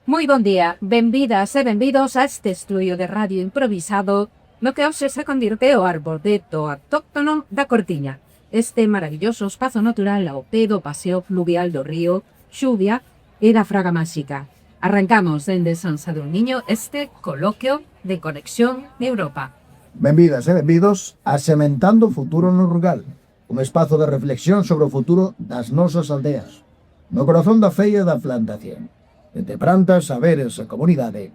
Moi bon día, benvidas e benvidos a este estudio de radio improvisado no que hoxe se convirte o arboreto autóctono da Cortiña, este maravilloso espazo natural ao pé do paseo fluvial do río Xuvia e da Fraga Máxica. Arrancamos dende San Sadurniño este coloquio de conexión de Europa. Benvidas e benvidos a Sementando o Futuro no Rural, un espazo de reflexión sobre o futuro das nosas aldeas, no corazón da feia da plantación. Entre plantas, saberes e comunidade,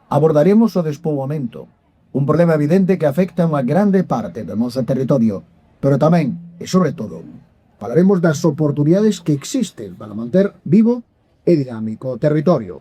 abordaremos o despoboamento, un problema evidente que afecta a unha grande parte do noso territorio, pero tamén, e sobre todo, falaremos das oportunidades que existen para manter vivo e dinámico o territorio.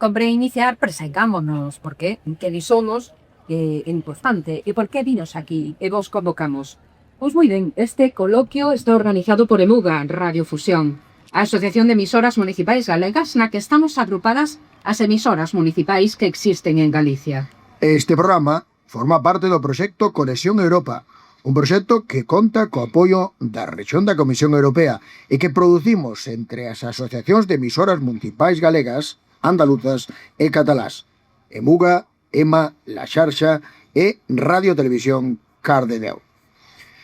Compre iniciar, presentámonos, por qué, que di somos, é importante, e por que vinos aquí, e vos convocamos. Pois moi ben, este coloquio está organizado por EMUGA, Radiofusión, a Asociación de Emisoras Municipais Galegas, na que estamos agrupadas as emisoras municipais que existen en Galicia. Este programa forma parte do proxecto Conexión Europa, un proxecto que conta co apoio da rexión da Comisión Europea e que producimos entre as asociacións de emisoras municipais galegas, andaluzas e catalás, EMUGA, EMA, La Xarxa e Radio Televisión Cardedeu.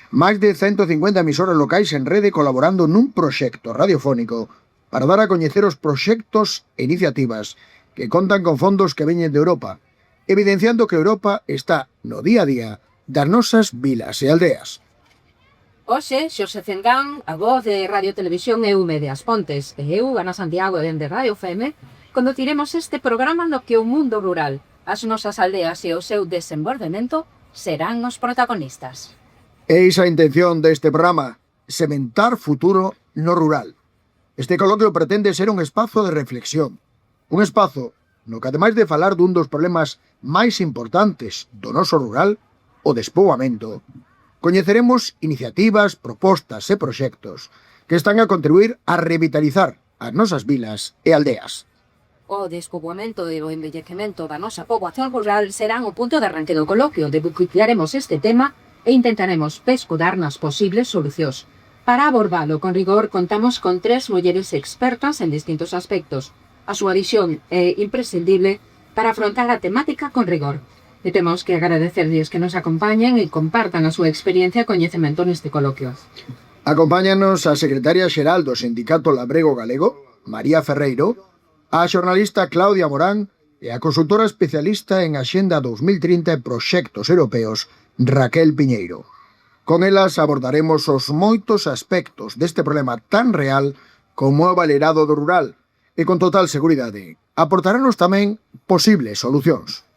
Máis de 150 emisoras locais en rede colaborando nun proxecto radiofónico para dar a coñecer os proxectos e iniciativas que contan con fondos que veñen de Europa, evidenciando que Europa está no día a día das nosas vilas e aldeas. Hoxe, Xosé Cendán, a voz de Radio Televisión EUME de As Pontes, e eu, Ana Santiago, dende Radio FM, conduciremos este programa no que o mundo rural, as nosas aldeas e o seu desenvolvemento serán os protagonistas. Eis a intención deste programa, sementar futuro no rural. Este coloquio pretende ser un espazo de reflexión, un espazo no que, ademais de falar dun dos problemas máis importantes do noso rural, o despoboamento, coñeceremos iniciativas, propostas e proxectos que están a contribuir a revitalizar as nosas vilas e aldeas. O despoboamento e o envellecemento da nosa poboación rural serán o punto de arranque do coloquio, debuclaremos este tema e intentaremos pescudar nas posibles solucións. Para abordalo con rigor, contamos con 3 mulleres expertas en distintos aspectos. A súa visión é imprescindible para afrontar a temática con rigor. E temos que agradecerlles que nos acompañen e compartan a súa experiencia e coñecemento neste coloquio. Acompáñanos a secretaria xeral do Sindicato Labrego Galego, María Ferreiro, a xornalista Claudia Morán e a consultora especialista en Axenda 2030 e proxectos europeos, Raquel Piñeiro. Con elas abordaremos os moitos aspectos deste problema tan real como o valerado do rural e con total seguridade aportaremos tamén posibles solucións.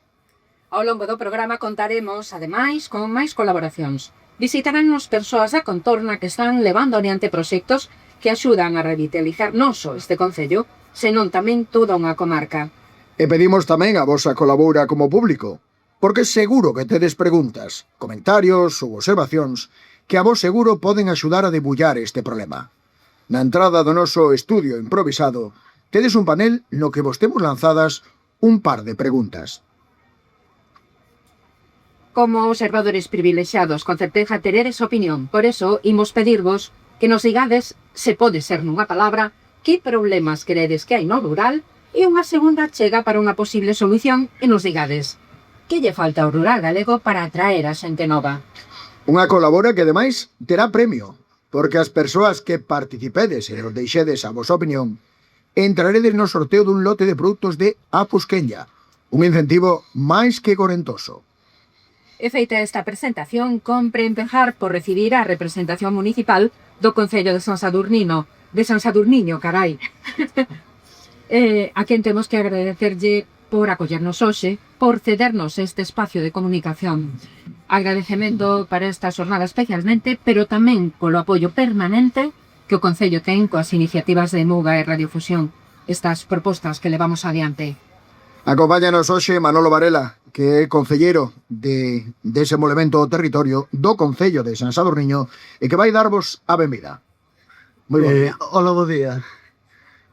Ao longo do programa contaremos, ademais, con máis colaboracións. Visitaránnos persoas da contorna que están levando adiante proxectos que axudan a revitalizar non só este concello, senón tamén toda unha comarca. E pedimos tamén a vosa colabora como público, porque seguro que tedes preguntas, comentarios ou observacións que a vos seguro poden axudar a debullar este problema. Na entrada do noso estudio improvisado, tedes un panel no que vos temos lanzadas un par de preguntas. Como observadores privilexiados, con certeza teredes opinión. Por eso, imos pedirvos que nos digades, se pode ser nunha palabra, que problemas credes que hai no rural e unha segunda chega para unha posible solución e nos digades que lle falta ao rural galego para atraer a xente nova. Unha colabora que, ademais, terá premio, porque as persoas que participedes e nos deixedes a vosa opinión, entraredes no sorteo dun lote de produtos de Apus Kenya, un incentivo máis que gorentoso. E feita esta presentación, compre empezar por recibir a representación municipal do Concello de San Sadurniño, a quen temos que agradecerlle por acollernos hoxe, por cedernos este espacio de comunicación. Agradecemento para esta xornada especialmente, pero tamén polo apoio permanente que o Concello ten coas iniciativas de EMUGA e Radiofusión, estas propostas que levamos adiante. Acompáñanos hoxe Manolo Varela, que é concelleiro de desenvolvemento do territorio do Concello de San Sadurniño e que vai darvos a benvida. Moi bon día. Hola, bo día.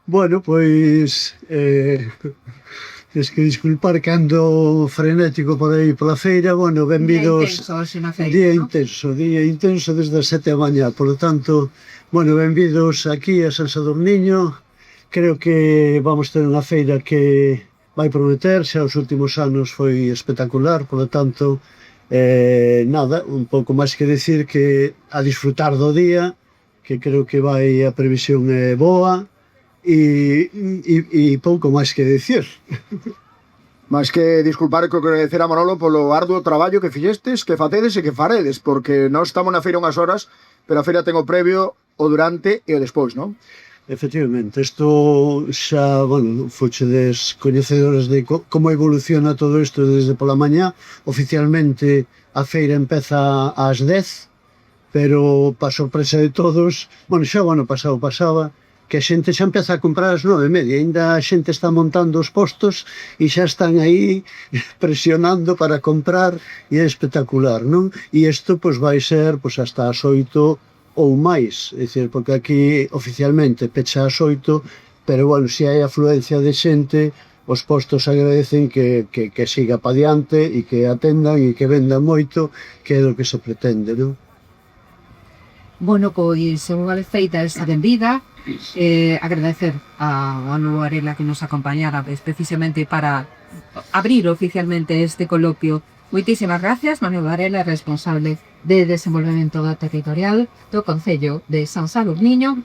Bueno, pois... Tens que disculpar que ando frenético por aí pola feira. Bueno, benvidos... Día intenso desde as 7 da mañá. Por lo tanto, bueno, benvidos aquí a San Sadurniño. Creo que vamos ter unha feira que vai prometer, xa os últimos anos foi espectacular, polo tanto, nada, un pouco máis que decir que a disfrutar do día, que creo que vai a previsión é boa, e pouco máis que decir. Mas que disculpar que agradecer a Manolo polo arduo traballo que fixestes, que facedes e que faredes, porque nós estamos na feira unhas horas, pero a feira ten o previo, o durante e o despois, non? Efectivamente, isto xa, bueno, fochedes coñecedores de como evoluciona todo isto desde pola mañá. Oficialmente a feira empeza ás 10, pero pa sorpresa de todos, bueno, xa o ano pasado pasaba, que a xente xa empeza a comprar ás 9:30, ainda a xente está montando os postos e xa están aí presionando para comprar e é espectacular, non? E isto pois vai ser pois hasta as 8 ou máis, é dicir, porque aquí oficialmente pecha ás 8, pero bueno, se hai afluencia de xente, os postos agradecen que siga pa diante e que atendan e que vendan moito, que é do que se pretende, non? Bueno, pois unha vez feita esta benvida, agradecer a Manu Varela que nos acompañara precisamente para abrir oficialmente este coloquio. Moitísimas gracias, Manuel Varela, responsable de desenvolvemento territorial do Concello de San Sadurniño.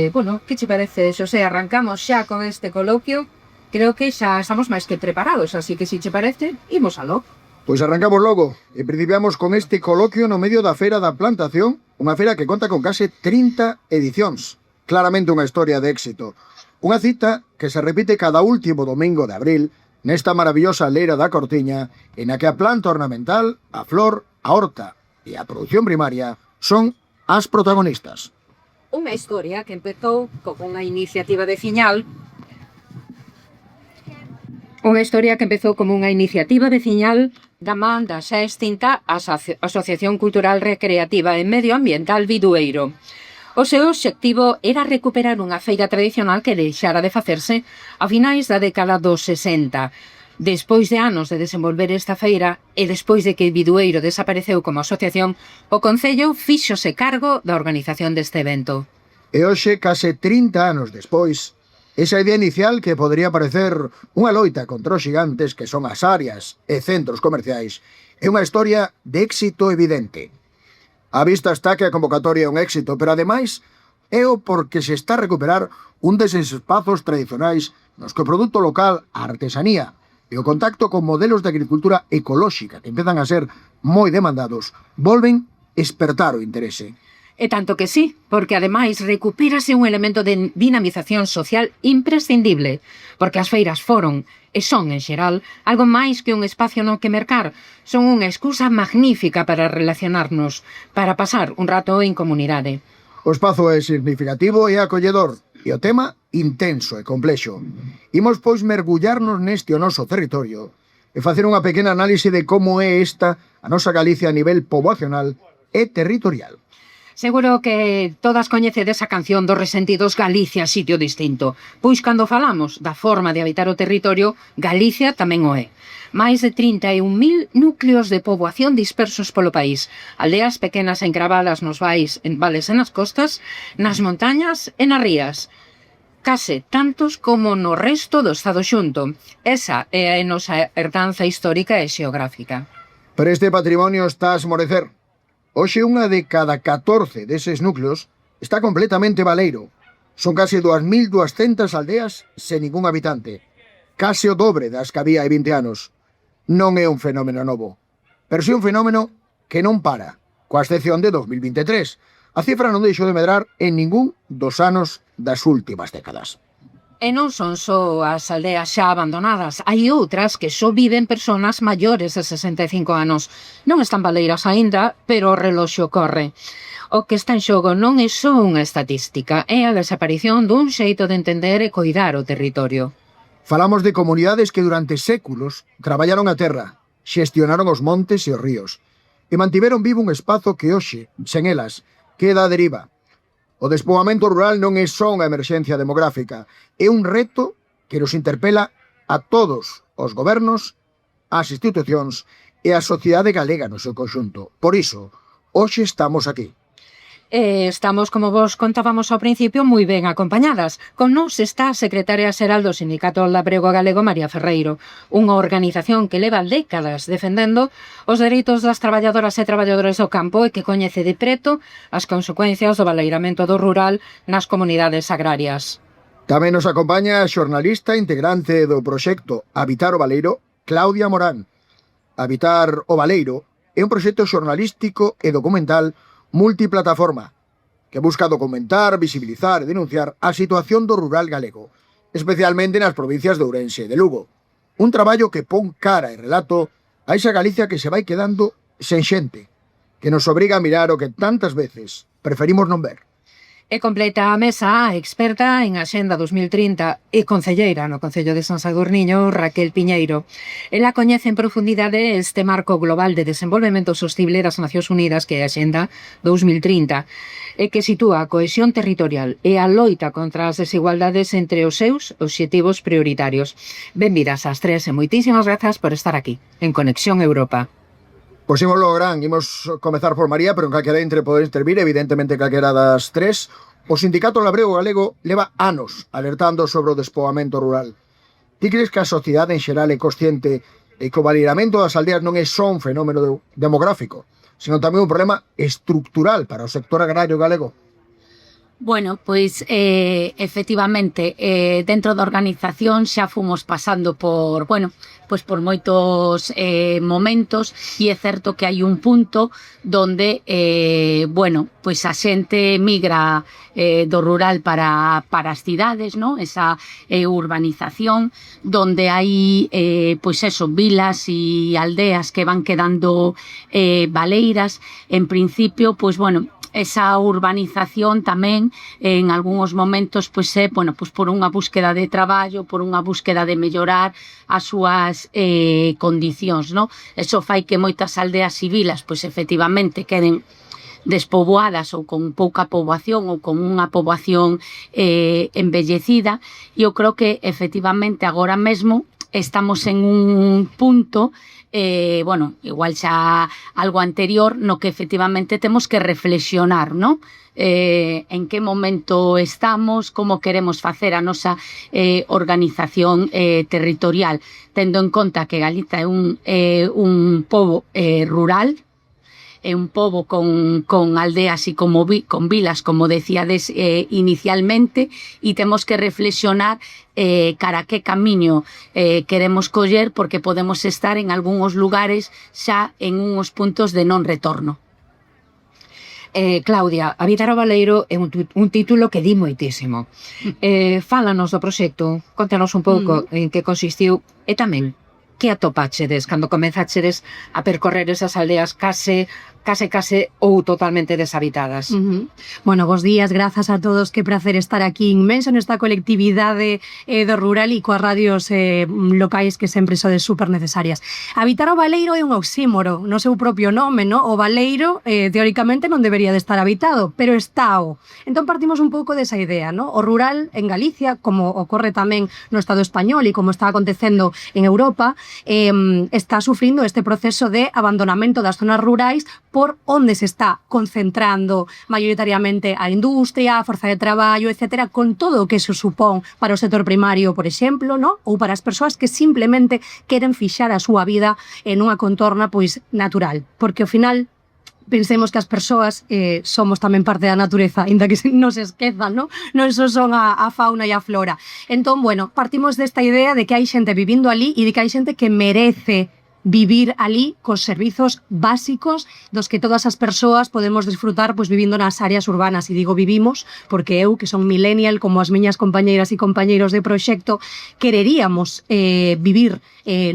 Bueno, que che parece, Xosé? Arrancamos xa con este coloquio. Creo que xa estamos máis que preparados, así que se che parece, imos aló. Pois arrancamos logo e principiamos con este coloquio no medio da Feira da Plantación, unha feira que conta con case 30 edicións. Claramente unha historia de éxito. Unha cita que se repite cada último domingo de abril nesta maravillosa leira da Cortiña, en a que a planta ornamental, a flor, a horta e a produción primaria son as protagonistas. Unha historia que empezou como unha iniciativa veciñal. Unha historia que empezou como unha iniciativa veciñal da man da xa extinta Asociación Cultural Recreativa e Medioambiental Bidueiro. O seu obxectivo era recuperar unha feira tradicional que deixara de facerse a finais da década dos 60. Despois de anos de desenvolver esta feira e despois de que Bidueiro desapareceu como asociación, o Concello fíxose cargo da organización deste evento. E hoxe, case 30 anos despois, esa idea inicial que podría parecer unha loita contra os xigantes que son as áreas e centros comerciais é unha historia de éxito evidente. A vista está que a convocatoria é un éxito, pero ademais é o porque se está a recuperar un deses espazos tradicionais nos que o produto local, a artesanía e o contacto con modelos de agricultura ecolóxica que empezan a ser moi demandados, volven espertar o interese. E tanto que sí, porque ademais recupérase un elemento de dinamización social imprescindible, porque as feiras foron, e son en xeral, algo máis que un espacio no que mercar, son unha excusa magnífica para relacionarnos, para pasar un rato en comunidade. O espazo é significativo e acolledor, e o tema intenso e complexo. Imos, pois, mergullarnos neste o noso territorio e facer unha pequena análise de como é esta a nosa Galicia a nivel poboacional e territorial. Seguro que todas coñecedes a canción dos Resentidos Galicia, sitio distinto. Pois cando falamos da forma de habitar o territorio, Galicia tamén o é. Máis de 31.000 núcleos de poboación dispersos polo país. Aldeas pequenas e encravadas nos vales e nas costas, nas montañas e nas rías. Case tantos como no resto do Estado xunto. Esa é a nosa herdanza histórica e xeográfica. Pero este patrimonio está a esmorecer. Hoxe unha de cada 14 deses núcleos está completamente baleiro. Son case 2.200 aldeas sen ningún habitante. Case o dobre das que había hai 20 anos. Non é un fenómeno novo, pero si un fenómeno que non para, coa excepción de 2023. A cifra non deixou de medrar en ningún dos anos das últimas décadas. E non son só as aldeas xa abandonadas, hai outras que só viven persoas maiores de 65 anos. Non están baleiras aínda, pero o reloxo corre. O que está en xogo non é só unha estatística, é a desaparición dun xeito de entender e coidar o territorio. Falamos de comunidades que durante séculos traballaron a terra, xestionaron os montes e os ríos, e mantiveron vivo un espazo que hoxe, sen elas, queda a deriva. O despoboamento rural non é só unha emerxencia demográfica, é un reto que nos interpela a todos os gobernos, as institucións e a sociedade galega no seu conxunto. Por iso, hoxe estamos aquí. Estamos, como vos contábamos ao principio, moi ben acompañadas. Con nos está a secretaria xeral do Sindicato Labrego Galego, María Ferreiro, unha organización que leva décadas defendendo os dereitos das traballadoras e traballadores do campo e que coñece de preto as consecuencias do baleiramento do rural nas comunidades agrarias. Tamén nos acompaña a xornalista integrante do proxecto Habitar o Baleiro, Claudia Morán. Habitar o Baleiro é un proxecto xornalístico e documental multiplataforma que busca documentar, visibilizar e denunciar a situación do rural galego, especialmente nas provincias de Ourense e de Lugo. Un traballo que pon cara e relato a esa Galicia que se vai quedando sen xente, que nos obriga a mirar o que tantas veces preferimos non ver. E completa a mesa a experta en Axenda 2030 e concelleira no Concello de San Sadurniño, Raquel Piñeiro. Ela coñece en profundidade este marco global de desenvolvemento sostible das Nacións Unidas, que é a Axenda 2030, e que sitúa a cohesión territorial e a loita contra as desigualdades entre os seus obxectivos prioritarios. Benvidas ás tres e moitísimas grazas por estar aquí, en Conexión Europa. Pois imos logran, imos comezar por María, pero en calquera entre podedes intervir, evidentemente calquera das tres. O Sindicato Labrego Galego leva anos alertando sobre o despoboamento rural. Ti crees que a sociedade en xeral é consciente e que o baleiramento das aldeas non é só un fenómeno demográfico, sino tamén un problema estructural para o sector agrario galego? Bueno, pois efectivamente dentro da organización xa fomos pasando por, bueno, pois por moitos momentos e é certo que hai un punto donde, bueno, pois a xente migra do rural para as cidades, ¿no? Esa urbanización donde hai, pois eso, vilas e aldeas que van quedando baleiras. En principio, pois bueno, esa urbanización tamén en algúns momentos pois é, bueno, pois por unha búsqueda de traballo, por unha búsqueda de mellorar as súas condicións, no? Eso fai que moitas aldeas e vilas pois efectivamente queden despoboadas ou con pouca poboación ou con unha poboación envellecida. E eu creo que efectivamente agora mesmo estamos en un punto bueno, igual xa algo anterior no que efectivamente temos que reflexionar, ¿no? En que momento estamos, como queremos facer a nosa organización territorial, tendo en conta que Galiza é un pobo rural, é un pobo con aldeas e con vilas, como decíades inicialmente, e temos que reflexionar cara a que camiño queremos coller, porque podemos estar en algúns lugares xa en uns puntos de non retorno. Claudia, Habitar o Baleiro é un título que di moitísimo. Fálanos do proxecto, contanos un pouco en que consistiu e tamén que atopachedes cando comezachedes a percorrer esas aldeas case ou totalmente deshabitadas. Bueno, bos días, grazas a todos, que placer estar aquí inmenso nesta colectividade do rural e coas radios locais que sempre sodes super necesarias. Habitar o Baleiro é un oxímoro no seu propio nome, no? O Baleiro teóricamente non debería de estar habitado, pero está-o. Entón partimos un pouco desa idea, no? O rural en Galicia, como ocorre tamén no Estado español e como está acontecendo en Europa, está sufrindo este proceso de abandonamento das zonas rurais por onde se está concentrando maioritariamente a industria, a forza de traballo, etcétera, con todo o que se supón para o sector primario, por exemplo, no? Ou para as persoas que simplemente queren fixar a súa vida en unha contorna pois natural, porque ao final pensemos que as persoas somos tamén parte da natureza, inda que non se esquezan, non? Non só son a fauna e a flora. Entón, bueno, partimos desta idea de que hai xente vivindo ali e de que hai xente que merece vivir ali cos servizos básicos dos que todas as persoas podemos disfrutar pois vivindo nas áreas urbanas. E digo vivimos porque eu, que son millennial, como as miñas compañeiras e compañeiros de proxecto, quereríamos vivir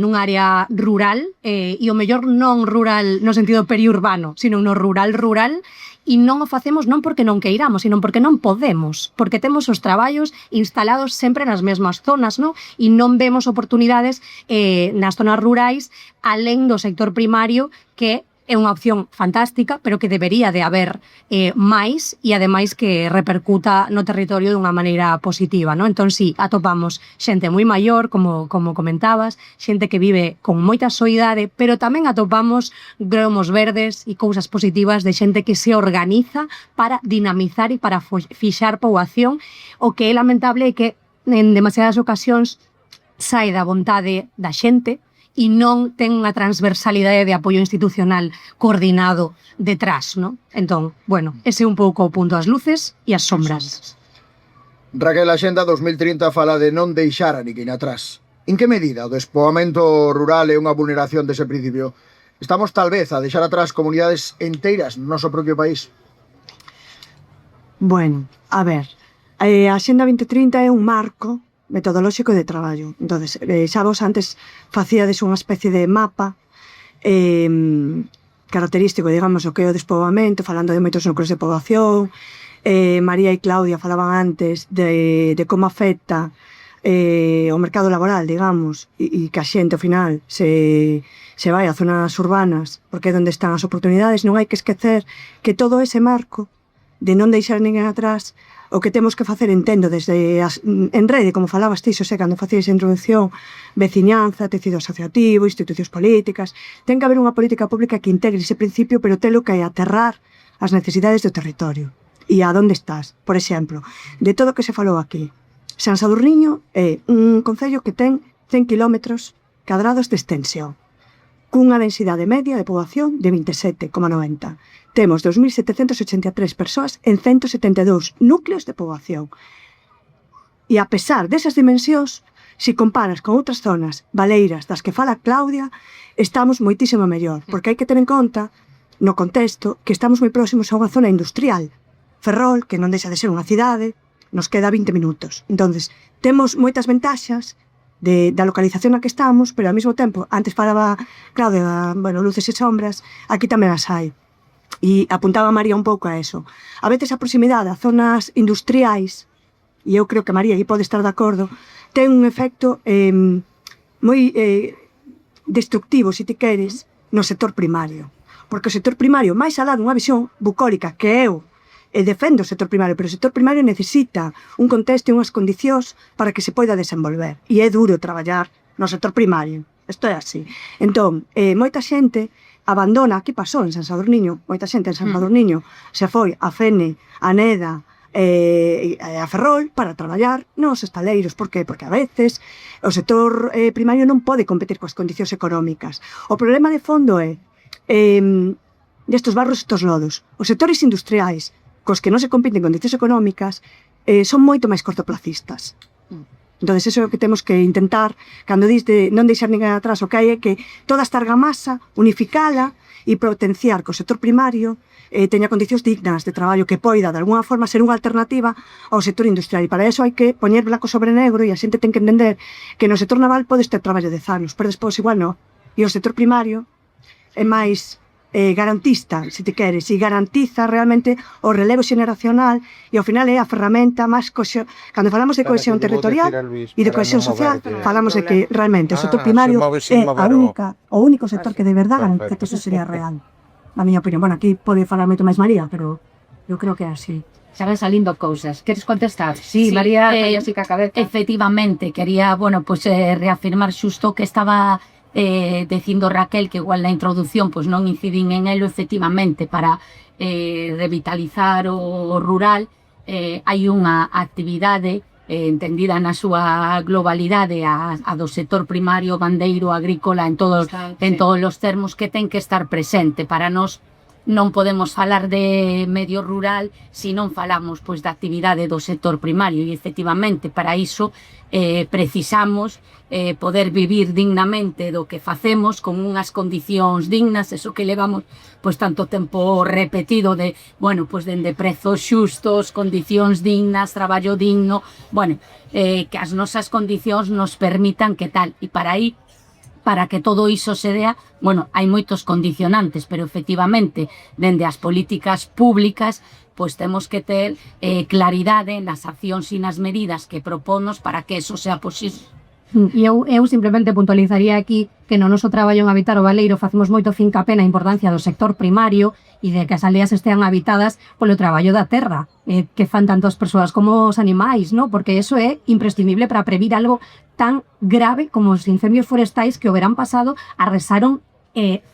nun área rural, e o mellor non rural no sentido periurbano, sino no rural, e non o facemos non porque non queiramos, sino porque non podemos, porque temos os traballos instalados sempre nas mesmas zonas, non? E non vemos oportunidades nas zonas rurais alén do sector primario que é unha opción fantástica, pero que debería de haber máis e ademais que repercuta no territorio dunha maneira positiva, non? Entón, sí, atopamos xente moi maior, como comentabas, xente que vive con moita soidade, pero tamén atopamos gromos verdes e cousas positivas de xente que se organiza para dinamizar e para fixar poboación. O que é lamentable é que en demasiadas ocasións sai da vontade da xente e non ten unha transversalidade de apoio institucional coordinado detrás, non? Entón, bueno, ese é un pouco o punto, as luces e as sombras. Raquel, a Axenda 2030 fala de non deixar a ninguén atrás. En que medida o despoboamento rural é unha vulneración dese principio? Estamos tal vez a deixar atrás comunidades enteiras no noso propio país? Bueno, a ver, a Axenda 2030 é un marco metodolóxico de traballo. Entonces, xa vos antes facíades unha especie de mapa característico, digamos, o que é o despoboamento, falando de moitos núcleos de poboación. María e Claudia falaban antes de como afecta o mercado laboral, digamos, e que a xente, ao final, se vai a zonas urbanas, porque é onde están as oportunidades. Non hai que esquecer que todo ese marco de non deixar ninguén atrás, o que temos que facer, entendo, desde en rede, como falabas ti, Xosé, cando facías a introducción, veciñanza, tecido asociativo, institucións políticas, ten que haber unha política pública que integre ese principio, pero telo que é aterrar as necesidades do territorio. E a donde estás? Por exemplo, de todo o que se falou aquí, San Sadurniño é un concello que ten 100 km cadrados de extensión, cunha densidade media de poboación de 27,90. Temos 2.783 persoas en 172 núcleos de poboación. E a pesar desas dimensións, se comparas con outras zonas baleiras das que fala Claudia, estamos moitísimo mellor, porque hai que ter en conta, no contexto, que estamos moi próximos a unha zona industrial. Ferrol, que non deixa de ser unha cidade, nos queda 20 minutos. Entonces, temos moitas ventaxas da localización na que estamos, pero ao mesmo tempo, antes falaba Claudia, bueno, luces e sombras, aquí tamén as hai. E apuntaba María un pouco a eso. A veces a proximidade a zonas industriais, e eu creo que María aí pode estar de acordo, ten un efecto moi destructivo, se ti queres, no sector primario. Porque o sector primario, máis alá dunha visión bucólica que eu defendo o sector primario, pero o sector primario necesita un contexto e unhas condicións para que se poida desenvolver. E é duro traballar no sector primario. Isto é así. Entón, moita xente abandona, aquí pasou en San Sadurniño, moita xente en San Sadurniño se foi a Fene, a Neda, a Ferrol para traballar nos estaleiros. Por qué? Porque a veces o sector primario non pode competir coas condicións económicas. O problema de fondo é destos barros, estos lodos. Os sectores industriais cos que non se compiten condicións económicas son moito máis cortoplacistas. Entón, eso é o que temos que intentar, cando dis de non deixar ninguén atrás, o que hai é que toda esta argamasa, unificala e potenciar que o sector primario teña condicións dignas de traballo, que poida, de alguna forma, ser unha alternativa ao sector industrial. E para eso hai que poñer blanco sobre negro, e a xente ten que entender que no sector naval podes ter traballo de 10 anos, pero despois igual non. E o sector primario é máis garantista, se te queres, e garantiza realmente o relevo xeneracional, e ao final é a ferramenta máis cohesión. Cando falamos de cohesión territorial e de cohesión social, falamos de que realmente o sector primario é o único sector que de verdade garante que eso sería real. Na miña opinión, bueno, aquí pode falar moito máis María, pero eu creo que é así. Xa van salindo cousas. Queres contestar? Sí, María, así que a cabeza. Efectivamente, quería, bueno, pues reafirmar xusto que estaba dicindo Raquel, que igual na introducción pues non incidín en elo. Efectivamente, para revitalizar o rural hai unha actividade entendida na súa globalidade a do sector primario, bandeiro, agrícola, en todos os termos, que ten que estar presente. Para nós non podemos falar de medio rural se non falamos pois da actividade do sector primario, e efectivamente para iso precisamos poder vivir dignamente do que facemos, con unhas condicións dignas, eso que levamos pois tanto tempo repetido de, bueno, pois dende prezos xustos, condicións dignas, traballo digno, bueno, que as nosas condicións nos permitan que tal, e para que todo iso se dea, bueno, hai moitos condicionantes, pero efectivamente, dende as políticas públicas, pois temos que ter claridade nas accións e nas medidas que proponos para que eso sea posible. E eu simplemente puntualizaría aquí que no noso traballo en Habitar o Baleiro facemos moito fincapé na importancia do sector primario e de que as aldeas estean habitadas polo traballo da terra, que fan tanto as persoas como os animais, ¿no? Porque eso é imprescindible para previr algo tan grave como os incendios forestais que o verán pasado arrasaron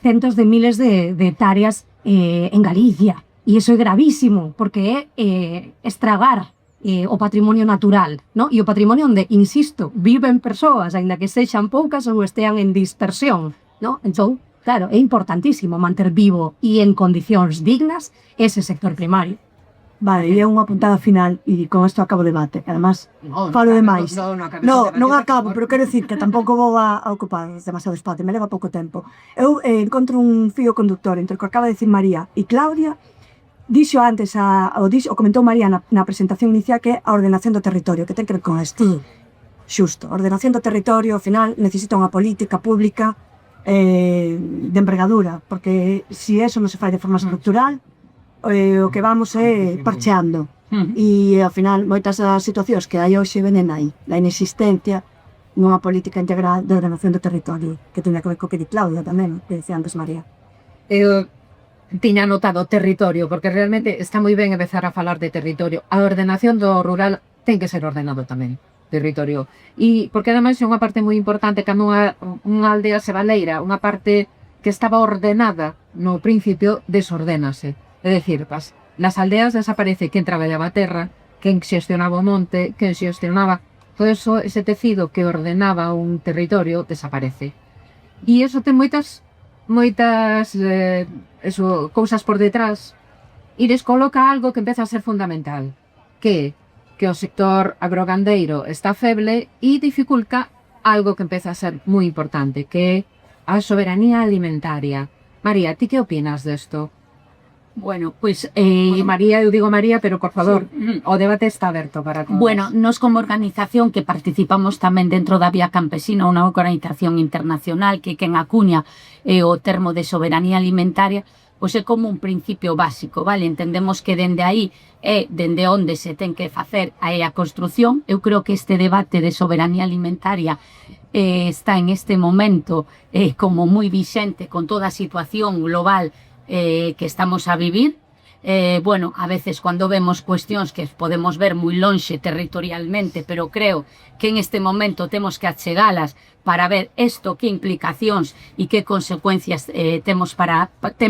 centos de miles de hectáreas en Galicia. E iso é gravísimo, porque é estragar o patrimonio natural, ¿no? E o patrimonio onde, insisto, viven persoas, aínda que sexan poucas ou estean en dispersión, ¿no? Entón, claro, é importantísimo manter vivo e en condicións dignas ese sector primario. Vale, e é unha apuntada final e con isto acabo o debate. Además, falo demais. Non acabo, pero quero dicir que tampouco vou a ocupar demasiado espacio, me leva pouco tempo. Eu encontro un fío conductor entre o que acaba de decir María e Claudia. Dixo antes, o comentou María na presentación inicial, que é a ordenación do territorio, que ten que ver con isto. Xusto, a ordenación do territorio, ao final, necesita unha política pública de envergadura, porque se eso non se fai de forma estructural, o que vamos é parcheando. E, ao final, moitas das situacións que hai hoxe venen aí, la inexistencia nunha política integral de ordenación do territorio, que teña que ver co que di Claudia tamén, que decía antes María. Eu tiña anotado territorio, porque realmente está moi ben empezar a falar de territorio. A ordenación do rural ten que ser ordenado tamén, territorio. E porque ademais é unha parte moi importante, cando unha aldea se baleira, unha parte que estaba ordenada no principio desordénase. É dicir, nas aldeas desaparece quen traballaba a terra, quen xestionaba o monte, quen xestionaba todo eso, ese tecido que ordenaba un territorio desaparece. E iso ten moitas cousas por detrás, e descoloca algo que empeza a ser fundamental, que o sector agrogandeiro está feble e dificulta algo que empeza a ser moi importante, que é a soberanía alimentaria. María, ti que opinas desto? Bueno, pois... María, eu digo María, pero por favor, o debate está aberto para todos. Bueno, nos como organización que participamos tamén dentro da Vía Campesina, unha organización internacional que quen acuña o termo de soberanía alimentaria, pois é como un principio básico, vale? Entendemos que dende aí é dende onde se ten que facer a construción. Eu creo que este debate de soberanía alimentaria está en este momento como moi vixente con toda a situación global que estamos a vivir. Bueno, a veces cuando vemos cuestións que podemos ver moi lonxe territorialmente, pero creo que en este momento temos que achegalas para ver isto que implicacións e que consecuencias ten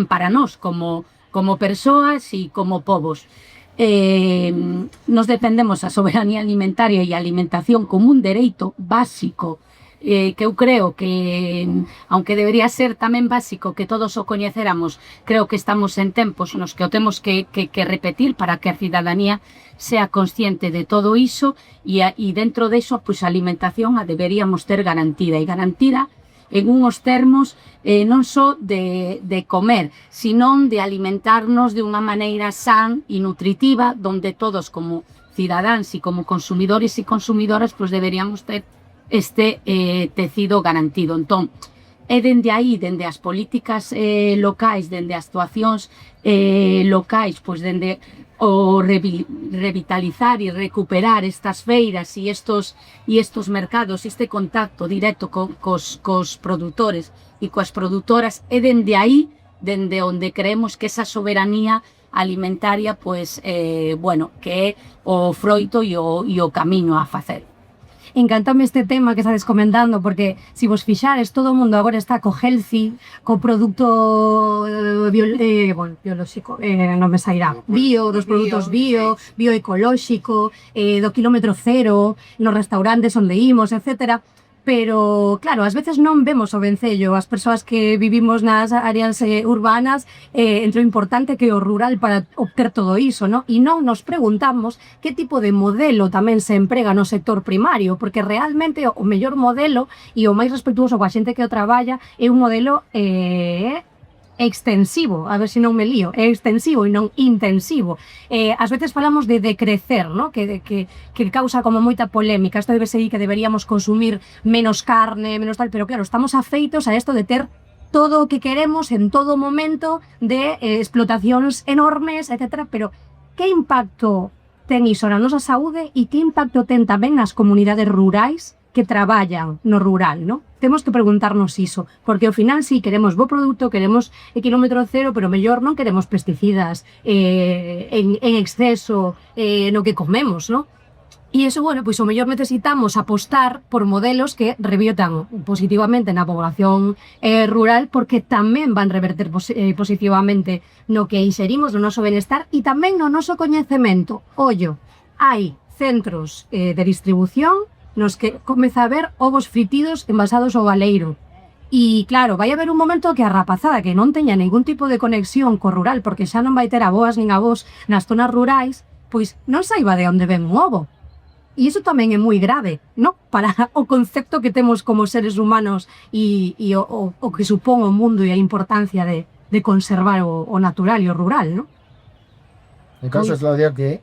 para nós como persoas e como povos. Nos defendemos a soberanía alimentaria e a alimentación como un dereito básico, que eu creo que, aunque debería ser tamén básico que todos o coñeceramos, creo que estamos en tempos nos que o temos que repetir para que a cidadanía sea consciente de todo iso, e dentro de iso, pois a alimentación a deberíamos ter garantida, e garantida en unhos termos non só de comer, senón de alimentarnos de unha maneira san e nutritiva, donde todos como cidadáns e como consumidores e consumidoras pois deberíamos ter este tecido garantido. Entón, é dende aí, dende as políticas locais, dende as actuacións locais, pois dende o revitalizar e recuperar estas feiras e estos mercados, este contacto directo cos produtores e coas produtoras, é dende aí, dende onde creemos que esa soberanía alimentaria, pois, bueno, que é o froito e o camiño a facer. Encantame este tema que estades comentando, porque se vos fixares, todo o mundo agora está co healthy, co produto biolóxico, non me sairá, dos produtos bio ecolóxico, do kilómetro cero, nos restaurantes onde imos, etcétera. Pero, claro, ás veces non vemos o vencello, as persoas que vivimos nas áreas urbanas, entre o importante que o rural para obter todo iso, ¿no? E non nos preguntamos que tipo de modelo tamén se emprega no sector primario, porque realmente o mellor modelo e o máis respetuoso coa xente que o traballa é un modelo extensivo, a ver se non me lío, é extensivo e non intensivo. Ás veces falamos de decrecer, ¿no? que causa como moita polémica. Isto debe ser que deberíamos consumir menos carne, menos tal, pero claro, estamos afeitos a isto de ter todo o que queremos en todo momento, de explotacións enormes, etc. Pero que impacto ten iso na nosa saúde e que impacto ten tamén nas comunidades rurais que traballan no rural, ¿no? Temos que preguntarnos iso, porque ao final sí queremos bo produto, queremos kilómetro cero, pero mellor non queremos pesticidas en exceso no que comemos, ¿no? E iso, bueno, pois o mellor necesitamos apostar por modelos que reviertan positivamente na población rural, porque tamén van reverter positivamente no que inserimos, no noso benestar e tamén no noso coñecemento. Ollo, hai centros de distribución nos que comeza a haber ovos fritidos envasados ao baleiro. E claro, vai haber un momento que a rapazada que non teña ningún tipo de conexión co rural, porque xa non vai ter aboas nin avós nas zonas rurais, pois non saiba de onde ven un ovo. E iso tamén é moi grave, ¿no? Para o concepto que temos como seres humanos e o que supón o mundo e a importancia de conservar o natural e o rural, ¿no? En caso, Claudia, que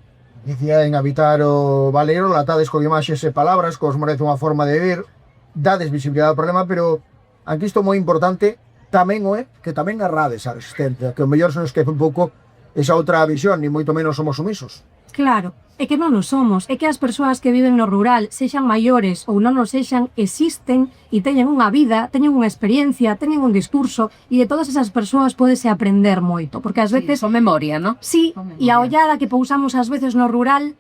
dicía en habitar o baleiro, latades con imaxes e palabras, que os merece unha forma de ver, dades visibilidade ao problema, pero aquí isto moi importante tamén o é que tamén narrades a resistencia, que o mellor se nos esquece un pouco esa outra visión, ni moito menos somos sumisos. Claro, é que non o somos, é que as persoas que viven no rural, sexan maiores ou non o sexan, existen e teñen unha vida, teñen unha experiencia, teñen un discurso, e de todas esas persoas pódese aprender moito, porque ás veces... Son memoria, ¿no? Sí, e a ollada que pousamos ás veces no rural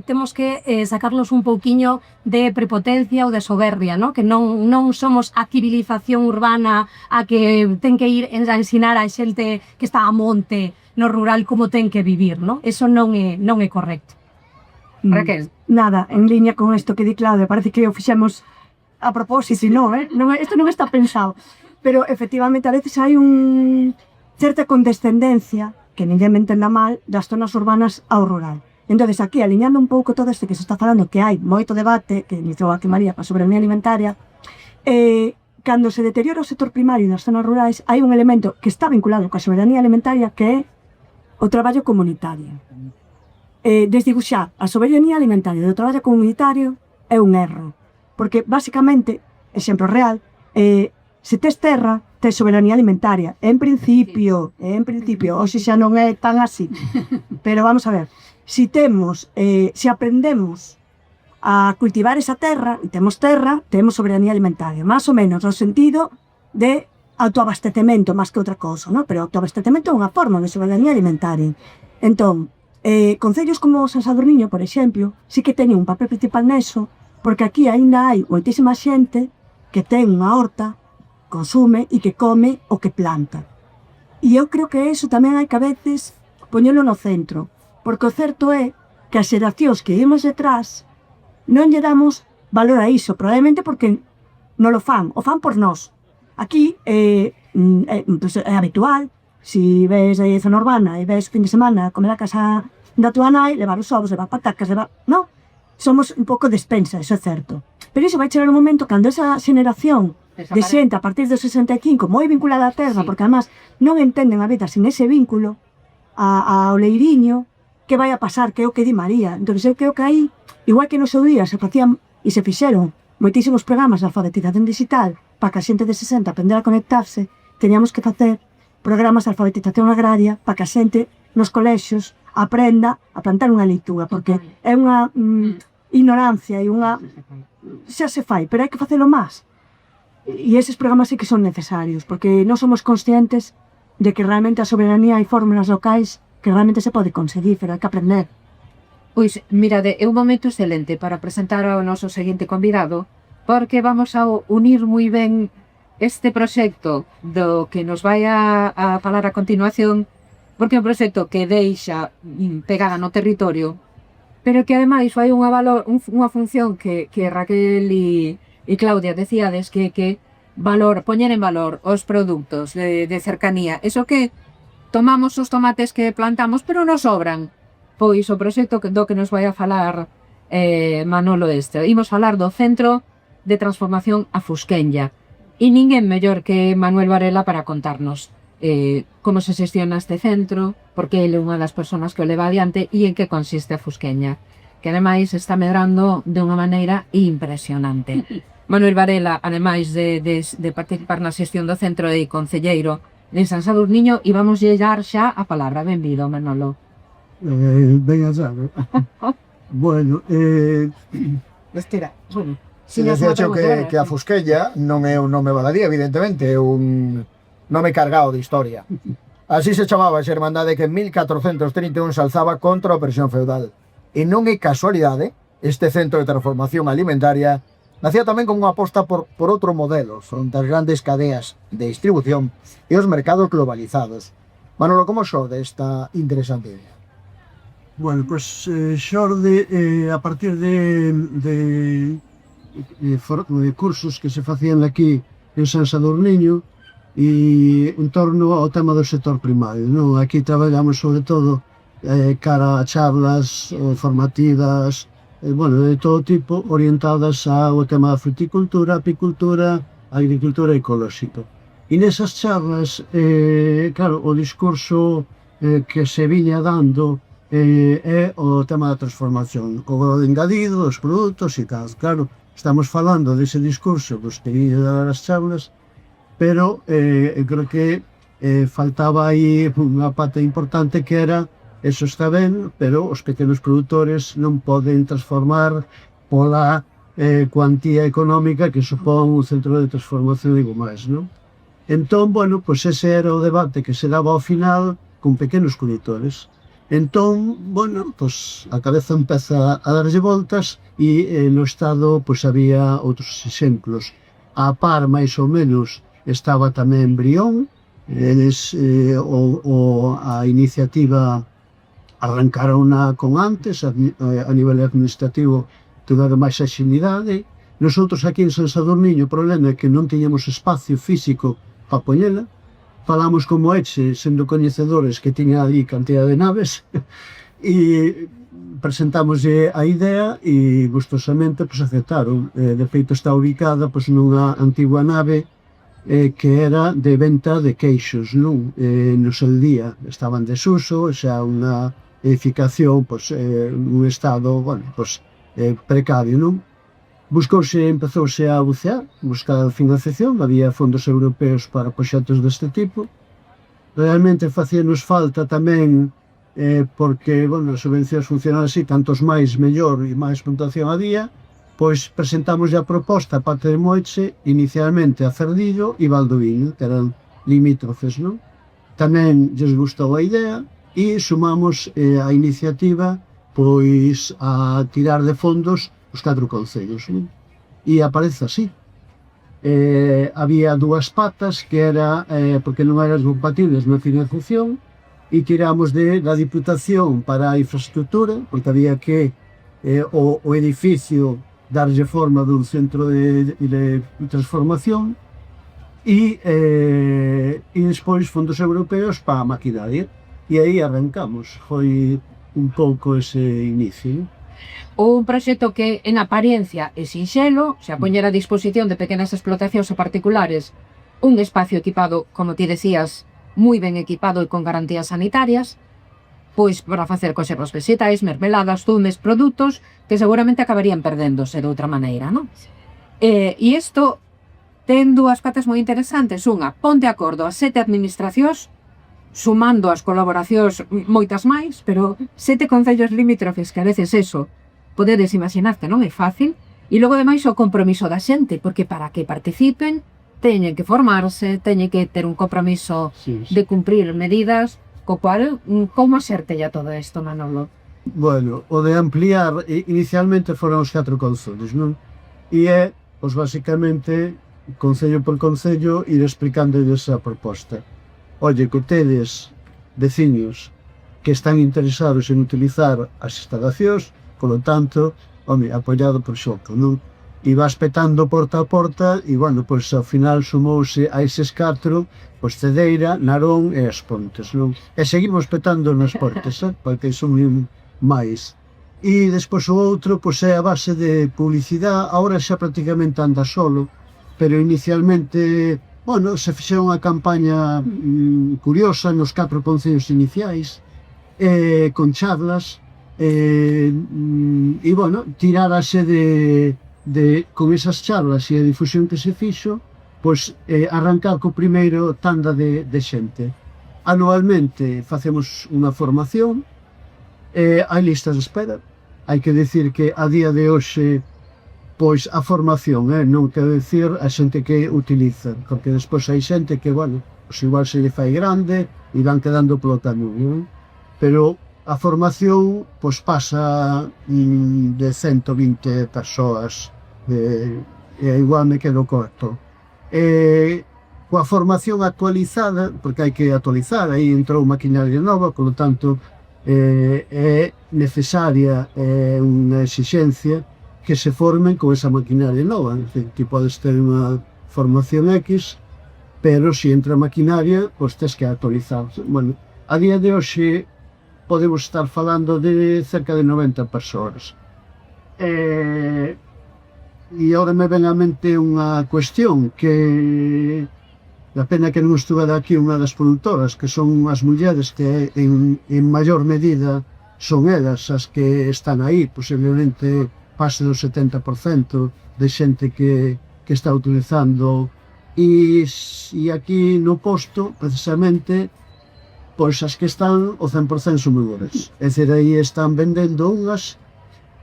temos que sacarlos un pouquiño de prepotencia ou de soberbia, ¿no? Que non somos a civilización urbana a que ten que ir a ensinar a xente que está a monte no rural como ten que vivir, ¿no? Eso non é correcto. Raquel. Nada, en línea con isto que di Claudia, parece que o fixemos a propósito, non, isto non está pensado. Pero, efectivamente, a veces hai certa condescendencia, que ninguén me entenda mal, das zonas urbanas ao rural. Entonces, aquí, aliñando un pouco todo isto que se está falando, que hai moito debate, que iniciou aquí María, para a soberanía alimentaria, cando se deteriora o sector primario das zonas rurais, hai un elemento que está vinculado coa soberanía alimentaria, que é o traballo comunitario. Desdibuxar a soberanía alimentaria do traballo comunitario é un erro, porque, basicamente, exemplo real, se tes terra, tes soberanía alimentaria. En principio, hoxe xa non é tan así, pero vamos a ver, se aprendemos a cultivar esa terra, e temos terra, temos soberanía alimentaria, máis ou menos no sentido de autoabastecemento, máis que outra cousa, ¿no? Pero autoabastecemento é unha forma de soberanía alimentaria. Entón, concellos como San Sadurniño, por exemplo, sí que teñen un papel principal neso, porque aquí aínda hai moitísima xente que ten unha horta, consume e que come o que planta. E eu creo que iso tamén hai que a veces poñelo no centro, porque o certo é que as xeracións que vimos detrás non lle damos valor a iso, probablemente porque non o fan por nós. Aquí é habitual, si ves a zona urbana e ves fin de semana comer a casa da tua nai, levar os ovos, levar patacas, non, somos un pouco despensa, eso é certo. Pero iso vai chegar un momento cando esa xeneración de xente a partir dos 65 moi vinculada á terra, porque además non entenden a vida sin ese vínculo ao leiriño, que vai a pasar, que é o que di María. Entón, eu creo que aí, igual que no seu día se facían e se fixeron moitísimos programas de alfabetización digital para que a xente de 60 aprender a conectarse, teníamos que facer programas de alfabetización agraria para que a xente nos colexios aprenda a plantar unha leituga, porque é unha ignorancia e unha... xa se fai, pero hai que facelo máis. E eses programas sí que son necesarios, porque non somos conscientes de que realmente a soberanía hai fórmulas locais que realmente se pode conseguir, pero hai que aprender. Pois, mirade, é un momento excelente para presentar ao noso seguinte convidado, porque vamos a unir moi ben este proxecto do que nos vai a falar a continuación, porque é un proxecto que deixa pegada no territorio, pero que ademais fai unha función que Raquel e Claudia decíades que poñer en valor os produtos de cercanía. Eso que tomamos os tomates que plantamos, pero nos sobran. Pois o proxecto do que nos vai a falar Manolo este. Imos falar do Centro de Transformación a Fusquenlla. E ninguén mellor que Manuel Varela para contarnos como se xestiona este centro, porque ele é unha das persoas que o leva adiante e en que consiste a Fusquenlla, que ademais está medrando de unha maneira impresionante. Manuel Varela, ademais de participar na xestión do centro e concelleiro de San Sadurniño, e vamos llegar xa a palabra. Benvido, Manolo. Ben allá, ¿no? Bueno, Estira. Bueno. Se decía que a Fusquella non é un nome baladí, evidentemente, é un nome cargado de historia. Así se chamaba esa hermandade que en 1431 se alzaba contra a opresión feudal. E non é casualidade, este centro de transformación alimentaria nacía tamén como unha aposta por outro modelo fronte ás grandes cadeas de distribución e os mercados globalizados. Manolo, como xorde esta interesante idea? Bueno, pois xorde a partir de cursos que se facían aquí en San Sadurniño e en torno ao tema do sector primario, non? Aquí traballamos sobre todo cara a charlas formativas, bueno, de todo tipo, orientadas ao tema da fruticultura, apicultura, agricultura ecolóxica. E nesas charlas, claro, o discurso que se viña dando é o tema da transformación, o valor engadido dos produtos e tal. Claro, estamos falando dese discurso que viña dar as charlas, pero creo que faltaba aí unha parte importante que era eso está ben, pero os pequenos produtores non poden transformar pola cuantía económica que supón un centro de transformación de máis, non? Entón, bueno, pois ese era o debate que se daba ao final con pequenos produtores. Entón, bueno, pois a cabeza empeza a darlle voltas e no Estado pois había outros exemplos. A par, máis ou menos, estaba tamén Brión, eles a iniciativa arrancaron con antes, a nivel administrativo tiveron máis axilidade. Nosotros aquí en San Sadurniño o problema é que non tiñamos espacio físico para poñela. Falamos como Eche, sendo coñecedores que tiña ali cantidad de naves, e presentamos a idea e gustosamente pues, aceptaron. De feito está ubicada pues, nunha antigua nave que era de venta de queixos, non? No seu día estaban en desuso, xa unha edificación pues, nun estado bueno, pues, precario, non? Empezouse a bucear, buscar financiación, había fondos europeos para proxectos deste tipo. Realmente facíanos falta tamén, porque, bueno, as subvencións funcionan así, tantos máis, mellor e máis puntuación había, pois presentamos a proposta a parte de Moeche, inicialmente a Cerdillo e Valdoviño, que eran limítrofes, non? Tamén lles gustou a idea e sumamos a iniciativa pois a tirar de fondos os 4 concellos, non? E aparece así. Había 2 patas que era porque non eran compatibles na financiación e tiramos da Diputación para a infraestructura, porque había que o edificio darlle forma dun centro de transformación e despois fondos europeos para a maquinaria. E aí arrancamos, foi un pouco ese inicio. Un proxecto que en apariencia é sinxelo, se a poñer a disposición de pequenas explotacións ou particulares un espacio equipado, como ti decías, moi ben equipado e con garantías sanitarias, pois para facer conservas vegetais, mermeladas, zumes, produtos que seguramente acabarían perdéndose de outra maneira, non? E isto ten 2 patas moi interesantes. Unha, ponte de acordo as 7 administracións, sumando as colaboracións moitas máis, pero 7 concellos limítrofes que a veces eso podedes imaginar que non é fácil, e logo demais o compromiso da xente, porque para que participen teñen que formarse, teñen que ter un compromiso de cumprir medidas, co cual, como acertella todo isto, Manolo? Bueno, o de ampliar, inicialmente foron os 4 concellos, non? E é, pois basicamente, concello por concello, ir explicando esa proposta. Oye, que tedes veciños que están interesados en utilizar as instalacións, polo tanto, home, apoiado por Xoco, non? E vas petando porta a porta e, bueno, pois ao final sumouse a eses 4, pois Cedeira, Narón e As Pontes, non? E seguimos petando nas portas, porque son máis. E despois o outro, pois é a base de publicidade, agora xa prácticamente anda solo, pero inicialmente, bueno, se fixera unha campaña curiosa nos 4 concellos iniciais, con charlas, e, bueno, tirárase con esas charlas e a difusión que se fixo, pois arrancar co primeiro tanda de xente. Anualmente facemos unha formación, hai listas de espera. Hai que decir que a día de hoxe Pois a formación, non quero dicir a xente que utiliza, porque despois hai xente que, bueno, pois igual se lle fai grande e van quedando polo camiño, non? Pero a formación pois pasa de 120 persoas, e igual me quedo corto. Coa formación actualizada, porque hai que actualizar, aí entrou maquinaria nova, polo tanto é necesaria, é unha exixencia que se formen con esa maquinaria nova. Ti podes ter unha formación X, pero se entra maquinaria, pois tens que actualizar. Bueno, a día de hoxe podemos estar falando de cerca de 90 persoas. E agora me ven á mente unha cuestión que a pena que non estuve aquí unha das produtoras, que son as mulleres que en maior medida son elas as que están aí, posiblemente pase do 70% de xente que está utilizando, e aquí no posto, precisamente, pois as que están o 100% son mulleres. É dicir, aí están vendendo unhas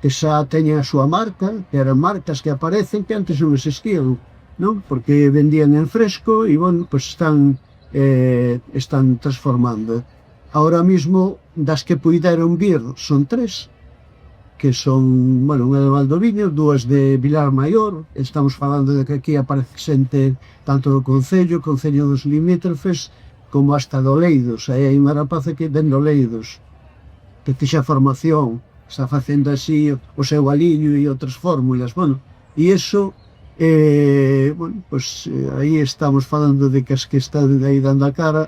que xa teñen a súa marca, que eran marcas que aparecen que antes non existían, non? Porque vendían en fresco e, bueno, pois están transformando. Ahora mismo, das que puideron vir, son 3, que son, bueno, unha de Valdoviño, 2 de Vilar Maior. Estamos falando de que aquí aparece xente tanto do Concello dos limítrofes, como hasta do Leidos. Aí hai unha rapaza que ven do Leidos, que tixa formación, está facendo así o seu aliño e outras fórmulas. Bueno, e iso, bueno, pues aí estamos falando de que as que están aí dando a cara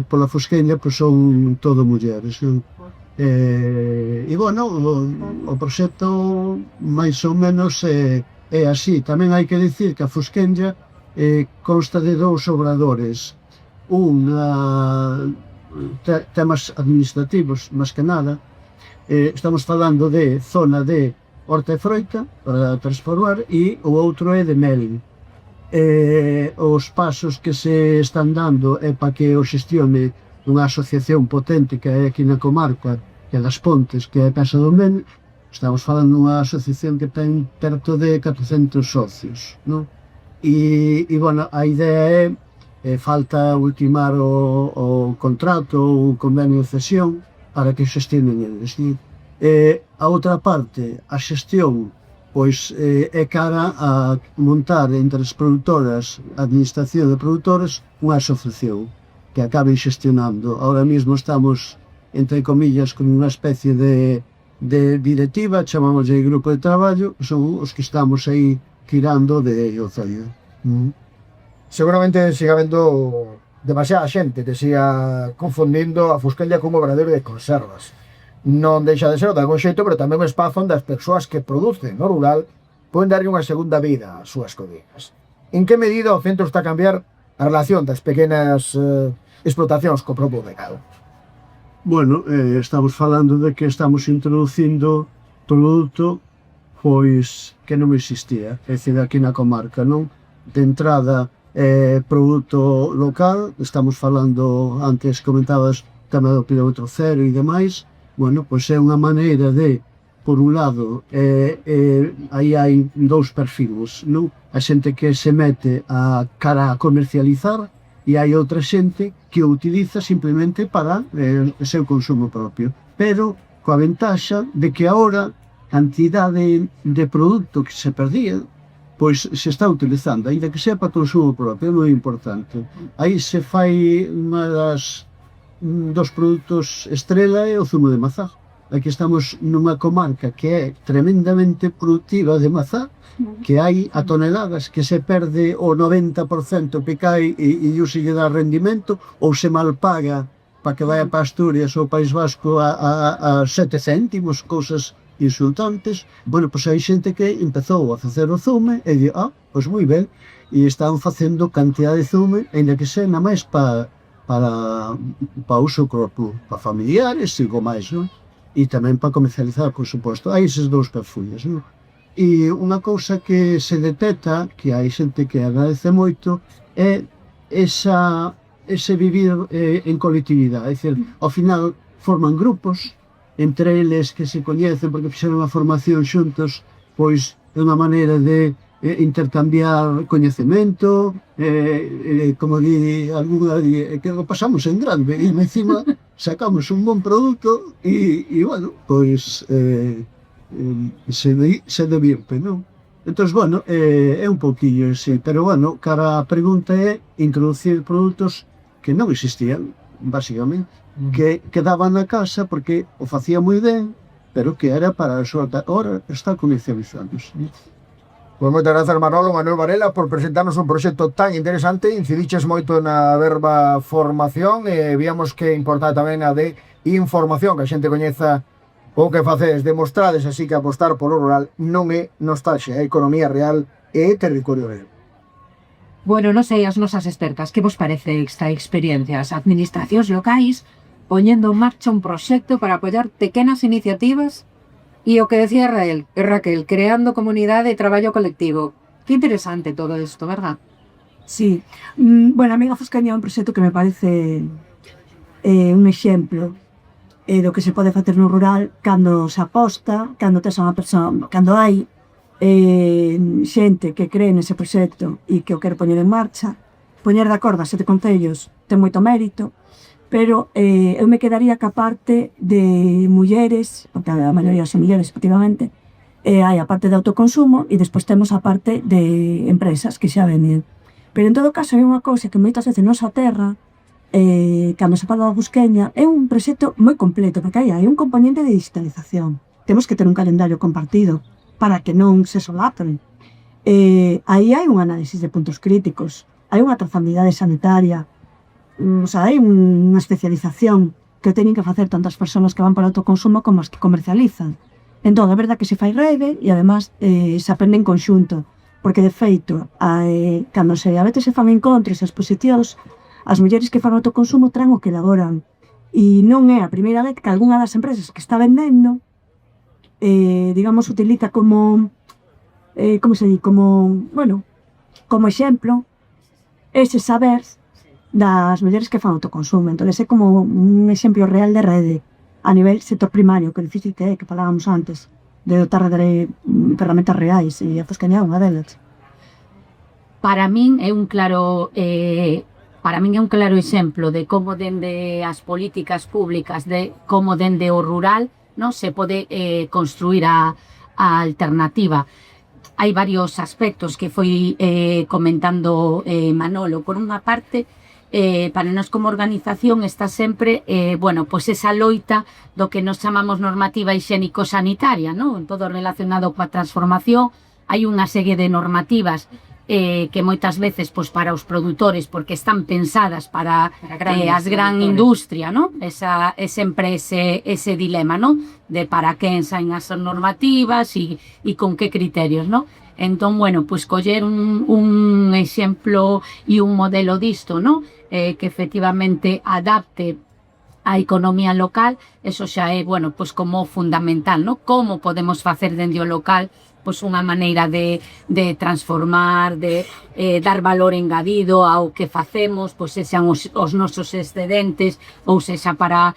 pola Fosqueña, pues son todo mulleres, non? E, bueno, o proxecto máis ou menos é así. Tamén hai que dicir que a Fosquenlla consta de 2 obradores. Temas administrativos, máis que nada. Estamos falando de zona de horta e froita para transformar, e o outro é de mel. Os pasos que se están dando é para que o xestione unha asociación potente que é aquí na comarca, que é das Pontes, que é a Casa do Mel. Estamos falando dunha asociación que ten perto de 400 socios, non? E, bueno, a idea falta ultimar o contrato, o convenio de cesión, para que xestionen eles. A outra parte, a xestión, pois é cara a montar entre as produtoras, a administración de produtores, unha asociación que acaben xestionando. Ahora mesmo estamos, entre comillas, con unha especie de directiva, chamamos de grupo de traballo, que son os que estamos aí tirando de Ozaña. Seguramente siga habendo demasiada xente que siga confundindo a Fosquenlla como obradoiro de conservas. Non deixa de ser de algún xeito, pero tamén un espazo onde as persoas que producen no rural poden darlle unha segunda vida ás súas cocinas. En que medida o centro está a cambiar a relación das pequenas explotacións co propio recado? Bueno, estamos falando de que estamos introducindo produto pois que non existía, é dicir, aquí na comarca, non? De entrada, produto local, estamos falando, antes comentabas, tema do kilómetro cero e demais. Bueno, pois é unha maneira de, por un lado, aí hai 2 perfis, non? A xente que se mete a cara a comercializar, e hai outra xente que o utiliza simplemente para o seu consumo propio. Pero coa ventaxa de que agora a cantidade de produto que se perdía, pois se está utilizando, ainda que sea para consumo propio, é moi importante. Aí se fai dos produtos estrela é o zumo de mazá. Aquí estamos nunha comarca que é tremendamente productiva de mazá, que hai a toneladas que se perde o 90% que cae e se lle dá rendimento, ou se mal paga para que vai a Asturias ou País Vasco a 7 céntimos, cousas insultantes. Bueno, pois hai xente que empezou a facer o zume e di, pois moi ben, e están facendo cantidad de zume, ainda que sea na máis para uso propio, para familiares e co máis, non? E tamén para comercializar, por suposto. Hai eses 2 perfumes, non? E unha cousa que se detecta, que hai xente que agradece moito, é ese vivir en colectividade. É dicir, ao final forman grupos, entre eles que se coñecen porque fixeron a formación xuntos, pois é unha maneira de intercambiar coñecemento, como di alguna, que lo pasamos en grande, e encima sacamos un bon produto e bueno, pois se divirte, non? Entón, bueno, é un pouquillo, sí, pero bueno, cara a pregunta é introducir produtos que non existían, basicamente, que quedaban na casa porque o facía moi ben, pero que era para a súa... Ahora está comercializándose. Pois moitas grazas, Manolo, Manuel Varela, por presentarnos un proxecto tan interesante. Incidiches moito na verba formación e víamos que é importante tamén a de información, que a xente coñeza o que facedes. Demostrades así que apostar polo rural non é nostalgia, é economía real e territorio real. Bueno, non sei as nosas expertas, que vos parece esta experiencia? As administracións locais poñendo en marcha un proxecto para apoiar pequenas iniciativas e o que decía Raquel, creando comunidade e traballo colectivo. Que interesante todo isto, verdad? Sí. Bueno, a mí Foscaña é un proxecto que me parece un exemplo do que se pode facer no rural cando se aposta, cando tes unha persoa, cando hai xente que cree nese proxecto e que o quere poñer en marcha. Poñer de acordo a 7 concellos ten moito mérito, pero eu me quedaría ca parte de mulleres, porque a maioría son mulleres, efectivamente, hai a parte de autoconsumo e despois temos a parte de empresas que xa venden. Pero en todo caso hai unha cousa que moitas veces nosa terra, cando se fala da Busqueña, é un proxecto moi completo, porque aí hai un componente de digitalización. Temos que ter un calendario compartido para que non se solapen. Aí hai un análisis de puntos críticos, hai unha trazabilidade sanitaria, o sea, hai unha especialización que teñen que facer tanto as persoas que van para o autoconsumo como as que comercializan. Entón, é verdad que se fai rede e además se aprende en conxunto, porque de feito, cando a veces se fan encontros e exposicións, as mulleres que fan autoconsumo traen o que elaboran. E non é a primeira vez que algunha das empresas que está vendendo, digamos, utiliza como, como se di, como, bueno, como exemplo, ese saber das mulleres que fan autoconsumo. Entón, é como un exemplo real de rede a nivel sector primario, que difícil que é, que falábamos antes, de dotar de ferramentas reais, e a Foscaña é unha delas. Para min é un claro exemplo de como dende as políticas públicas, de como dende o rural, non se pode construir a alternativa. Hai varios aspectos que foi comentando Manolo. Por unha parte, para nós como organización está sempre, bueno, pois esa loita do que nos chamamos normativa hixiénico-sanitaria, non? Todo relacionado coa transformación. Hai unha serie de normativas que moitas veces pois para os produtores, porque están pensadas para as gran industria, non? É sempre ese dilema, non? De para quen saen as normativas e con que criterios, non? Entón, bueno, pois coller un exemplo e un modelo disto, non? Que efectivamente adapte a economía local, eso xa é, bueno, pois como fundamental, non? Como podemos facer dende o local pois unha maneira de transformar, de dar valor engadido ao que facemos, pois sexan os nosos excedentes ou sexa para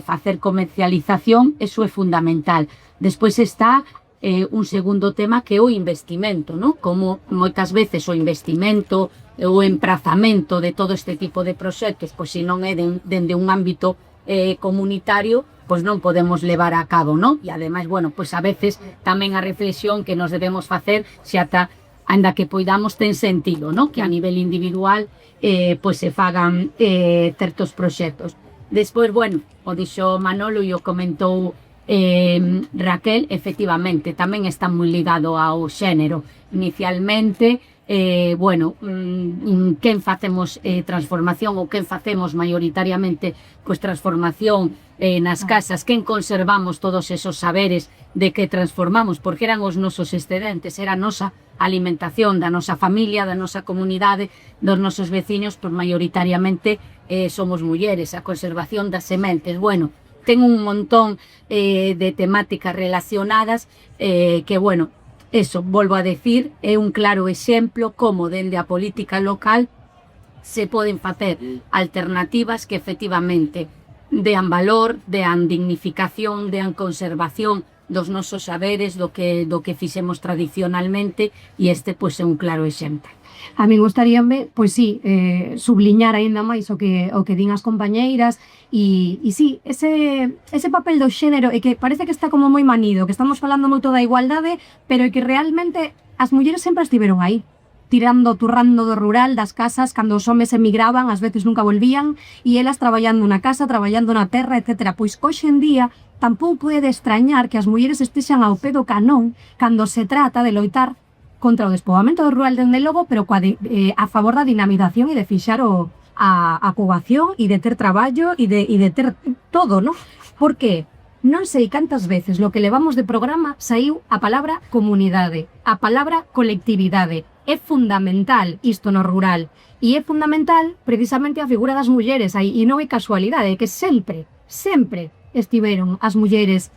facer comercialización, eso é fundamental. Despois está un segundo tema que é o investimento, non? Como moitas veces o investimento, o emprazamento de todo este tipo de proxectos, pois se non é dende un ámbito comunitario, pois non podemos levar a cabo, non? E ademais, bueno, pois a veces tamén a reflexión que nos debemos facer se ata, ainda que poidamos, ten sentido, non? Que a nivel individual pois se fagan certos proxectos. Despois, bueno, o dixo Manolo e o comentou Raquel, efectivamente, tamén está moi ligado ao xénero. Inicialmente, bueno, quen facemos transformación ou quen facemos maioritariamente pois transformación nas casas, quen conservamos todos esos saberes de que transformamos, porque eran os nosos excedentes, era a nosa alimentación da nosa familia, da nosa comunidade, dos nosos veciños, pois maioritariamente somos mulleres, a conservación das sementes. Bueno, ten un montón de temáticas relacionadas que, bueno, eso, volvo a decir, é un claro exemplo como dende a política local se poden facer alternativas que efectivamente dean valor, dean dignificación, dean conservación dos nosos saberes, do que fixemos tradicionalmente, e este pois é un claro exemplo. A min gustaríame, pois sí, subliñar aínda máis o que din as compañeiras e sí, ese papel do xénero e que parece que está como moi manido, que estamos falando moito da igualdade, pero é que realmente as mulleres sempre estiveron aí, turrando do rural, das casas, cando os homes emigraban, ás veces nunca volvían, e elas traballando na casa, traballando na terra, etc. Pois hoxe en día tampouco é de extrañar que as mulleres estexan ao pé do canón cando se trata de loitar contra o despoboamento do rural dende logo, pero a favor da dinamización e de fixar a poboación e de ter traballo e de ter todo, non? Porque non sei cantas veces lo que levamos de programa saiu a palabra comunidade, a palabra colectividade. É fundamental isto no rural e é fundamental precisamente a figura das mulleres aí, e non é casualidade, que sempre estiveron as mulleres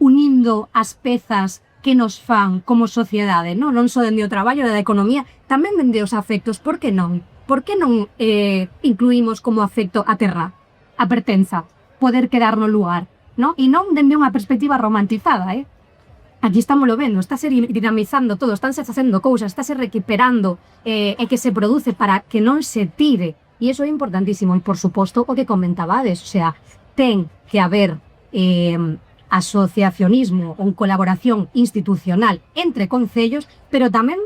unindo as pezas que nos fan como sociedade, non só dende o traballo, da economía, tamén dende os afectos. Por que non? Por que non incluímos como afecto a terra, a pertenza, poder quedar no lugar, non? E non dende unha perspectiva romantizada, Aquí estamos lo vendo, estáse dinamizando todo, estánse facendo cousas, estáse recuperando e que se produce para que non se tire. E iso é importantísimo. E, por suposto, o que comentabades, o sea, ten que haber asociacionismo ou colaboración institucional entre concellos, pero tamén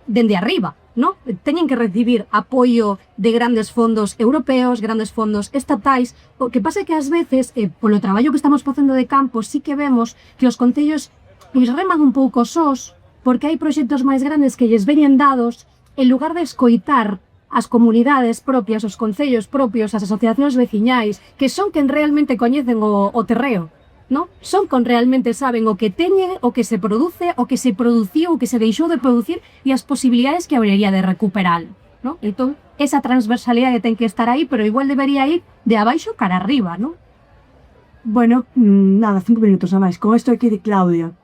dende arriba, ¿no? Teñen que recibir apoio de grandes fondos europeos, grandes fondos estatais. O que pasa é que ás veces, polo traballo que estamos facendo de campo, sí que vemos que os concellos reman un pouco sós, porque hai proxectos máis grandes que lles veñen dados, en lugar de escoitar as comunidades propias, os concellos propios, as asociacións veciñais, que son quen realmente coñecen o terreo, ¿no? Son con realmente saben o que teñen, o que se produce, o que se produciu, o que se deixou de producir e as posibilidades que habería de recuperar, ¿no? Entón, esa transversalidade ten que estar aí, pero igual debería ir de abaixo cara arriba, ¿no? Bueno, nada, 5 minutos a máis. Con isto aquí de Claudia.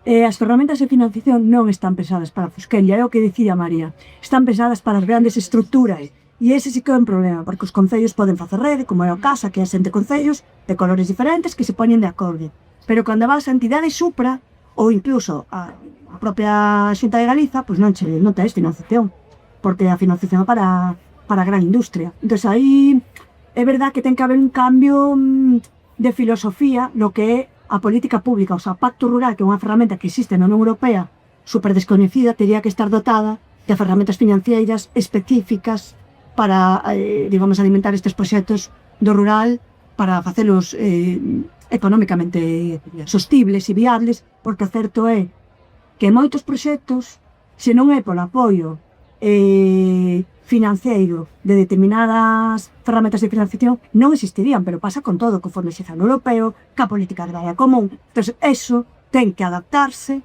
As ferramentas de financiación non están pensadas para a Fusquelia, é o que dicía María. Están pensadas para as grandes estruturas. E ese sí que é un problema, porque os concellos poden facer rede, como é o casa, que é xente concellos de colores diferentes que se poñen de acordo. Pero cando vas a entidade supra, ou incluso a propia Xunta de Galiza, pois non tes financiación, porque a financiación é para a gran industria. Entón, aí é verdad que ten que haber un cambio de filosofía no que é a política pública. O sea, o Pacto Rural, que é unha ferramenta que existe na Unión Europea, super descoñecida, teria que estar dotada de ferramentas financeiras específicas para, digamos, alimentar estes proxectos do rural, para facelos económicamente sostibles e viables, porque o certo é que moitos proxectos, se non é polo apoio financeiro de determinadas ferramentas de financiación, non existirían, pero pasa con todo, co Fondo Social Europeo, ca política agraria común. Entón, eso ten que adaptarse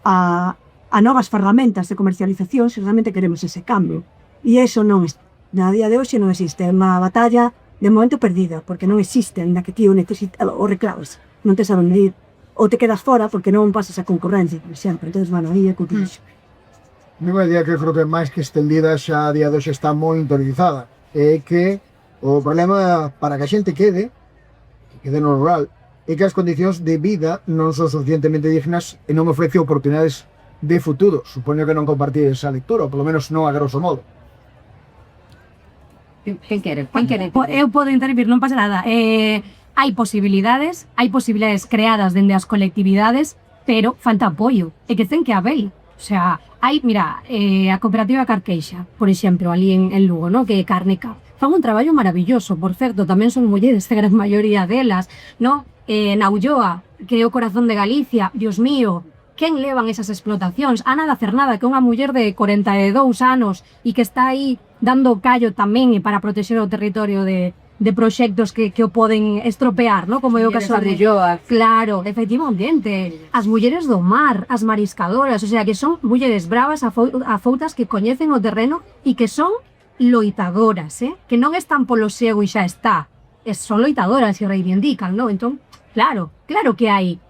a novas ferramentas de comercialización se realmente queremos ese cambio. E eso non está. Na día de hoxe non existe, é unha batalla de momento perdida, porque non existe, ainda que ti o necesitas, o reclamas, non tes a onde ir, ou te quedas fora porque non pasas a concorrencia, por exemplo. Entón, bueno, aí é curioso. Unha idea que creo que máis que estendida xa a día de hoxe está moi interiorizada, é que o problema para que a xente quede no rural, é que as condicións de vida non son suficientemente dignas e non ofrece oportunidades de futuro. Supoño que non compartís esa lectura, ou polo menos non a grosso modo. Quen quere? Eu podo intervir, non pasa nada. Hai posibilidades creadas dende as colectividades, pero falta apoio, e que ten que haber. O sea, hai, mira, a cooperativa Carqueixa, por exemplo, ali en Lugo, ¿no? Que é Carneca. Fan un traballo maravilloso, por certo, tamén son mulleres, a gran maioría delas, ¿no? Na Ulloa, que é o corazón de Galicia, Dios mío, quen levan esas explotacións? Ana da Cernada, que é unha muller de 42 anos e que está aí dando callo tamén para protexer o territorio de proxectos que o poden estropear, ¿no? Como é o caso de Ulloa. Claro, efectivamente. As mulleres do mar, as mariscadoras, o sea, que son mulleres bravas, afoutas, que coñecen o terreno e que son loitadoras, que non están polo xego e xa está. Son loitadoras e reivindican, ¿no? Entón, claro que hai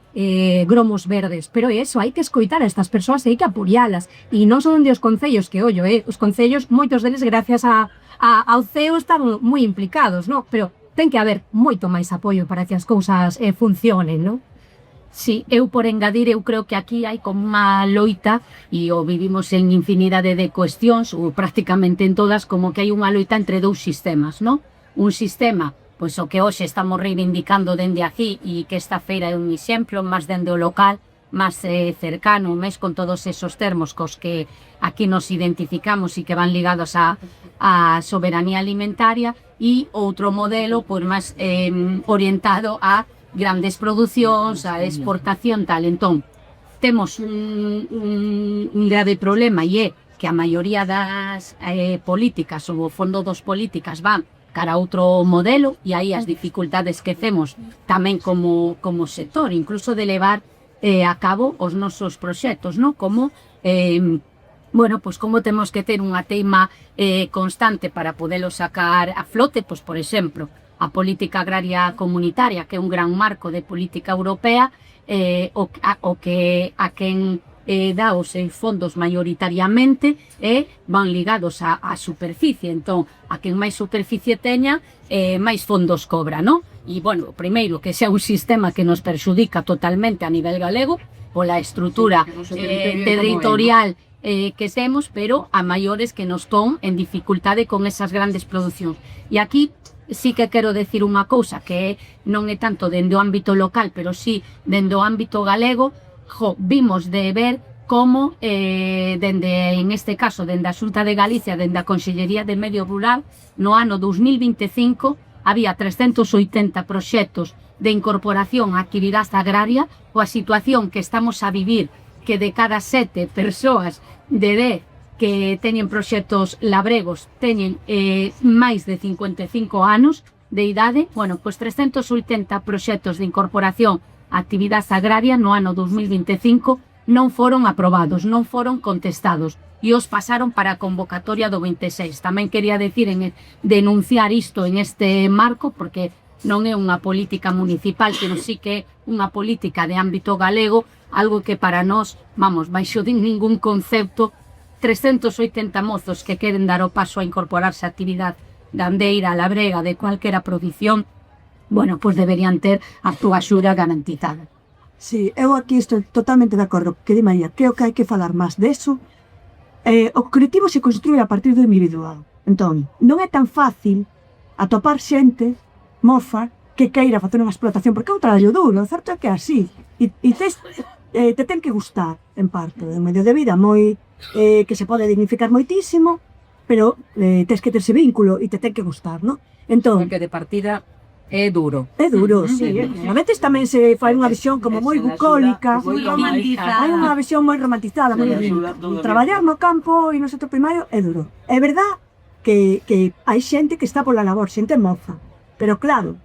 gromos verdes, pero eso, hai que escoitar a estas persoas e hai que apoialas, e non son de os concellos, que ollo, os concellos, moitos deles gracias ao CEO están moi implicados, no? Pero ten que haber moito máis apoio para que as cousas funcionen, no? Sí, eu por engadir, eu creo que aquí hai como unha loita, e o vivimos en infinidade de cuestións, ou prácticamente en todas, como que hai unha loita entre dous sistemas, non? Un sistema, pois o que hoxe estamos reivindicando dende aquí, e que esta feira é un exemplo, máis dende o local, máis cercano, máis con todos esos termos cos que aquí nos identificamos e que van ligados a soberanía alimentaria, e outro modelo pois máis orientado a grandes producións, a exportación, tal. Entón, temos un grave problema, e é que a maioría das políticas, ou o fondo dos políticas, van cara a outro modelo, e aí as dificultades que temos tamén como sector, incluso de levar a cabo os nosos proxectos, non? Como bueno, pois como temos que ter unha teima constante para podelo sacar a flote, pois por exemplo, a política agraria comunitaria, que é un gran marco de política europea, o que a quen dá os seus fondos maioritariamente van ligados á superficie. Entón, a quen máis superficie teña, máis fondos cobra, non? E, bueno, primeiro, que sea un sistema que nos perxudica totalmente a nivel galego, pola estrutura territorial que temos, pero a maiores que nos pon en dificultade con esas grandes producións. E aquí sí que quero decir unha cousa, que non é tanto dende o ámbito local, pero sí dende o ámbito galego. Vimos de ver como, dende, en este caso, dende a Xunta de Galicia, dende a Consellería de Medio Rural, no ano 2025 había 380 proxectos de incorporación á actividade agraria, coa situación que estamos a vivir, que de cada 7 persoas de 10 que teñen proxectos labregos teñen máis de 55 anos de idade. Bueno, pois 380 proxectos de incorporación á actividade agraria no ano 2025 non foron aprobados, non foron contestados, e os pasaron para a convocatoria do 26. Tamén quería decir, denunciar isto en este marco, porque non é unha política municipal, pero sí que é unha política de ámbito galego, algo que para nós, vamos, baixo de ningún concepto, 380 mozos que queren dar o paso a incorporarse á actividade gandeira, labrega, de cualquera produción, bueno, pois deberían ter a súa axuda garantizada. Sí, eu aquí estou totalmente de acordo que di María, creo que hai que falar máis deso. O colectivo se construye a partir do individual. Entón, non é tan fácil atopar xente moza que queira facer unha explotación, porque é un traballo duro, certo é que é así, e te ten que gustar, en parte, de un medio de vida moi que se pode dignificar moitísimo, pero tens que ter ese vínculo e te ten que gustar, non? Entón, Porque de partida é duro. é duro, sí. A veces tamén se fai unha visión como moi bucólica, Moi romantizada. hai unha visión moi romantizada, moi traballar no campo e no sector primario é duro. É verdad que hai xente que está pola labor, xente moza, pero claro,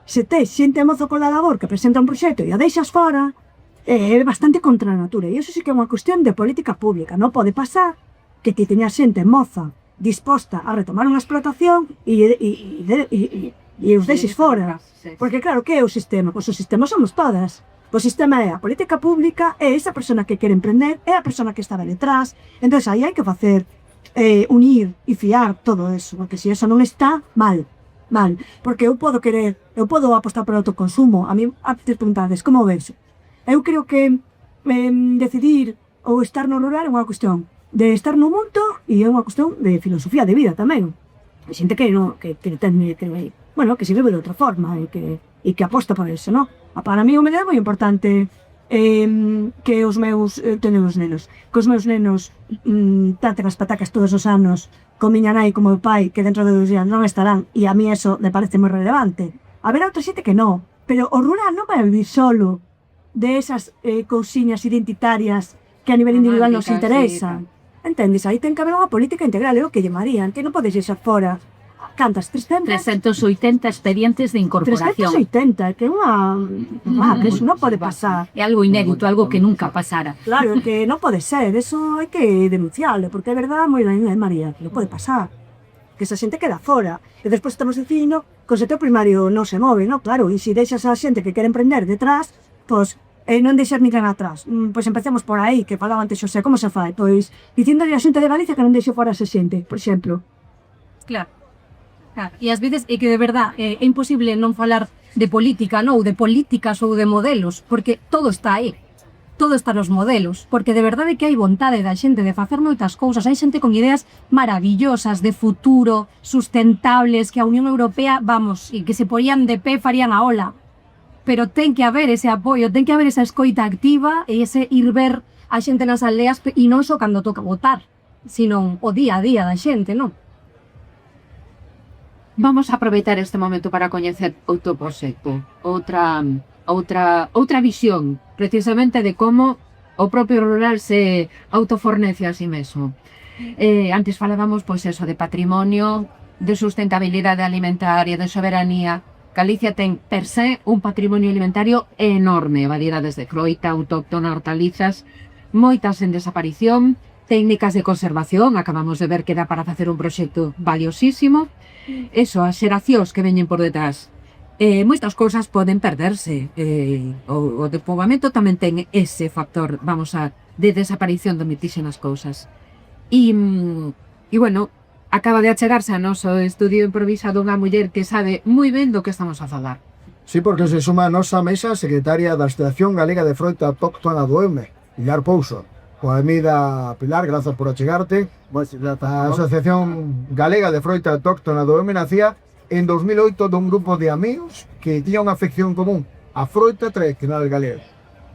se tes xente mozo pola labor que presenta un proxecto e a deixas fora, é bastante contra a natura, e iso sí que é unha cuestión de política pública. Non pode pasar que teña xente moza disposta a retomar unha explotación e os deixes fora. Porque claro, que é o sistema? Pois o sistema somos todas. O sistema é a política pública, é esa persona que quere emprender, é a persona que está detrás. Entón aí hai que facer unir e fiar todo eso, porque se eso non está, mal. Porque eu podo apostar por autoconsumo. A mí, te preguntades, como ves? Eu creo que decidir ou estar no rural é unha cuestión de estar no mundo e é unha cuestión de filosofía de vida tamén. Hai xente que se vive de outra forma e que aposta por eso, non? Para mí o medio é moi importante que os meus teñen os nenos, que os meus nenos traten as patacas todos os anos con miña nai como meu pai, que dentro de 2 días non estarán, e a mí eso me parece moi relevante. Haberá outra xente que non, pero o rural non vai vivir solo de esas cousiñas identitarias que a nivel individual nos interesan. Entendes? Aí ten que haber unha política integral, é o que lle María, que non podes ir xa fora. Cantas? 380 expedientes de incorporación. 380, que é unha... que eso non pode pasar. É algo inédito, algo que nunca pasara. Claro, que non pode ser, eso hai que denunciarlo, porque é verdade, moi ben, María, que non pode pasar. Que esa xente queda fora. E despois estamos dicindo que o sector primario non se move, non? Claro, e se deixas a xente que quere emprender detrás, pois non deixar ninguén atrás. Pois empecemos por aí, que falaba antes Xosé, como se fai? Pois dicíndolle a Xunta de Galicia que non deixe fora esa xente, por exemplo. Claro. E ás veces é que de verdad é imposible non falar de política, non? Ou de políticas ou de modelos, porque todo está aí. Todo está nos modelos, porque de verdade que hai vontade da xente de facer moitas cousas, hai xente con ideas maravillosas de futuro, sustentables, que a Unión Europea, vamos, e que se porían de pé farían a ola. Pero ten que haber ese apoio, ten que haber esa escoita activa e ese ir ver a xente nas aldeas e non só cando toca votar, sino o día a día da xente, non? Vamos a aproveitar este momento para coñecer outro proxecto, outra visión, precisamente de como o propio rural se autofornece a sí mesmo. Antes falábamos, pois eso, de patrimonio, de sustentabilidade alimentaria, de soberanía. Galicia ten, per se, un patrimonio alimentario enorme, variedades de froita, autóctona, hortalizas, moitas en desaparición, técnicas de conservación, acabamos de ver que dá para facer un proxecto valiosísimo. Eso, as xeracións que veñen por detrás. Moitas cousas poden perderse. O despoboamento tamén ten ese factor, de desaparición de mitísimas cousas. E bueno, acaba de achegarse a noso estudio improvisado unha muller que sabe moi ben do que estamos a falar. Sí, porque se suma a nosa mesa a secretaria da Asociación Galega de Froita Autóctona do Eume, Pilar Pouso. Coa Emida Pilar, grazas por achegarte. A Asociación Galega de Froita Autóctona do Eume nacía en 2008 dun grupo de amigos que tiña unha afección común, a froita tradicional galega.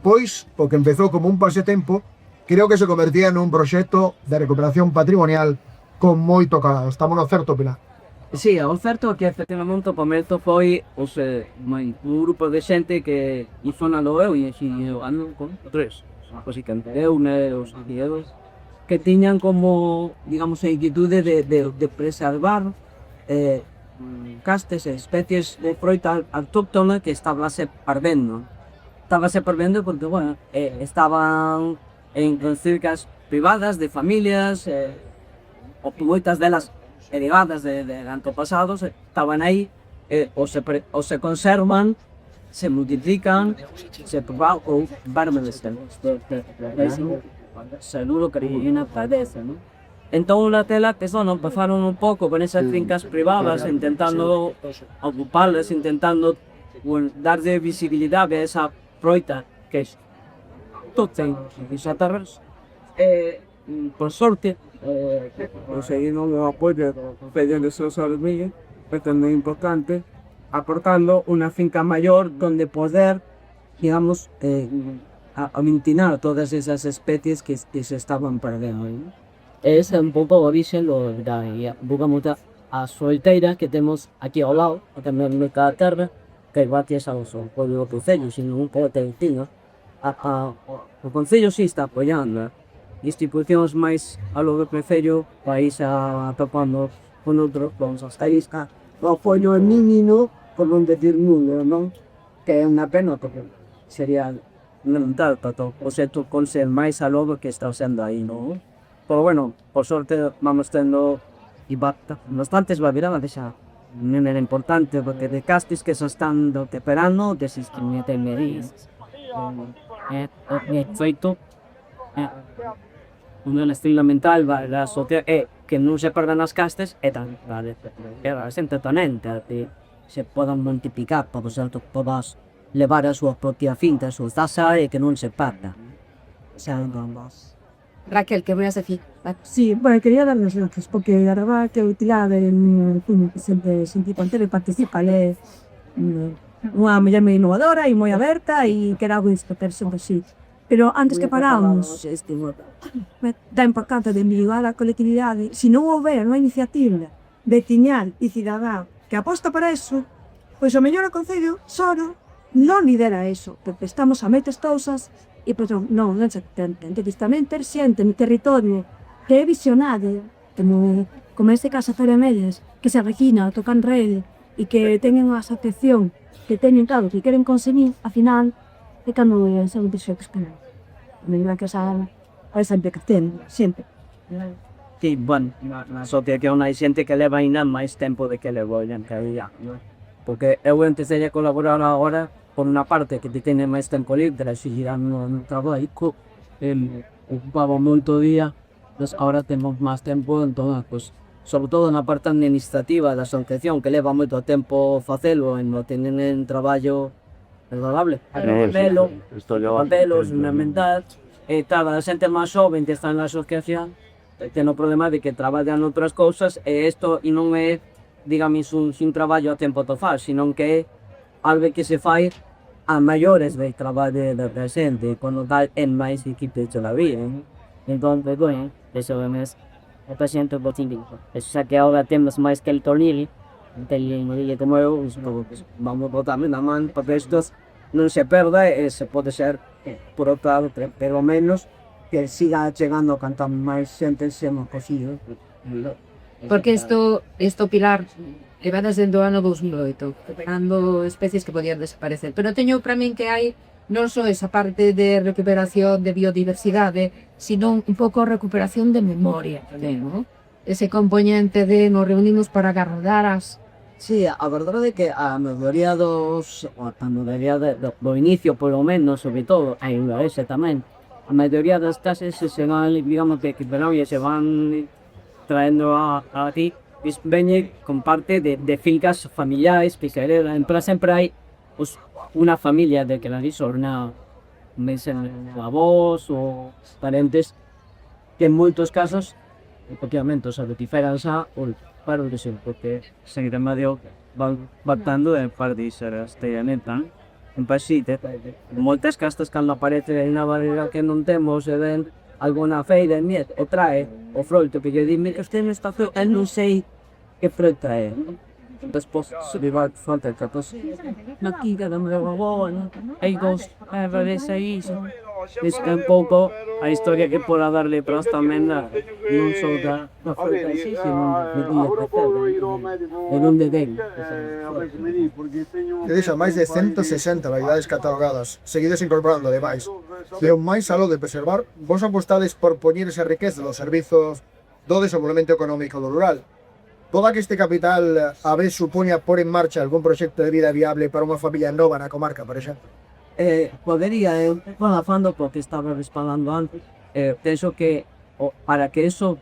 Pois, o que empezou como un pasetempo, creo que se convertía nun proxecto de recuperación patrimonial con moito calado. Estamos no certo, Pilar? Sí, o certo é que efectivamente o momento foi un grupo de xente que hizo na Loeu e andan con tres, basicamente eu, os guiedos, que tiñan como, digamos, a inquietude de preservar castes e especies de froita autóctona que estábase perdendo. Estábase perdendo porque, bueno, estaban en cercas privadas de familias, ou moitas delas heredadas de antepasados, estaban aí, ou se conservan, se multiplican, se propagan ou permanecen. Seguro que ninguén padece, ¿no? Entón la tela que son, empezaron un pouco con esas fincas privadas, intentando ocuparlas, intentando darle visibilidade a esa froita que todo ten esa terras. Por sorte, conseguindo o apoio de seus amigos, que é moi importante, aportando unha finca maior donde poder, digamos, amentinar todas esas especies que se estaban perdendo, ¿no? Ese é un pouco o origen digamos, a solteira que temos aquí ao lado, tamén en cada terra, que é gracias ao pobo do Concello, sino un pouco tencino. O Concello sí está apoiando institucións máis ao longo do Concello, país atopando con outros, vamos a estar isca. O apoio é mínimo, por non decir nulo, non? Que é unha pena, porque sería fundamental para todo o sector con ser máis a logo que está sendo aí, non? Pero bueno, por sorte vamos tendo bastantes variedades xa. Non era importante porque de castis que se están recuperando, de sistema de medis. Feito, un estilo mental da sociedade é que non se perdan as castes e tan entretenente, se podan multiplicar para vosotros podas levar a súa propia finta, a súa taza e que non se perda. Raquel, ¿qué voy a decir? Sí, bueno, quería dar las gracias porque a verdad que a utilidade sempre sentí contento e participa, é unha muller moi innovadora e moi aberta e que era algo discutir sempre así. Pero antes que paramos, da importancia de individuar a colectividade, se non houver unha iniciativa veciñal e cidadá que aposta para eso, pois o mellor o Concello solo non lidera eso, porque estamos a metes cousas e non se tente tamén ter xente no territorio que é visionade, como neste caso Feria Medias, que se avecina, tocan rede e que teñen unha asociación que teñen claro que queren conseguir, ao final é cando son proxectos que non. Me diga que esa sempre que ten, sempre. Sí, bueno, na asociación hai xente que leva ainda máis tempo de que levou en Cavilla, porque eu empecé a colaborar agora por unha parte que te tene máis tempo libre, se girar no traballo, ocupaba moito día, pues ahora temos máis tempo, entón, pues, sobre todo na parte administrativa da asociación, que leva moito tempo facelo, e non teñen un traballo agradable. Papelos, fundamental, e tal, a xente máis xoven que está na asociación, ten o problema de que traballan outras cousas, e isto non é, digamos, un traballo a tempo total, sino que é algo que se fai a maiores de traballo da xente, quando tal é máis equipe de la vida. Entón, bueno, eso é mes, o xente botín, xa que agora temos máis que el tornillo, e como eu, vamos botar na man para que estos non se perda e se pode ser por outro lado, pero menos que siga chegando canta máis xente se non posible. Porque isto Pilar, leva desde o ano 2008, recuperando especies que podían desaparecer. Pero teño para min que hai non só esa parte de recuperación de biodiversidade, sino un pouco recuperación de memoria, ¿no? Ese componente de nos reunimos para guardar as... Sí, a verdade é que a maioría do inicio, polo menos, sobre todo, hai unha ese tamén, a maioría das casas se van, digamos, que recuperaron e se van traendo aquí, veñe con parte de fincas familiares, picareras, en plan sempre hai unha familia de que la disorna, avós ou parentes, que en moitos casos, efectivamente, os agrotiferan xa, para o deseo, porque sen remedio van batando e par de xeras te anetan en pasite. Moitas castas cando aparece na barreira que non temos e ven alguna feira en miet, o trae o froito que lle di, mira, este non está feo, el non sei que froita é. Despois se vai falta que pues na quiga da meu avó, aí dos, parece iso. Es que un pouco a historia que poda darle pras tamén non só da froita en sí, sino de onde ven. Que deixa máis de 160 variedades catalogadas, seguides incorporando ademais. De un máis aló de preservar, vos apostades por poñer esa riqueza dos servizos do desenvolvemento económico do rural. Poda que este capital a vez supoña por en marcha algún proxecto de vida viable para unha familia nova na comarca, por exemplo. Podería, falando porque estaba respaldando antes, penso que para que eso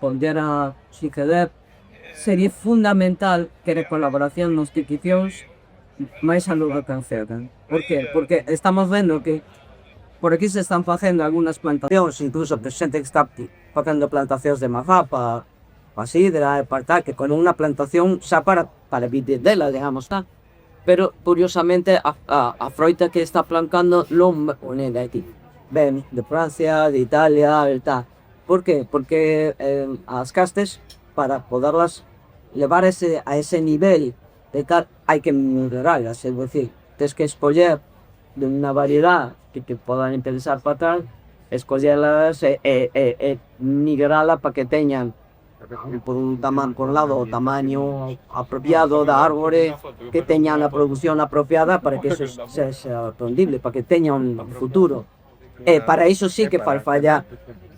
pondera suceder, sería fundamental que a colaboración nos institucións máis a longo canceran. Por qué? Porque estamos vendo que por aquí se están facendo algunhas plantacións, incluso xente que está facendo plantacións de mazapa, para sidra, para tal, que con unha plantación xa para vivir dela, digamos, tal. Pero, curiosamente, a froita que está plantando non é de aquí. Ven de Francia, de Italia, e tal. Por qué? Porque as castes, para poderlas levar a ese nivel de tal, hai que minerarlas, é dicir, tens que escoller de unha variedad que podan interesar para tal, escollerlas e migrarlas para que teñan por un tamaño, por un lado, o tamaño apropiado da árbore, que teñan a produción apropiada para que eso sexa rendible, para que teña un futuro. E para iso sí que falla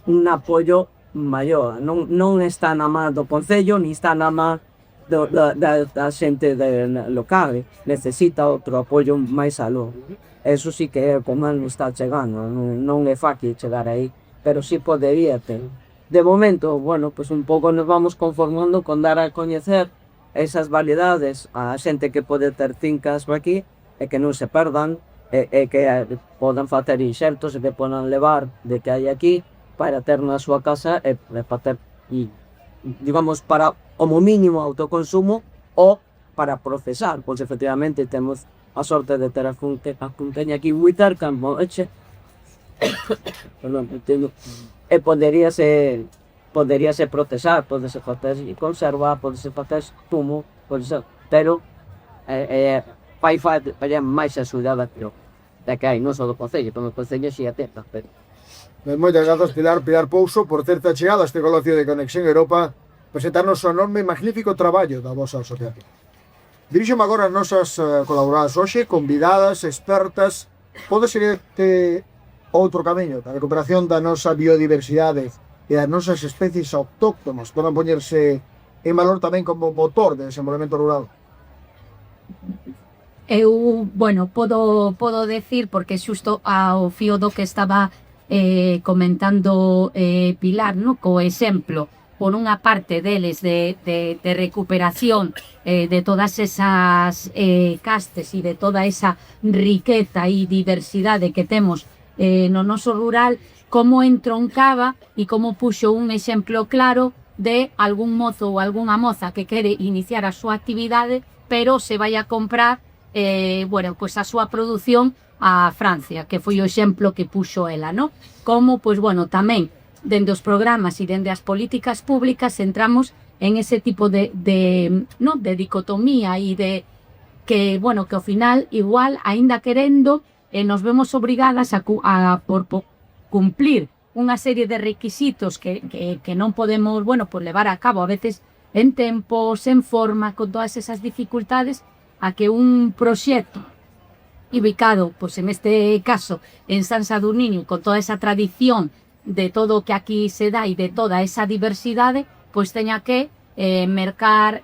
un apoio maior. Non está na má do Concello, ni está na má da xente local. Necesita outro apoio máis aló. Eso sí que é como non está chegando, non é fácil chegar aí, pero sí podería ter. De momento, bueno, pues un pouco nos vamos conformando con dar a coñecer esas variedades a xente que pode ter fincas por aquí e que non se perdan e que podan facer inxertos e que podan levar de que hai aquí para ter na súa casa e para ter, digamos, para como mínimo autoconsumo ou para procesar, pois efectivamente temos a sorte de ter a cunteña aquí moi cerca, perdón, entendo. E poderíase procesar, podese facer conserva, podese facer zumo, pero fai máis axudada da que hai, non só do Concello, pero o Concello si atenta. Moitas grazas, Pilar Pouso, por ter chegado a este coloquio de Conexión Europa, presentarnos o enorme e magnífico traballo da vosa asociación. Diríxome agora as nosas colaboradas hoxe, convidadas, expertas, pode seguirte outro camiño da recuperación da nosa biodiversidade e das nosas especies autóctonas poden poñerse en valor tamén como motor de desenvolvemento rural. Eu, bueno, podo decir, porque xusto ao fío do que estaba comentando Pilar, no? Co exemplo por unha parte deles de recuperación de todas esas castes e de toda esa riqueza e diversidade que temos no noso rural, como entroncaba e como puxo un exemplo claro de algún mozo ou algunha moza que quere iniciar a súa actividade, pero se vai a comprar bueno, pues a súa produción a Francia, que foi o exemplo que puxo ela, ¿no? Como, pues bueno, tamén dende os programas e dende as políticas públicas entramos en ese tipo de dicotomía e de que, bueno, que ao final igual, aínda querendo, nos vemos obrigadas por cumplir unha serie de requisitos que non podemos, bueno, pues levar a cabo a veces en tempos, en forma, con todas esas dificultades, a que un proxecto ubicado, pues en este caso, en San Sadurniño, con toda esa tradición de todo o que aquí se dá e de toda esa diversidade, pues teña que mercar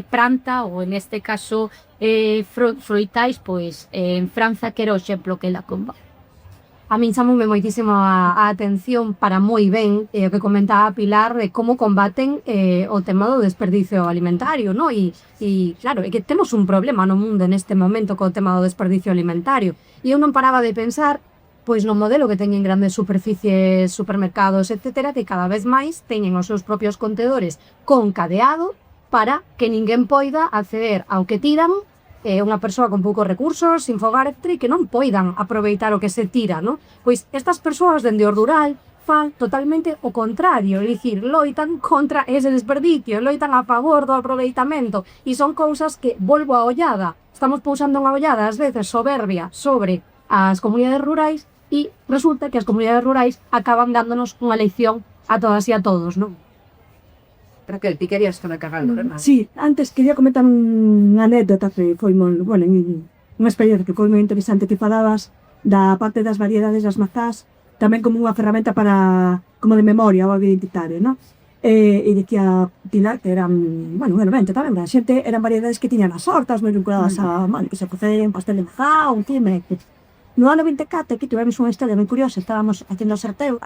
planta, ou en este caso froitais, pues en Francia, que era o exemplo que ela comba. A min chamoume moitísimo a atención para moi ben o que comentaba Pilar de como combaten o tema do desperdicio alimentario, no? E claro, é que temos un problema no mundo neste momento co tema do desperdicio alimentario. E eu non paraba de pensar pois no modelo que teñen grandes superficies, supermercados, etcétera, que cada vez máis teñen os seus propios contedores con cadeado para que ninguén poida acceder ao que tiran unha persoa con poucos recursos, sin fogar, etc., que non poidan aproveitar o que se tira, non? Pois estas persoas dende o rural fan totalmente o contrario, é dicir, loitan contra ese desperdicio, loitan a favor do aproveitamento, e son cousas que, volvo á ollada, estamos pousando unha ollada, ás veces, soberbia sobre as comunidades rurais, e resulta que as comunidades rurais acaban dándonos unha lección a todas e a todos, non? Raquel, ti querías estar cagando, verdad? Sí, antes quería comentar unha anécdota que foi moi, bueno, unha experiencia que foi moi interesante, que falabas da parte das variedades das mazás, tamén como unha ferramenta para, como de memoria ou identitario, non? E dicía Pilar que eran, bueno, realmente tamén, a xente eran variedades que tiñan as hortas moi vinculadas a, bueno, que se proceden pastel de mazá, un cime. No ano 24, aquí tivemos unha historia moi curiosa, estábamos facendo o sorteo,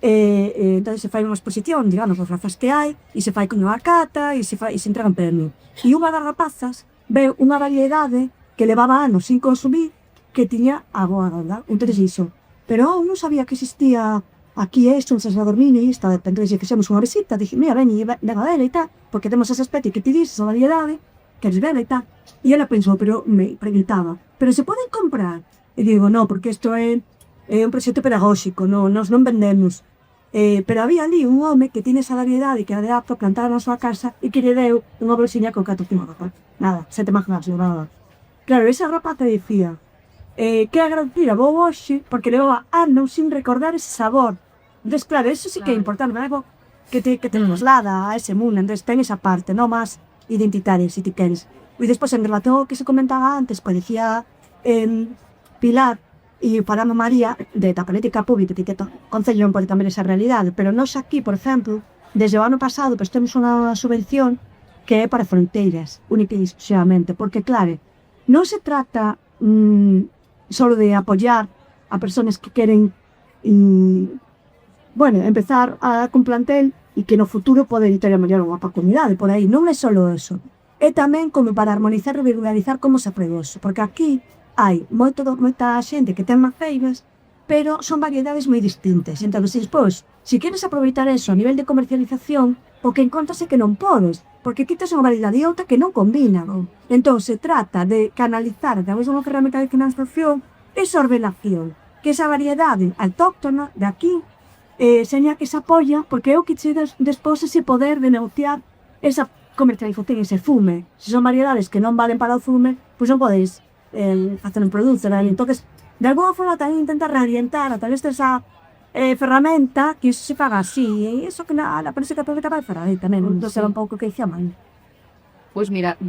entón se fai unha exposición, digamos, das razas que hai, e se fai con unha cata, e se entregan premio. E unha das rapazas ve unha variedade que levaba anos sin consumir, que tiña agua, verdad? Entón dixo, pero non sabía que existía aquí isto, en San Sadurniño, e isto, entón fixemos unha visita, dixo, mira, ven a vela e tal, porque temos esa especie que ti dices, esa variedade, que eres vela e tal. E ela pensou, pero me preguntaba, pero se poden comprar? E digo, no, porque isto é un proxecto pedagóxico, nos non vendemos. Pero había ali un home que tiene esa variedade que era de apto plantada na súa casa e que lle deu unha bolsiña con 4 rapaz. Nada, 7 máximas, nada. Claro, esa rapaza dicía que agradecida vou hoxe porque levaba anos sin recordar ese sabor. Entón, claro, eso sí que é importante, algo que te traslada a ese mundo, entón ten esa parte, non máis identitaria, se ti queres. E despois, en relación ao que se comentaba antes, pues decía Pilar, e falando María, da política pública, que o Concello non pode cambiar esa realidade, pero nós aquí, por exemplo, desde o ano pasado, pues temos unha subvención que é para fronteiras, única e exclusivamente, porque, claro, non se trata solo de apoiar a persoas que queren, bueno, empezar con plantel e que no futuro poden ter a mellor unha comunidade, por aí, non é solo eso. É tamén como para armonizar e regularizar como se aprende eso, porque aquí hai moita xente que ten maceiras, pero son variedades moi distintas. Entón, despois, se queres aproveitar eso a nivel de comercialización, o que encontras é que non podes, porque quitas unha variedade e outra que non combinan. Entón, se trata de canalizar a través dunha ferramenta de financiación esa ordenación, que esa variedade autóctona de aquí seña que se apoia, porque é o que che despois ese poder de negociar esa comercialización, ese fume. Se son variedades que non valen para o fume, pois non podes facer un produto, entón, de alguna forma tamén intentar reorientar a través desa ferramenta que iso se faga así, e iso que nada, pero iso que aproveita para falar tamén, non sei un pouco que dixaman. Pois mira,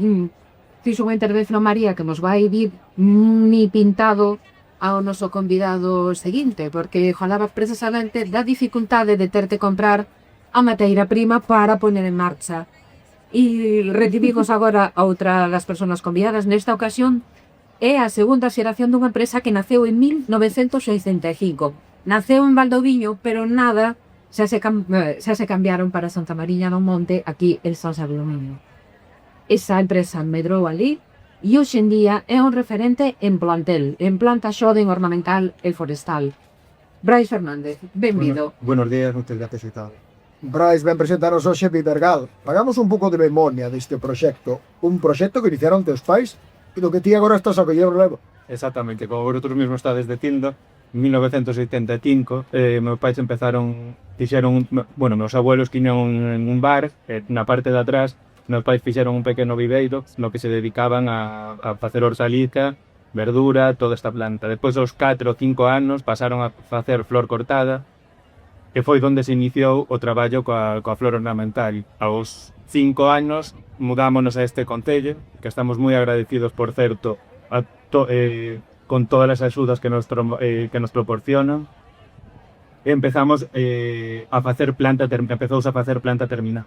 fixo unha intervención María que nos vai vir ni pintado ao noso convidado seguinte, porque falaba precisamente da dificultade de ter que comprar a mateira prima para poner en marcha. E recibimos agora a outra das persoas convidadas. Nesta ocasión é a segunda xeración dunha empresa que naceu en 1965. Naceu en Valdoviño, pero nada xa se cambiaron para Santa Mariña do Monte, aquí el San Aluminio. Esa empresa medrou ali e hoxe en día é un referente en plantel, en planta xoden ornamental e forestal. Brais Fernández, benvido. Buenos días, muchas gracias y tal. Brais, ven presentaros hoxe Vivergal. Pagamos un pouco de memoria deste proxecto. Un proxecto que iniciaron teus pais e do que ti agora estás a coller o relevo. Exactamente, como vosotros mismos estáis dicindo, en 1985, meus pais empezaron, bueno, meus abuelos tiñan un bar, na parte de atrás, meus pais fixeron un pequeno viveiro no que se dedicaban a facer hortaliza, verdura, toda esta planta. Despois dos 4 ou 5 anos pasaron a facer flor cortada, que foi onde se iniciou o traballo coa flor ornamental. Aos 5 anos mudámonos a este concello, que estamos moi agradecidos, por certo, con todas as axudas que nos proporcionan. E empezamos a facer empezouse a facer planta terminal.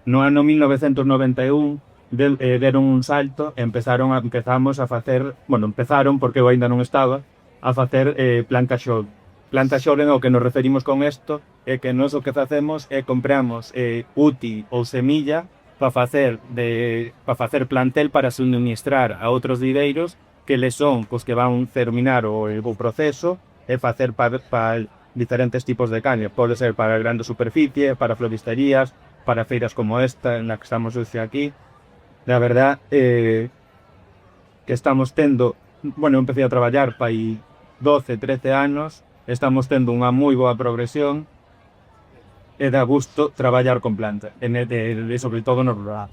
No ano 1991 deron un salto e empezamos a facer, bueno, empezaron porque eu ainda non estaba, a facer planta xove. Planta xove, o que nos referimos con isto é que nós o que facemos é compramos útil ou semilla para facer plantel para suministrar a outros viveiros que les son cos que van terminar o proceso e facer para diferentes tipos de caña. Pode ser para grande superficie, para floristerías, para feiras como esta en la que estamos hoxe aquí. La verdad que estamos tendo, bueno, empecé a traballar pai 12, 13 anos, estamos tendo unha moi boa progresión e dá gusto traballar con planta, e sobre todo no rural.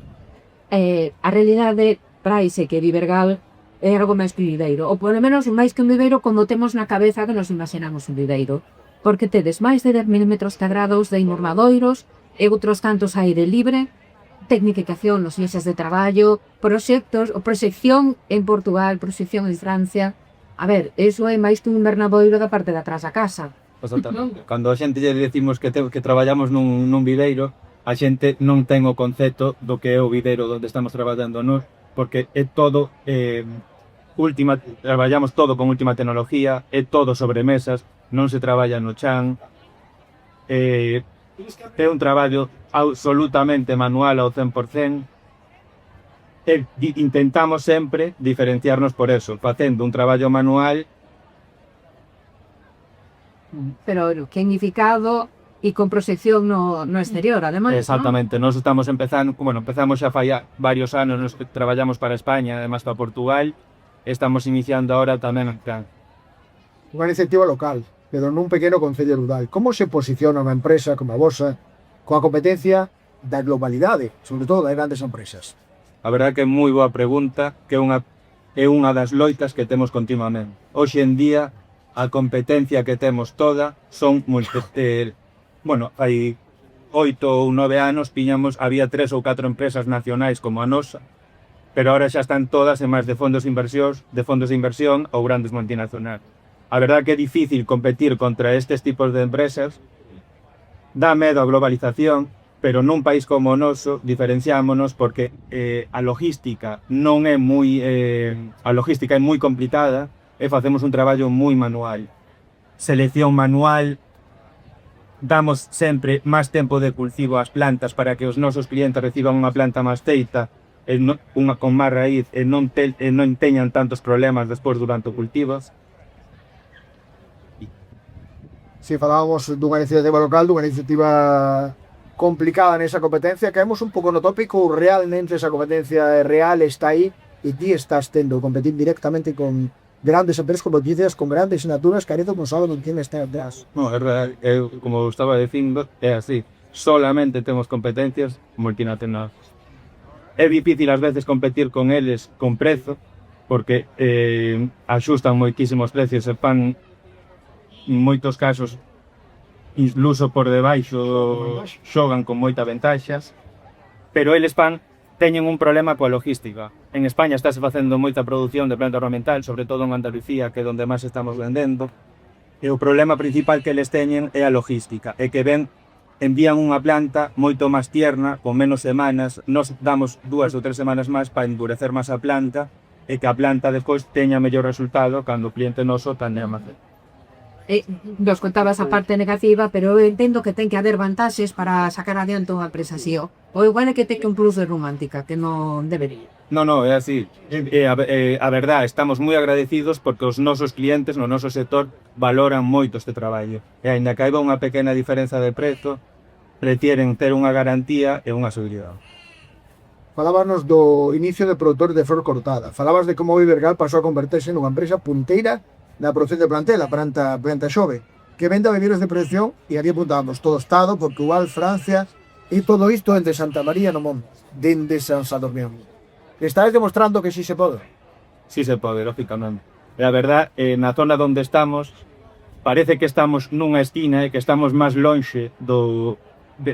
A realidade, Brais, é que Vivergal é algo máis que un viveiro, ou polo menos máis que un viveiro como temos na cabeza que nos imaginamos un viveiro, porque tedes máis de 10.000 metros cuadrados de invernadoiros e outros tantos aire libre, tecnificación nos mesas de traballo, proxectos, proxección en Portugal, proxección en Francia. A ver, eso é máis que un invernadoiro da parte de atrás da casa. Exactamente. Cando a xente lle decimos que traballamos nun viveiro, a xente non ten o concepto do que é o viveiro onde estamos traballando nós, porque é todo traballamos todo con última tecnología, é todo sobre mesas, non se traballa no chan, é un traballo absolutamente manual ao 100%, e intentamos sempre diferenciarnos por eso, facendo un traballo manual pero tecnificado e con proxección no exterior, ademais, exactamente, nós estamos empezamos xa fai varios anos, nos traballamos para España, además para Portugal, estamos iniciando ahora tamén acá. Unha iniciativa local, pero nun pequeno concello rural. Como se posiciona unha empresa como a vosa coa competencia da globalidade, sobre todo das grandes empresas? A verdade que é moi boa pregunta, que é unha das loitas que temos continuamente. Hoxe en día, a competencia que temos toda son hai 8 ou 9 anos había 3 ou 4 empresas nacionais como a nosa, pero ahora xa están todas en máis de fondos de inversión ou grandes multinacionais. A verdade que é difícil competir contra estes tipos de empresas, dá medo a globalización, pero nun país como o noso diferenciámonos porque a logística é moi complicada e facemos un traballo moi manual. Selección manual, damos sempre máis tempo de cultivo ás plantas para que os nosos clientes reciban unha planta máis feita, unha con máis raíz e non teñan tantos problemas despois durante o cultivo. Si falábamos dunha iniciativa local, dunha iniciativa complicada nesa competencia, caemos un pouco no tópico, realmente esa competencia real está aí e ti estás tendo competir directamente con grandes empresas, como dices, con grandes sinaturas que arezo non saben non quién está detrás. No, é real, como estaba dicindo, é así, solamente temos competencias multinacionales. É difícil ás veces competir con eles con prezo, porque axustan moitísimos precios e fan en moitos casos incluso por debaixo xogan con moita ventaxas, pero eles teñen un problema coa logística. En España estáse facendo moita produción de planta ornamental, sobre todo en Andalucía, que é onde máis estamos vendendo, e o problema principal que eles teñen é a logística, é que envían unha planta moito máis tierna, con menos semanas, nos damos 2 ou 3 semanas máis para endurecer máis a planta, e que a planta despois teña mellor resultado cando o cliente noso tan de almacén. Nos contabas a parte negativa, pero eu entendo que ten que haber vantaxes para sacar adiante unha empresa así. O igual é que ten que un plus de romántica, que non debería. No, é así. A verdad, estamos moi agradecidos porque os nosos clientes no noso sector valoran moito este traballo. E aínda que haiba unha pequena diferenza de prezo, prefieren ter unha garantía e unha seguridade. Falábanos do inicio de produtores de flor cortada. Falabas de como Vivergal pasou a converterse nunha empresa punteira na produción de plantel, a planta xove, que vende a bebiros de producción, e aquí apuntábamos todo Estado, Portugal, Francia, e todo isto entre Santa María no Monte, dende San Sadurnión. Estáis demostrando que sí se pode. Sí se pode, lógicamente. E a verdad, na zona onde estamos, parece que estamos nunha esquina e que estamos máis lonxe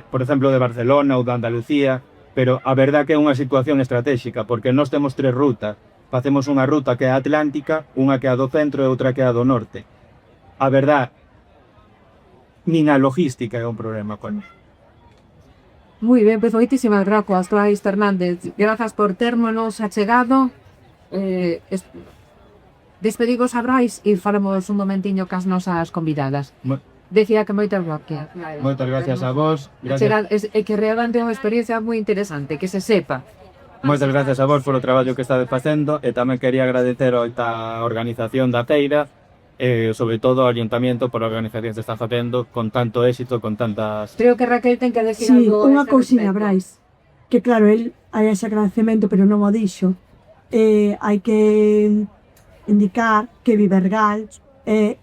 por exemplo, de Barcelona ou de Andalucía, pero a verdad que é unha situación estratégica, porque nós temos 3 rutas. Facemos unha ruta que é a atlántica, unha que é a do centro e outra que é a do norte. A verdad, nin a logística é un problema con isto. Moi ben, pois moitísimas grazas, Brais Fernández. Grazas por termonos achegado. Despedimos a Brais e falamos un momentiño cas nosas convidadas. Decía que moitas gracias. Moitas gracias a vos. Gracias. É que realmente é unha experiencia moi interesante, que se sepa. Moitas gracias a vos polo traballo que estades facendo e tamén quería agradecer a organización da feira e sobre todo ao Ayuntamiento por a organización que está facendo con tanto éxito, con tantas... Creo que Raquel ten que decir Sí, algo. unha cousiña, Brais, que claro, el hai ese agradecemento, pero non o dixo. Hai que indicar que Vivergal é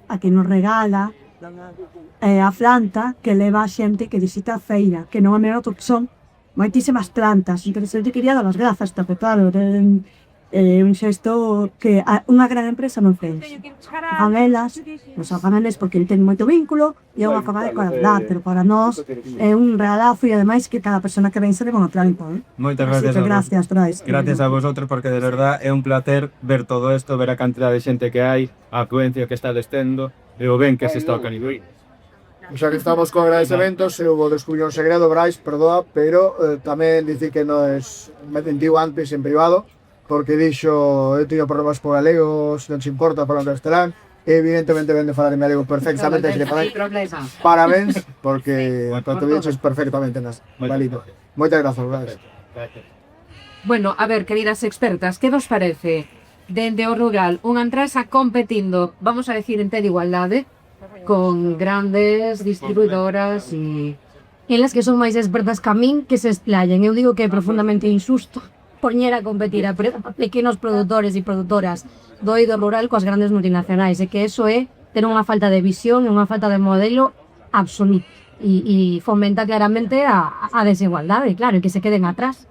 a que nos regala a planta que leva a xente que visita a feira, que non é menor que son moitísimas plantas. Entón, eu te quería dar as grazas, porque claro, un xesto que unha gran empresa non fez. Fan elas, nos fan eles porque ele ten moito vínculo e é unha forma de colaborar, pero para nós é un regalazo e ademais que cada persona que ven se leva un trampo. Moitas Así gracias que a vos. gracias, Brais. Gracias a vosotros porque de verdad é un placer ver todo isto, ver a cantidad de xente que hai, a afluencia que está destendo e o ben que se está organizando. Xa que estamos con agradecementos, eu vou descubrir un segredo, Brais, perdoa, pero tamén dicir que non es, me sentiu antes en privado, porque dixo, eu teño problemas por galegos, non se importa falar en castelán, e evidentemente ven de falar en galego perfectamente, así que parabéns, porque tanto dices perfectamente nas valito. Moitas grazas, Brais. Bueno, a ver, queridas expertas, que vos parece dende o rural unha empresa competindo, vamos a decir, en ter igualdade, con grandes distribuidoras e... Elas que son máis expertas que a min, que se explayen. Eu digo que é profundamente injusto poñer a competir a pequenos produtores e produtoras do eido rural coas grandes multinacionais, e que eso é ter unha falta de visión e unha falta de modelo absoluto e fomenta claramente a desigualdade, claro, e que se queden atrás.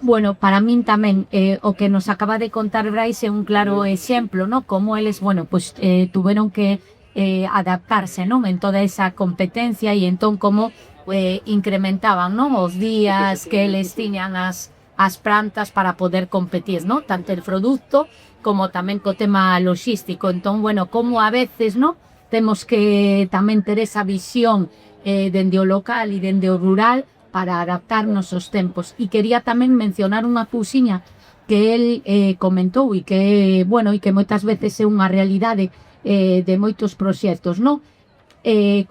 Bueno, para min tamén o que nos acaba de contar Brais é un claro exemplo, ¿no? Como eles, bueno, pues tuveron que adaptarse, ¿no? En toda esa competencia e entón como incrementaban, ¿no? Os días que eles tiñan as plantas para poder competir, ¿no? Tanto el produto como tamén co tema logístico. Entón, bueno, como a veces, ¿no? Temos que tamén ter esa visión dende o local e dende o rural para adaptarnos aos tempos. E quería tamén mencionar unha cousiña que el comentou e que, bueno, e que moitas veces é unha realidade de moitos proxectos, non?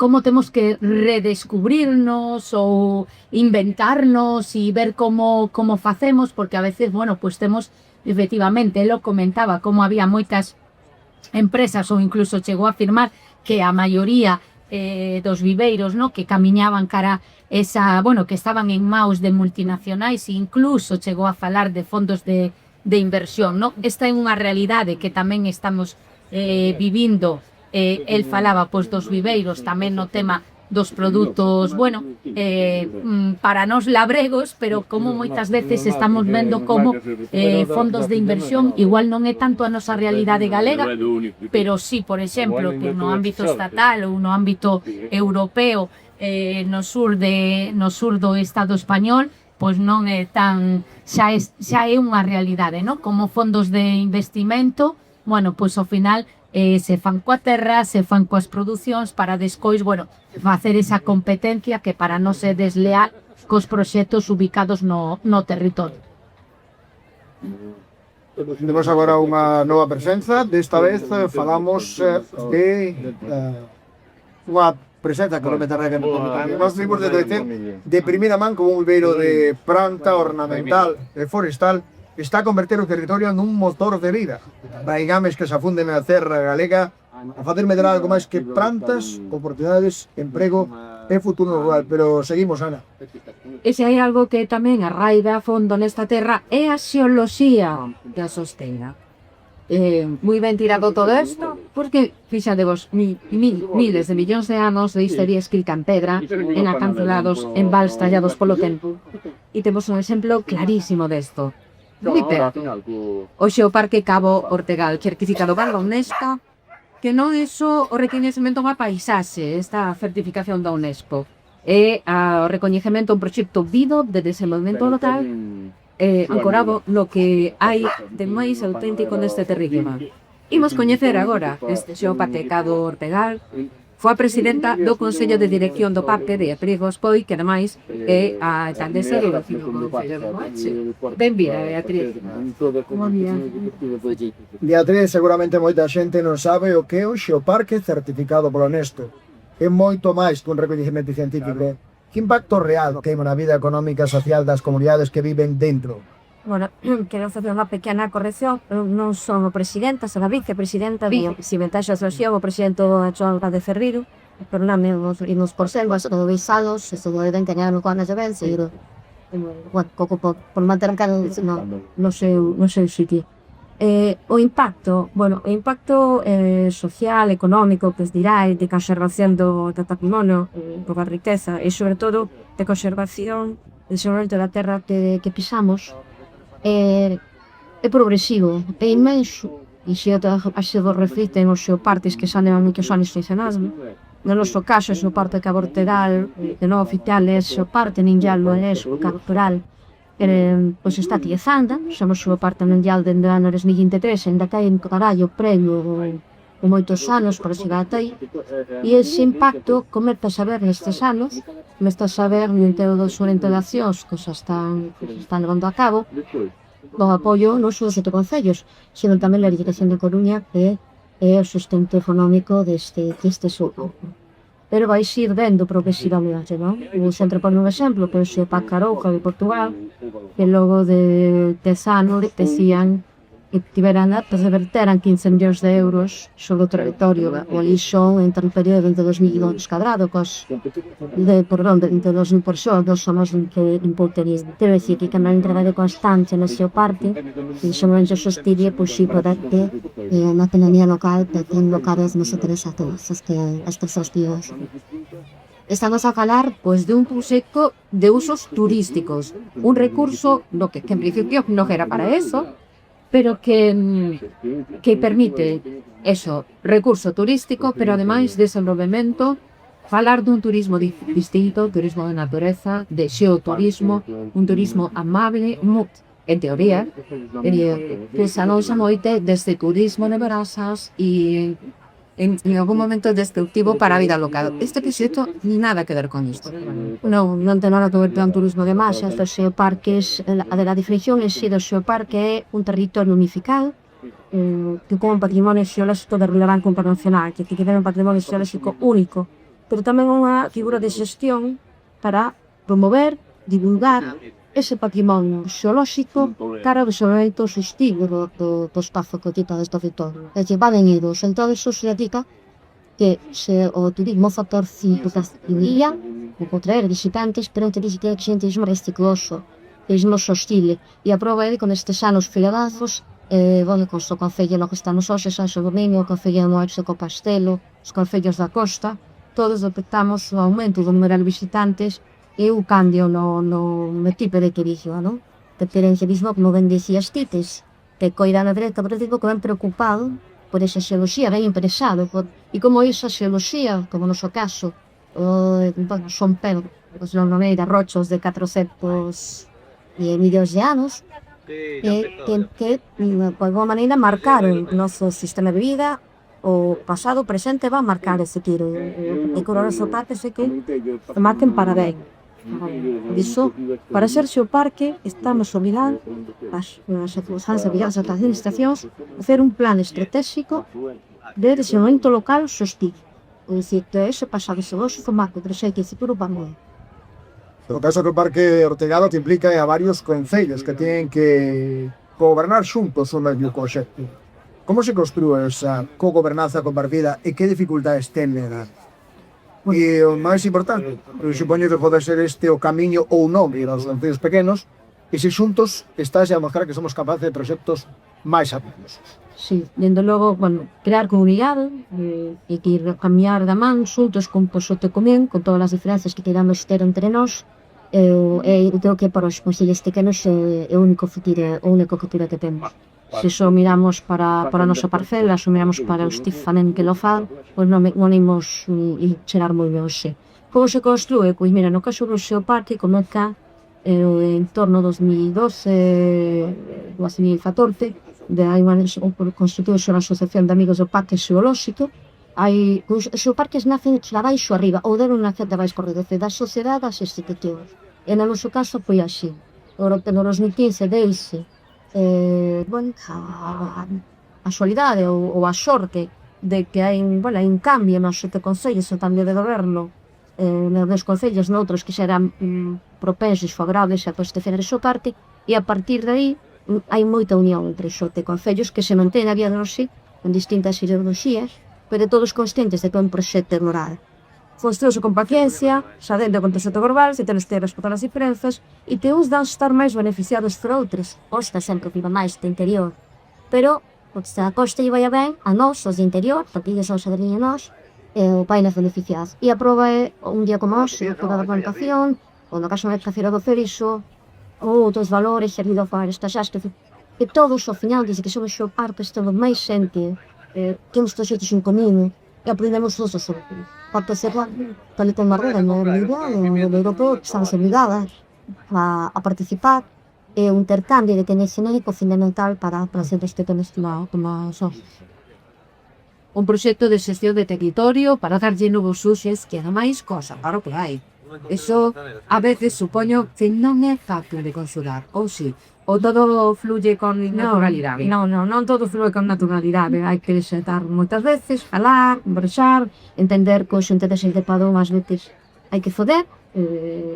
Como temos que redescubrirnos ou inventarnos e ver como facemos, porque a veces, bueno, pues temos, efectivamente, él lo comentaba, como había moitas empresas ou incluso chegou a afirmar que a maioría dos viveiros, no, que camiñaban cara esa, bueno, que estaban en maus de multinacionais e incluso chegou a falar de fondos de inversión, no? Esta é unha realidade que tamén estamos vivindo. El falaba pois dos viveiros tamén no tema dos produtos, bueno, para nós labregos, pero como moitas veces estamos vendo como fondos de inversión igual non é tanto a nosa realidade galega, pero sí, por exemplo, no ámbito estatal ou no ámbito europeo, no sur do Estado español, pois non é tan, xa é unha realidade, non? Como fondos de investimento, bueno, pois ao final se fan coa terra, se fan coas producións para despois, bueno, facer esa competencia que para non ser desleal cos proxectos ubicados no territorio. Temos agora unha nova presenza, desta vez falamos de unha presenza que non me tarda que nós vimos de decir de primeira man como un viveiro de planta ornamental e forestal está a converter o territorio nun motor de vida. Raigames que se afunden na terra galega a facer medrar algo máis que plantas, oportunidades, emprego e futuro rural. Pero seguimos, Ana. E se hai algo que tamén arraiga a fondo nesta terra é a xeoloxía que a sostenga. Moi ben tirado todo isto, porque fixadevos miles de millóns de anos de historia escrita en pedra, en acancelados, en vals tallados polo tempo. E temos un exemplo clarísimo desto. Felipe, o Xeoparque Cabo Ortegal, certificado para a UNESCO, que non é só o recoñecemento a paisaxe, esta certificación da UNESCO, é o recoñecemento a un proxecto vivo de desenvolvemento local ancorado no que hai de máis auténtico neste territorio. Imos coñecer agora este Xeoparque Cabo Ortegal. Foi a presidenta do Consello de Dirección do Parque de Beatriz Poi, que ademais é a alcaldesa do Concello de Moache. Benvida, Beatriz. Beatriz, seguramente moita xente non sabe o que é o Xeoparque certificado polo UNESCO. É moito máis que un recoñecemento científico. Que impacto real ten na vida económica e social das comunidades que viven dentro? Bueno, quero facer unha pequena corrección. Eu non son o presidenta, son a vicepresidenta do Presidente da Asociación, o presidente Joan de Ferriro. Perdóname, imos por selvas, todo visados, eso deben teñar no conas de ben, seguro. Bueno, por manter un cara no sei sitio. O impacto, social, económico, que es dirá, de conservación do patrimonio, da riqueza, e sobre todo de conservación, de desenvolvemento da terra que pisamos, é progresivo, é inmenso, e se vos refliten os xeoparques que xa levan moitos anos funcionando. No noso caso, o xeoparque Cabo Ortegal, que non oficial é xeoparque ninjal é captural, pois está tiezando, somos xeoparque mundial dende o ano 2023, ainda que hai en carallo premio con moitos anos para chegar ata aí, e ese impacto comeza a saber nestes anos, comeza a saber no entero das orientacións que se están levando a cabo, do apoio non só dos 7 concellos, sino tamén a Diputación de Coruña, que é o sustento económico deste xeoparque. Pero vais ir vendo progresivamente, non? Eu sempre pono un exemplo, que é o Xeoparque Arouca de Portugal, que logo de 10 anos decían que tiveran a reverteran 15 millóns de euros sobre o territorio. O ali son entre un período de 2.000 km cuadrados, de 2.000 por xo, dos son os que importarían. Quero dicir que cando hai un traballo constante no Xeoparque, e xomamente sostible, pois si poder ter na economía local, que ten locales nos interesa a todos, as persoas vivas. Estamos a falar pois de un proxecto de usos turísticos, un recurso no que en principio non era para eso, pero que permite eso, recurso turístico, pero ademais desenvolvemento, falar dun turismo distinto, turismo de natureza, de xeoturismo, un turismo amable, en teoría, pensándose moite deste turismo de brasas e en algún momento destructivo para a vida local. Este proxecto nada que ver con isto. Non ten nada que ver con turismo de masas, dos xeoparques, a definición en sí do xeoparque é un territorio unificado que con un patrimonio xeolóxico de relevancia internacional, que ten un patrimonio xeolóxico único, pero tamén unha figura de xestión para promover, divulgar ese patrimonio xeolóxico cara ao desenvolvemento sostivo do espazo que ocupa deste territorio. É dicir, van idos. Entón, iso significa que se o turismo factor 5 Castilla, o traer visitantes, pero que turismo resticloso, turismo sostile. E a prova é que con estes anos filladazos, con o Concello no que estamos hoxe, San Xodomingo, o Concello de Moache, co Castelo, os concellos da costa, todos detectamos o aumento do número de visitantes e o cambio no tipo de turismo, non? Que ten turismo, como ben dicías tites, que coida na dereita, pero digo que ben preocupado por esa xeoloxía, ben interesado, e como esa xeoloxía, como no noso caso, son Pedro, os Lonomeira, rochos de 400 millóns de anos, ten que, por alguma maneira, marcar o noso sistema de vida, o pasado, o presente, va a marcar ese tiro. E con o noso parte, sei que marquen para ben. Por iso, para ser xeoparque, estamos obrigados as administracións a facer un plan estratégico de desenvolvemento local sostivo. É dicir, que ese pasado ese vosso formato, pero sei que ese puro para moi. No caso que o Parque Ortegado te implica a varios concellos que tienen que gobernar xuntos o mesmo proxecto. Como se construe esa cogobernanza compartida e que dificultades ten negar? E o máis importante, supoño que pode ser este o camiño ou non dos concellos pequenos, e se xuntos estás a mostrar que somos capaces de proxectos máis ambiciosos. Sí, dende logo, bueno, crear comunidade e que ir a camiñar da man xuntos con posote común, con todas as diferencias que queramos ter entre nós, e creo que para os concellos pequenos é o único futuro que temos. Se só miramos para a nosa parcela, se miramos para os tifanen que lo fan, pois non imos chegar moi ben xe. Como se construe? Pois mira, no caso do xeoparque comeza en torno a 2012, 2014, hai unha constituíse unha asociación de amigos do parque xeolóxico. Os xeoparques nacen de abaixo arriba, ou deron nacer de abaixo arriba, da sociedade das institucións. E no noso caso foi así. Ora, no 2015 deise a solidade ou a sorte de que hai un cambio nos sete concellos, un cambio de goberno nos concellos noutros que xa eran propensos, favorables a constitución do xeoparque, e a partir de aí hai moita unión entre os sete concellos que se mantén a día de hoxe con distintas ideoloxías, pero todos conscientes de que é un proxecto rural. Construíse con paciencia, sabendo o contexto global, se tenes que respetar as diferenzas, e te uns dan estar máis beneficiados por outros. Costa sempre viva máis do interior. Pero, se a costa lle vai ben, a nós, os de interior, porque eles son sadrinhos nós, o pai nas beneficiados. E a prova é un día como hoxe, toda a plantación, ou no caso da Cacera do Cerizo, ou outros valores, servido para esta xastre, que todos, ao final, desde que somos xeoparques, temos máis xente, temos proxectos en común, e aprendemos todos os outros. Participar, tal e como Marrera, no europeo, estamos obrigadas a participar, e o intercambio de conhecimento fundamental para centros pequenos como son. Un proxecto de xestión de territorio para darlle novos usos que ademais cosa, claro que hai. Eso a veces supoño que non é fácil de conxugar, ou si, ou todo fluye con naturalidade. Non todo flúe con naturalidade, hai que sentar moitas veces, falar, conversar, entender que o xente de padón ás veces hai que foder,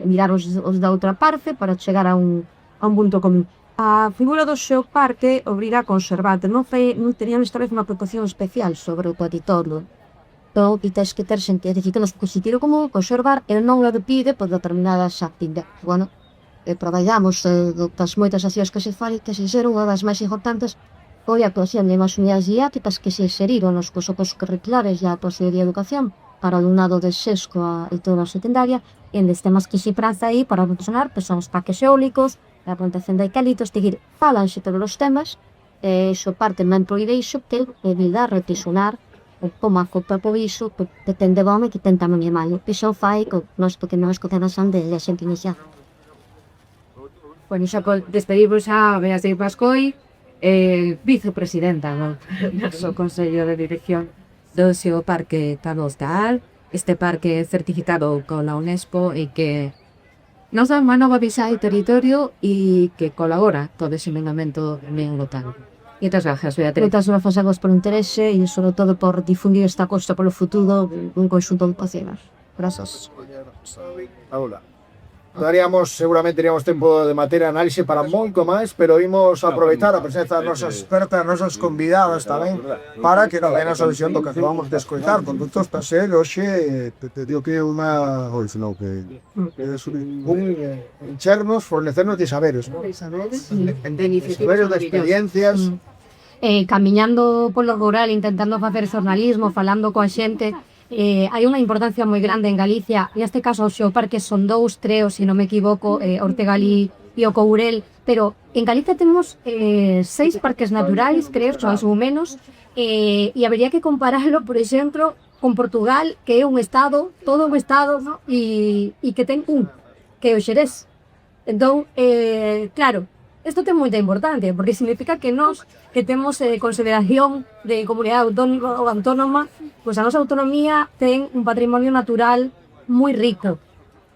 mirar os da outra parte para chegar a un punto común. A figura do xeoparque obriga a conservarte, non tenían esta vez unha preocupación especial sobre o territorio. Entón, tes que ter xente, é dicir, que nos sitio común, conservar, e non o pide por determinadas actividades. Bueno, traballamos das moitas accións que se fan, que se xeron, unha das máis importantes foi a actuación de unhas unidades didácticas que se xeriron nos cursos curriculares e a Consellería de Educación para o alumnado de sexto e toda a secundaria, e en temas que se praza aí para funcionar, pois son os parques eólicos, a plantación de eucaliptos, seguir, falanxe todos os temas, e iso parte non proíbe iso, que evita retrisonar como a copa por iso, que ten de bome que ten tamén de malo. Iso fai que nós pequenos corazón de xente inicial. Bueno, xa despedimos a Beatriz Pascoi, vicepresidenta do noso Consello de Dirección do Xeoparque Tanos da Al, este parque certificado con la UNESCO e que nos dá unha nova visa de territorio e que colabora todo ese megamento tamén local. Moitas gracias, Beatriz. Moitas grazas a vos por interese e, sobre todo, por difundir esta costa polo futuro un conxunto de pacientes. Grazas. Ahora, seguramente teríamos tempo de materia de análise para moito máis, pero imos aproveitar a presenza das nosas expertas, das nosas convidadas tamén, para que nos den a solución do que acabamos de escoitar. Con todo está ser, hoxe, te digo que é unha... enchernos, fornecernos de saberes, ¿no? De saberes, de experiencias. Camiñando polo rural, intentando facer xornalismo, falando coa xente, hai unha importancia moi grande en Galicia. Neste caso, os xeoparques son 2, 3, se non me equivoco, Ortegalí e o Courel, pero en Galicia temos 6 parques naturais, creo, máis ou menos, e habería que compararlo, por exemplo, con Portugal, que é un estado, todo un estado, ¿no? e que ten un, que é o Xerés. Entón, claro, isto ten moita importancia, porque significa que nós, que temos consideración de comunidade autónoma, pois a nosa autonomía ten un patrimonio natural moi rico.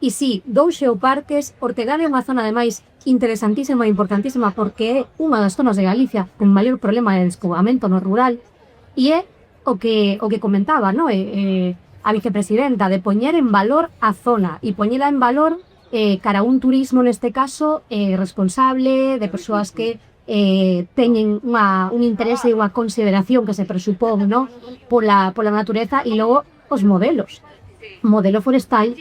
E si, 2 xeoparques, Ortegada é unha zona ademais interesantísima e importantísima porque é unha das zonas de Galicia con maior problema de despoboamento no rural e é o que comentaba, no? A vicepresidenta de poñer en valor a zona e poñela en valor cara a un turismo neste caso responsable, de persoas que teñen un interese e unha consideración que se presupón, no? pola natureza e logo os modelos. Modelo forestal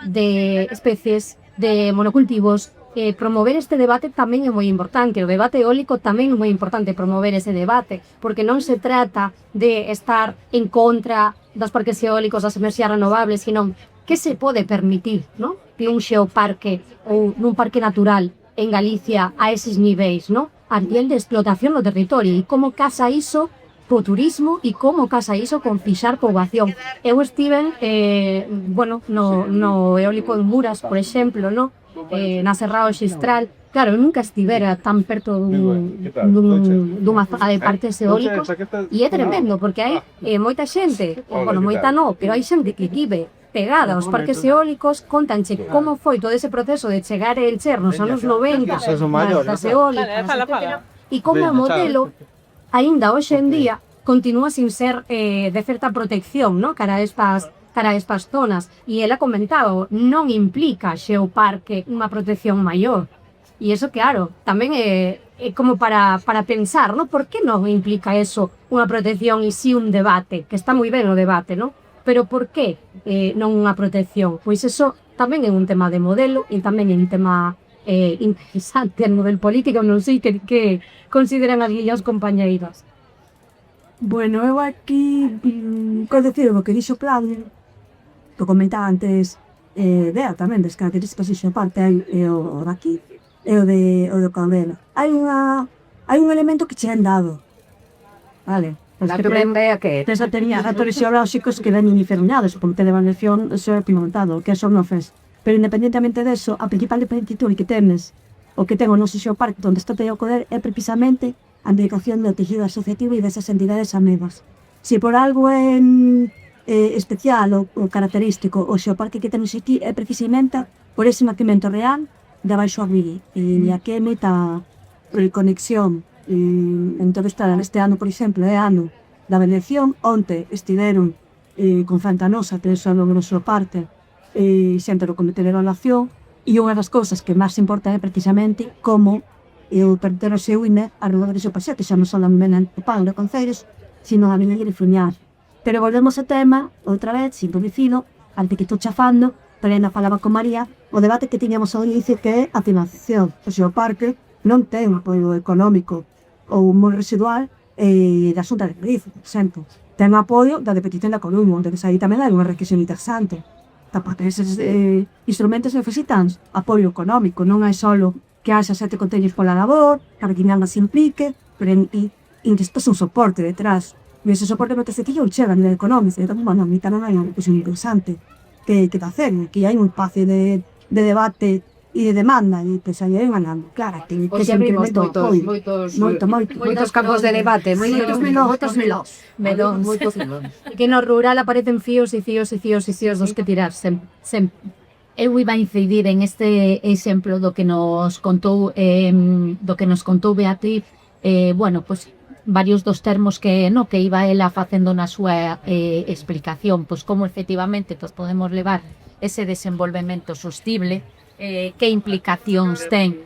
de especies, de monocultivos. Promover este debate tamén é moi importante. O debate eólico tamén é moi importante promover ese debate, porque non se trata de estar en contra dos parques eólicos, das enerxías renovables, sino que se pode permitir, no? Que un xeoparque ou nun parque natural en Galicia a eses niveis, no? A nivel de explotación no territorio e como casa iso co turismo e como casa iso con fixar poboación. Eu estiven, no eólico de Muras, por exemplo, no? Na Serra do Xistral. Claro, eu nunca estivera tan perto dunha zona de parques eólicos e é tremendo, porque hai moita xente, moita non, pero hai xente que vive pegada aos parques eólicos, contanche como foi todo ese proceso de chegar el Cher nos anos 90, das eólicas, e como o modelo, aínda hoxe en día, continúa sin ser de certa protección, no? cara a estas zonas. E ela comentaba, non implica xeoparque unha protección maior. E iso, claro, tamén é como para pensar, no? Por que non implica eso unha protección e si un debate? Que está moi ben o debate, no? Pero por que non unha protección? Pois eso tamén é un tema de modelo e tamén é un tema interesante a nivel político. Non sei que consideran aquí os compañeiros. Bueno, eu aquí decir o que dixo Claudio, que comentaba antes dela tamén, das características de xeoparque, é o daqui, é o de Caudela. Hai un elemento que che han dado, vale? La prende a que Tesa tenía actores xeolóxicos que ven infernados, o Comité de Evaluación xo é pimentado, que é Sornofes. Pero independentemente deso, a principal dependitud que temes, o que ten o noso xeoparque onde está o poder, é precisamente a dedicación do tejido asociativo e desas entidades amigas. Se por algo é especial ou característico o xeoparque que temos aquí é precisamente por ese nacimento real de abaixo a arriba e aquí é moita conexión. Entón este ano, por exemplo, é ano da Beneción, onte estiveron con Fantanosa, que é o noso parte, xente do Comité de Evaluación, e unha das cousas que máis importa é precisamente como o perder o seu INE a redor do seu paseo, que xa non son a mena do Pau de Conceiros, sino a miña de Fruñar. Pero volvemos ao tema, outra vez, sin publicido, ante que estou chafando, pero ainda falaba con María, o debate que tiñamos ao inicio que é a financiación. O xeoparque non ten apoio económico ou moi residual da Xunta de Galicia, por exemplo. Ten apoio da Deputación da Coruña, onde aí tamén hai unha requisión interesante. Porque eses instrumentos necesitan apoio económico, non hai só que haxa 7 contellos pola labor, que a Requinalda se implique, pero necesitas un soporte detrás. E ese soporte non te sencillo chega a nivel económico. Entón, bueno, a mí tamén hai unha cuestión interesante que facer, que hai un espacio de debate e de demanda, e pois aí hai unha claro, que se abrimos moitos campos de debate, moitos melóns. Que no rural aparecen fíos e fíos e fíos e fíos dos que tirar sempre. Eu iba a incidir en este exemplo do que nos contou Beatriz, pues varios dos termos que iba ela facendo na súa explicación, pois como efectivamente podemos levar ese desenvolvemento sostible, que implicacións ten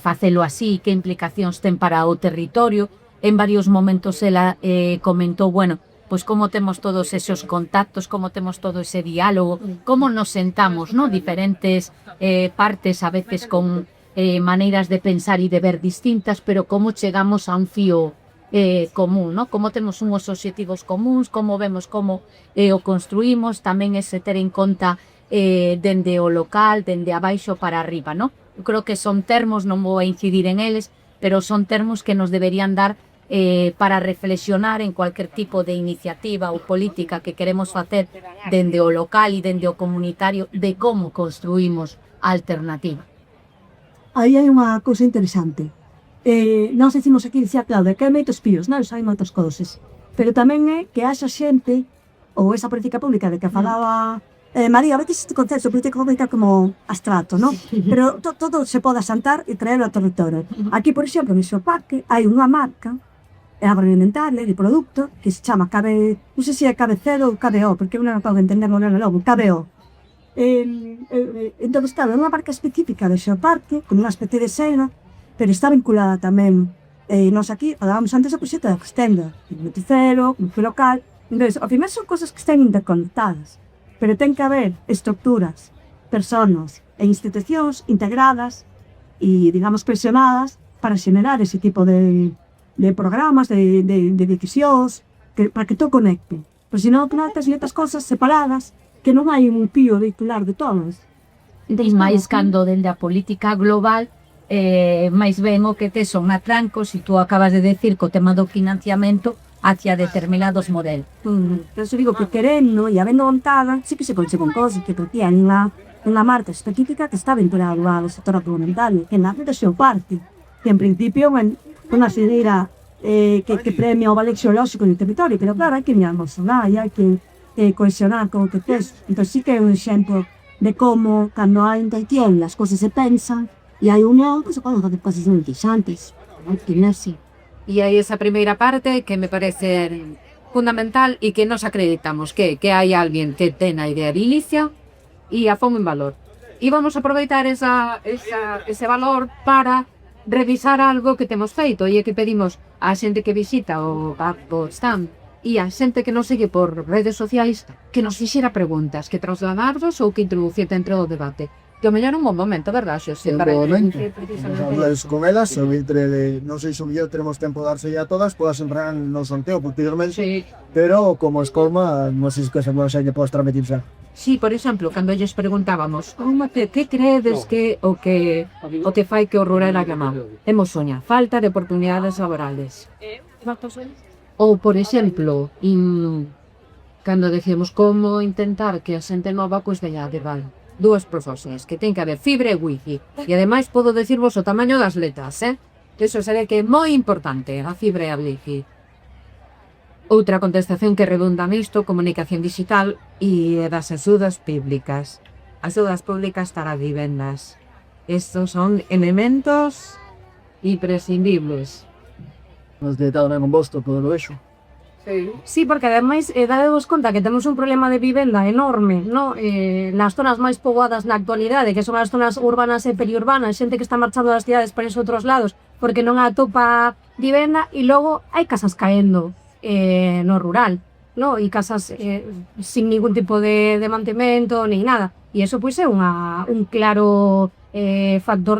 facelo así, que implicacións ten para o territorio. En varios momentos ela comentou, pois como temos todos esos contactos, como temos todo ese diálogo, como nos sentamos, diferentes partes, a veces con maneiras de pensar e de ver distintas, pero como chegamos a un fío común, como temos unhos obxectivos comuns, como vemos como o construímos, tamén ese ter en conta dende o local, dende abaixo para arriba, Eu creo que son termos, non vou a incidir en eles, pero son termos que nos deberían dar para reflexionar en cualquier tipo de iniciativa ou política que queremos facer dende o local e dende o comunitario, de como construímos a alternativa. Aí hai unha cousa interesante. Nós decimos aquí, dicía Claudia, que hai moitos píos, hai moitas cousas, pero tamén é que haxa xente, ou esa política pública de que falaba María, a veces este concepto político pública como abstracto, ¿no? Pero todo se pode asantar e traer ao territorio. Aquí, por exemplo, no seu parque, hai unha marca agroalimentaria de produto que se chama non sei se é KBC ou KBO, porque eu non podo entender o nome logo, KBO. Entón, claro, é unha marca específica do seu parque, con unha especie de selva, pero está vinculada tamén. Nós aquí falábamos antes do proxecto da Extenda, o Noticero, o local. Entón, ao final son cosas que están interconectadas, pero ten que haber estructuras, personas e institucións integradas e, digamos, presionadas para xenerar ese tipo de programas, de decisións, para que todo conecte. Pero senón, ao final, tes letras cosas separadas que non hai un pío vehicular de todas. E máis cando dende a política global máis ben o que tes son atrancos, e tú acabas de decir co tema do financiamento hacia determinados modelos. Por eso digo que querendo e habendo vontade, sí que se consiguen cosas, que porque hai unha marca específica que está vinculada ao sector agroalimentario, que nace do seu parque, que en principio é unha xeneira que premia o valor xeolóxico do territorio, pero claro, hai que mirar máis alá, e hai que cohesionar con o que tes. Entón sí que é un exemplo de como, cando hai intención, as cousas se pensan, e hai unión, que se poden facer cosas moi interesantes. Sí. E hai esa primeira parte que me parece fundamental e que nos acreditamos que hai alguén que ten a idea de inicio e a pon en valor. E vamos a aproveitar ese valor para revisar algo que temos feito e que pedimos á xente que visita o stand e a xente que nos segue por redes sociais que nos fixera preguntas, que trasladarnos ou que introducir dentro do debate. Que o mellor é un bom momento, verdad, Xosé? Un bom momento. Hablas con elas, non sei se o mellor tenemos tempo de darse a todas, podas entrar no sorteo posteriormente, Sí. pero como escolma, non sei se lle podes transmitir xa. Sí, por exemplo, cando lles preguntábamos que credes que o que fai que o rural haga mal? Temos soña, falta de oportunidades laborales. Ou, por exemplo, cando decimos como intentar que a xente nova pois veña de val. Dúas propostas, que ten que haber fibra e wifi. E ademais podo decirvos o tamaño das letras, Eso será que é moi importante, a fibra e a wifi. Outra contestación que redunda nisto, comunicación digital e das axudas públicas. Axudas públicas para vivendas. Estos son elementos imprescindibles. Nos dedicado ben con vosto, todo lo vexo. Sí, porque ademais dadevos conta que temos un problema de vivenda enorme, no? Nas zonas máis poboadas na actualidade, que son as zonas urbanas e periurbanas, xente que está marchando das cidades para esos outros lados porque non atopa vivenda, e logo hai casas caendo no rural, no? E casas sin ningún tipo de mantemento nin nada, e iso pois é un claro factor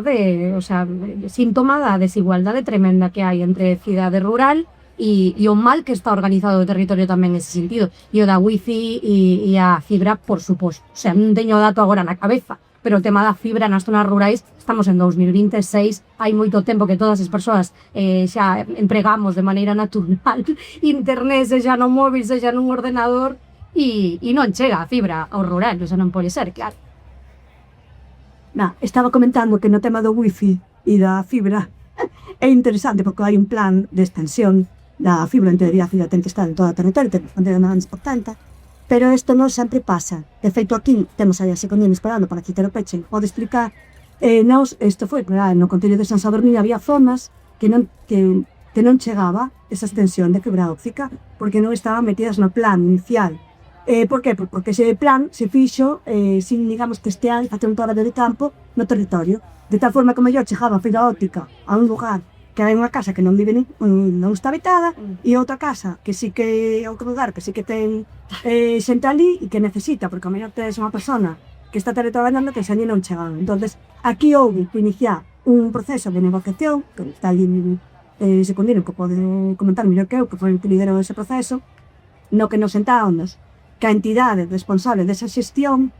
síntoma da desigualdade tremenda que hai entre cidade rural e o mal que está organizado o territorio tamén nese sentido, e o da wifi e a fibra, por suposto. O sea, non teño o dato agora na cabeza, pero o tema da fibra nas zonas rurais, estamos en 2026, hai moito tempo que todas as persoas xa empregamos de maneira natural internet, sexa no móvil, sexa nun ordenador, e non chega a fibra ao rural, eso non pode ser, claro. Estaba comentando que no tema do wifi e da fibra é interesante porque hai un plan de extensión da fibra, en teoría a fibra ten que estar en todo o territorio, ten que responder a 90%, pero isto non sempre pasa. De feito, aquí temos aí a Secundín esperando para que te lo pechen. Pode explicar, isto foi, no Concello de San Sadurniño había zonas que non chegaba esa extensión de fibra óptica porque non estaban metidas no plan inicial. Por que? Porque ese plan se fixo sin, digamos, testear e facer un traballo de campo no territorio, de tal forma que o mellor chegaba a fibra óptica a un lugar que hai unha casa que non vive non está habitada e outra casa que sí que é outro lugar que sí que ten xente ali e que necesita, porque ao mellor tes unha persona que está teletraballando que xa ni non chegan. Entonces, aquí houve que iniciar un proceso de negociación, que está ali Secundino, que pode comentar mellor que eu, que foi o que liderou ese proceso, no que nos sentábamos que a entidade responsable desa xestión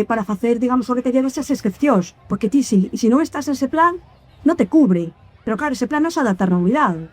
para facer, digamos, o requerir esas excepcións, porque ti, se non estás en ese plan, non te cubre. Pero claro, ese plan non se adapta a novidades.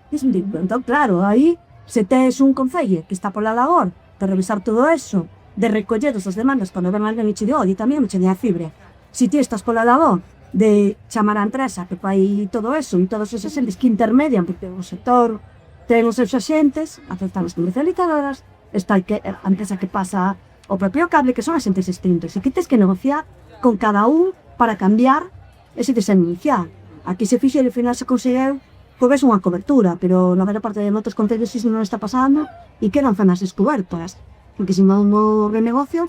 Entón, claro, aí, se tes un concello que está pola labor de revisar todo eso, de recoller esas demandas cando ven alguén e che di, oi, tamén me che di a fibra. Se ti estás pola labor de chamar a empresa que fai todo eso e todos esos xentes que intermedian, porque o sector ten os seus axentes, aceptan as comercializadoras, está a empresa que pasa o propio cable, que son agentes distintos, e que tes que negociar con cada un para cambiar ese desanunciar. Aquí se fixe e ao final se consegueu pois unha cobertura, pero na maior parte de outros concellos iso non está pasando e quedan zonas descobertas, porque se non o renegocio,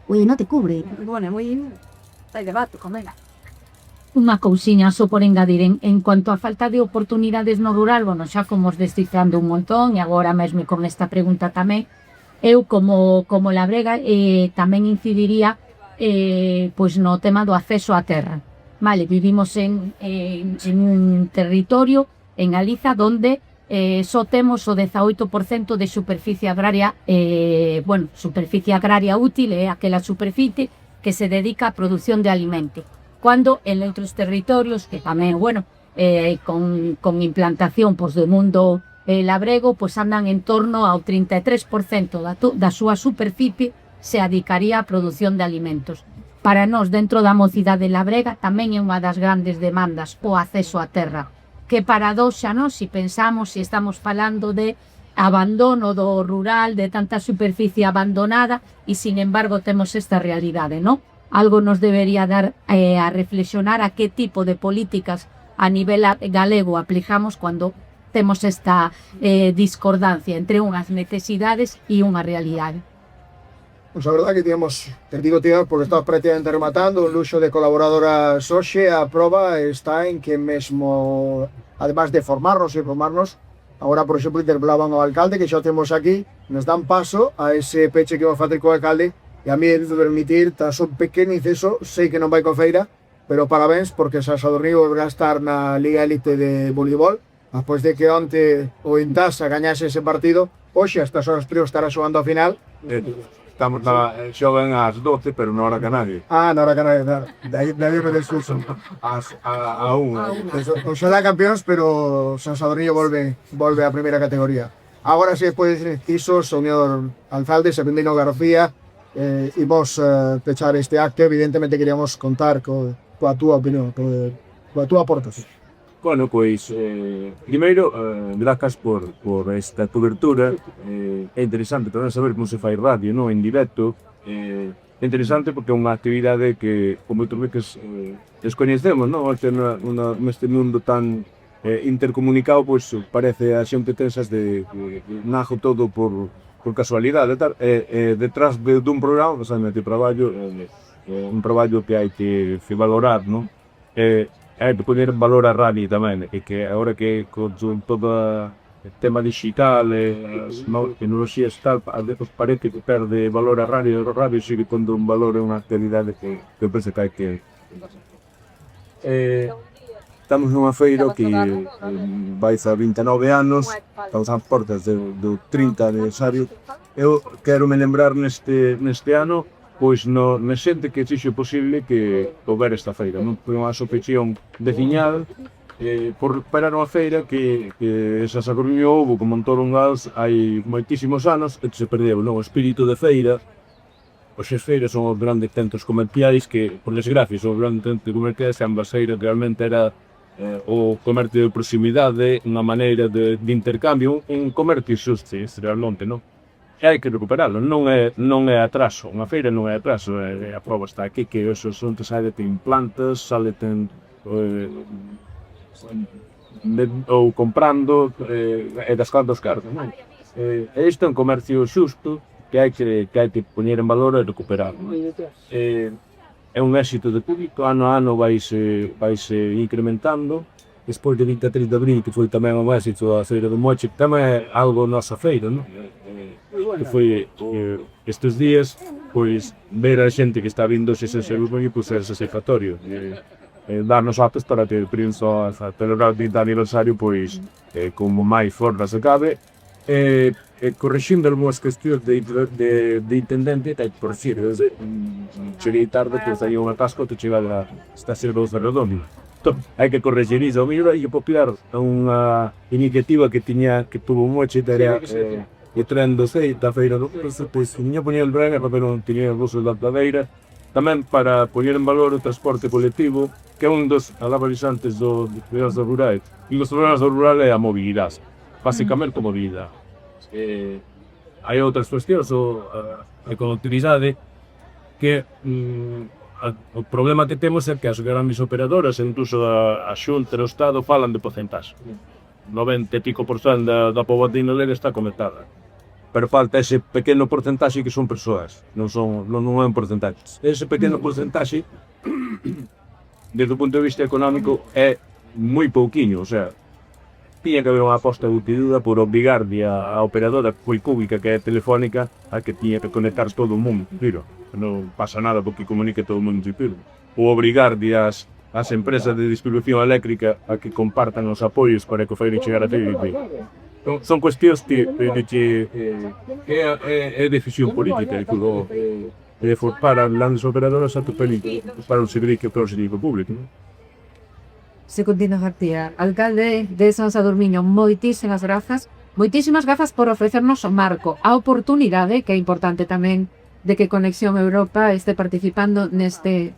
non te cubre. Bueno, moi... hai debate, comela. Unha cousiña só por engadir en cuanto a falta de oportunidades no rural, bueno, xa como os descifrando un montón e agora mesmo con esta pregunta tamén, eu como labrega tamén incidiría pois no tema do acceso á terra. Vale, vivimos en un territorio en Galiza donde só temos o 18% de superficie agraria, superficie agraria útil é aquela superficie que se dedica á produción de alimento. Cuando en outros territorios que tamén, con implantación do mundo labrego, andan en torno ao 33% da súa superficie se dedicaría á produción de alimentos. Para nós, dentro da mocidade labrega, tamén é unha das grandes demandas o acceso á terra. Que paradoxa, non? Se pensamos, se estamos falando de abandono do rural, de tanta superficie abandonada, e sin embargo temos esta realidade, non? Algo nos debería dar a reflexionar a que tipo de políticas a nivel galego aplicamos cando temos esta discordancia entre unhas necesidades e unha realidade. Pois a verdade que temos perdido tempo porque estamos prácticamente rematando un luxo de colaboradoras hoxe. A proba está en que mesmo, además de formarnos, agora, por exemplo, interpelaban ao alcalde, que xa temos aquí, nos dan paso a ese peche que vamos facer co alcalde. E a mí, de permitir, tras un pequeno inceso, sei que non vai co feira, pero parabéns, porque San Sadurnío volverá a estar na Liga Elite de voleibol, despois de que onte o Intasa gañase ese partido, hoxe, a estas horas 3 estará xogando a final. Estamos xogan ás 12, pero na hora canaria. Na hora canaria, daí me desculso. A unha. Oxalá campeóns, pero San Sadurnío volve á primeira categoría. Agora, se despois de iso, señor alcalde, se Sependino García, imos pechar este acto. Evidentemente queríamos contar coa túa opinión, coa túa aportación. Bueno, pois, primeiro, grazas por esta cobertura. É interesante tamén saber como se fai radio, non? En directo. É interesante porque é unha actividade que, como outros veces, descoñecemos, non? Neste mundo tan intercomunicado, pois parece a xente tensas de najo todo por casualidade e tal, detrás dun programa, mete traballo, un traballo que hai que valorar, non? Hai que poner en valor a radio tamén, e que agora que con todo o tema digital e as novas tecnoloxías tal, a veces parece que perde valor a radio, e o radio sigue pondo un valor en unha actividade que penso que hai que... Estamos nunha feira que vai a 29 anos, estamos ás portas do 30 aniversario. Eu quero me lembrar neste ano, pois na xente que fixo posible que houber esta feira, non? Foi unha asociación veciñal para unha feira que esa se organizou como en Torongals hai moitísimos anos e se perdeu, non? O espírito de feira. Os feiras son os grandes centros comerciais que, por desgracia, son os grandes centros comerciais que ambas feiras realmente era o comercio de proximidade, unha maneira de intercambio, un comercio xusto, realmente, non? E hai que recuperarlo, non é atraso, unha feira non é atraso, a prova está aquí, que os asuntos hai de ten plantas, sale ten ou comprando, e das cantas cartas, non? E isto é un comercio xusto que hai que poñer en valor e recuperar, non? É un éxito de público, ano a ano vaise incrementando. Despois de 23 de abril, que foi tamén un éxito a Feira do Moche, que tamén é algo nosa feira, non? Que foi estes días, pois, ver a xente que está vindo ese cerimonial, pois é satisfactorio. Darnos aptos para ter prinzo a celebrar o 30 aniversario, pois, como máis forma se cabe. Correxindo algunhas cuestións de intendente, por dicir, cheguei tarde, pois hai un atasco, te chega a estación do Ferrodomi. Entón, hai que corregir iso, mira, e copiar unha iniciativa que tuvo Moche, era o tren do Sei, da feira do pois, tiña poñer el brega, pero non tiña os buses da pladeira, tamén para poñer en valor o transporte colectivo, que é un dos alabarizantes dos problemas rurais. E os problemas rurais é a mobilidade, basicamente a mobilidade. hai outras cuestións, a conectividade, que o problema que temos é que as grandes operadoras, incluso a Xunta e o Estado, falan de porcentaxe. 90 e pico % da poboación galega está conectada. Pero falta ese pequeno porcentaxe que son persoas, non é un porcentaxe. Ese pequeno porcentaxe, desde o punto de vista económico, é moi pouquiño, o sea, tiña que haber unha aposta decidida por obrigarlle a operadora pública, que é Telefónica, a que tiña que conectar todo o mundo, claro, non pasa nada porque comunique todo o mundo, ou obrigarlle as empresas de distribución eléctrica a que compartan os apoios para que o fairen chegar a ti. Son cuestións que é decisión política, para as grandes operadoras para o servicio público. Secundina García, alcalde de San Sadurniño, moitísimas grazas por ofrecernos o marco, a oportunidade, que é importante tamén, de que Conexión Europa este participando neste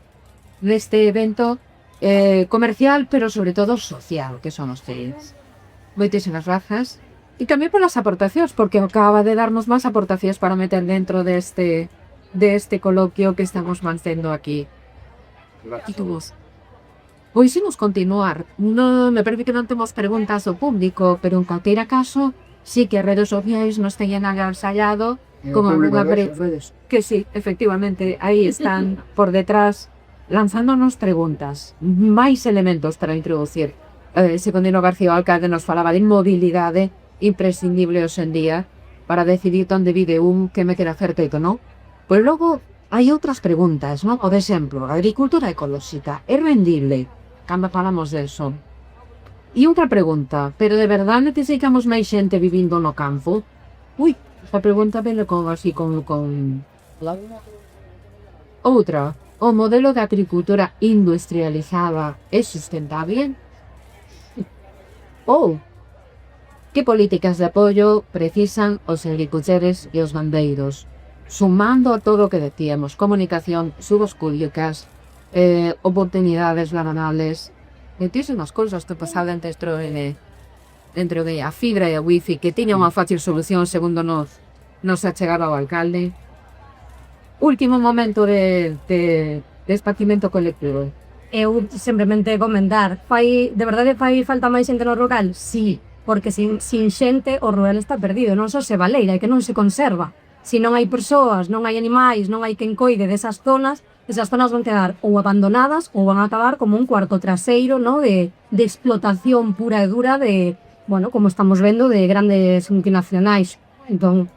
evento comercial, pero sobre todo social, que son os CEIs. Moitísimas grazas. E tamén polas aportacións, porque acaba de darnos máis aportacións para meter dentro deste coloquio que estamos mantendo aquí. E tu vos? Pois imos continuar. Non me parece que non temos preguntas ao público, pero en calqueira caso, sí que as redes sociais nos teñen agasallado como unha que sí, efectivamente, aí están por detrás lanzándonos preguntas, máis elementos para introducir. Secundino García, o alcalde, nos falaba de mobilidade imprescindible hoxe en día para decidir onde vive que me queda cerca, non? Pois logo hai outras preguntas, non? Por exemplo, a agricultura ecolóxica é rendible cando falamos deso? E outra pregunta, pero de verdade necesitamos máis xente vivindo no campo? Ui, esta pregunta vele con outra. O modelo de agricultura industrializada é sustentable? Ou que políticas de apoio precisan os agricultores e os gandeiros? Sumando a todo o que decíamos, comunicación, subos públicas, oportunidades laborales, moitísimas cousas que pasaban entre a fibra e a wifi, que tiña unha fácil solución segundo nos achegaba o alcalde. Último momento de espacimento colectivo. Eu simplemente comentar, de verdade fai falta máis xente no rural? Sí, porque sin xente o rural está perdido, non só se baleira, é que non se conserva. Se non hai persoas, non hai animais, non hai quen coide desas zonas, esas zonas van quedar ou abandonadas ou van a acabar como un cuarto traseiro, ¿no? de explotación pura e dura de, bueno, como estamos vendo, de grandes multinacionais. Entón,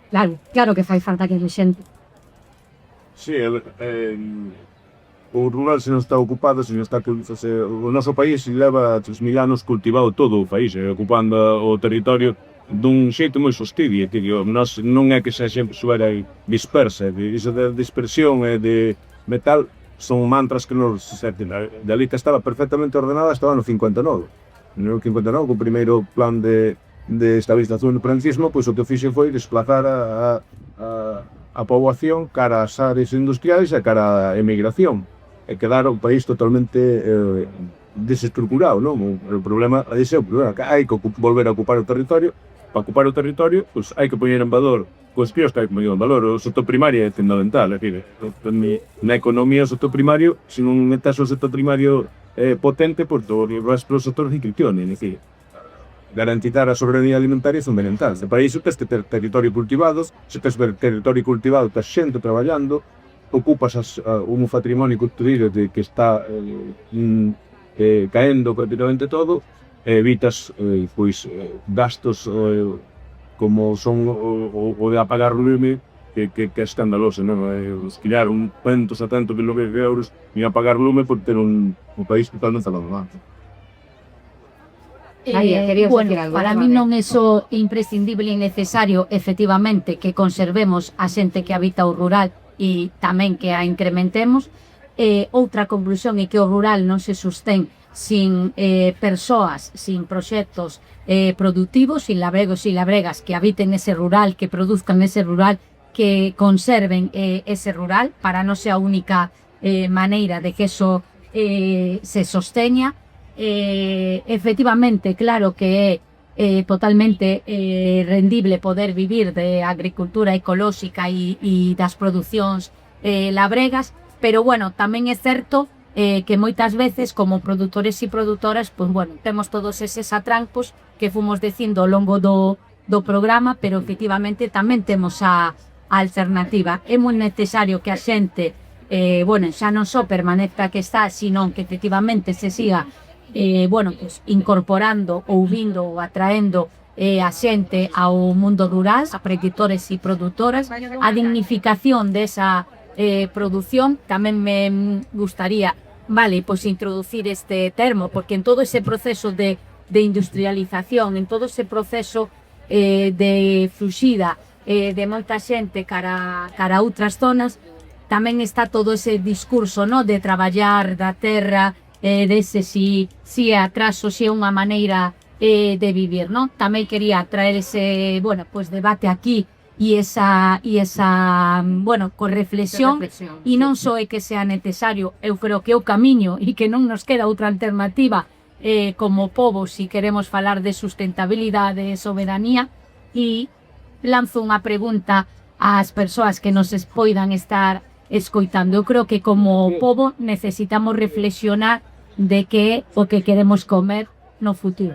claro que fai falta que hai xente. Sí, o rural se non está ocupado, se non está o noso país leva 3.000 anos cultivado todo o país, ocupando o territorio dun xeito moi sostible, non é que xa sempre suera dispersa, iso de dispersión e de metal son mantras que nos serten. A lista estaba perfectamente ordenada, estaba no 59. No 59, co primeiro plan de estabilización do franquismo, pois o que fixe foi desplazar a poboación cara ás áreas industriais e cara á emigración, e quedar o país totalmente desestructurado, non? O problema é o problema, que hai que volver a ocupar o territorio. Para ocupar o territorio, pois hai que poñer en valor cuestións que hai que poñer en valor. O sector primario é fundamental, é dicir, na economía o sector primario, se non metas o sector primario potente, pois o resto do sector inscripciones, é dicir, garantizar a soberanía alimentaria é fundamental. Para iso tens que ter territorio cultivado, se tens territorio cultivado, tens xente traballando, ocupas un patrimonio cultural que está caendo prácticamente todo, evitas gastos como son o de apagar lume, que é escandaloso, non? Esquilar un 170 millones de euros e apagar lume por ter un país totalmente abandonado. Bueno, para mí non é só imprescindible e necesario, efectivamente, que conservemos a xente que habita o rural e tamén que a incrementemos. Outra conclusión é que o rural non se sostén sin persoas, sin proxectos productivos, sin labregos e labregas que habiten ese rural, que produzcan ese rural, que conserven ese rural, para non ser a única maneira de que eso se sosteña. Efectivamente, claro que é totalmente rendible poder vivir de agricultura ecolóxica e das producións labregas, pero bueno, tamén é certo que moitas veces como produtores e produtoras, pois bueno, temos todos eses atrancos que fomos dicindo ao longo do programa, pero efectivamente tamén temos a alternativa. É moi necesario que a xente bueno, xa non só permanezca que está, sino que efectivamente se siga bueno, pues, incorporando ou vindo ou atraendo a xente ao mundo rural, a produtores e produtoras, a dignificación desa produción. Tamén me gustaría, vale, pues introducir este termo, porque en todo ese proceso de industrialización, en todo ese proceso de fuxida de moita xente cara a outras zonas, tamén está todo ese discurso, no, de traballar da terra, dese si é atraso, si é unha maneira de vivir, no? Tamén quería traer ese, bueno, pues debate aquí e esa bueno, con reflexión, e non só é que sea necesario, eu creo que é o camiño e que non nos queda outra alternativa como pobo si queremos falar de sustentabilidade e soberanía. E lanzo unha pregunta ás persoas que nos poidan estar escoitando. Eu creo que como pobo necesitamos reflexionar de que é o que queremos comer no futuro.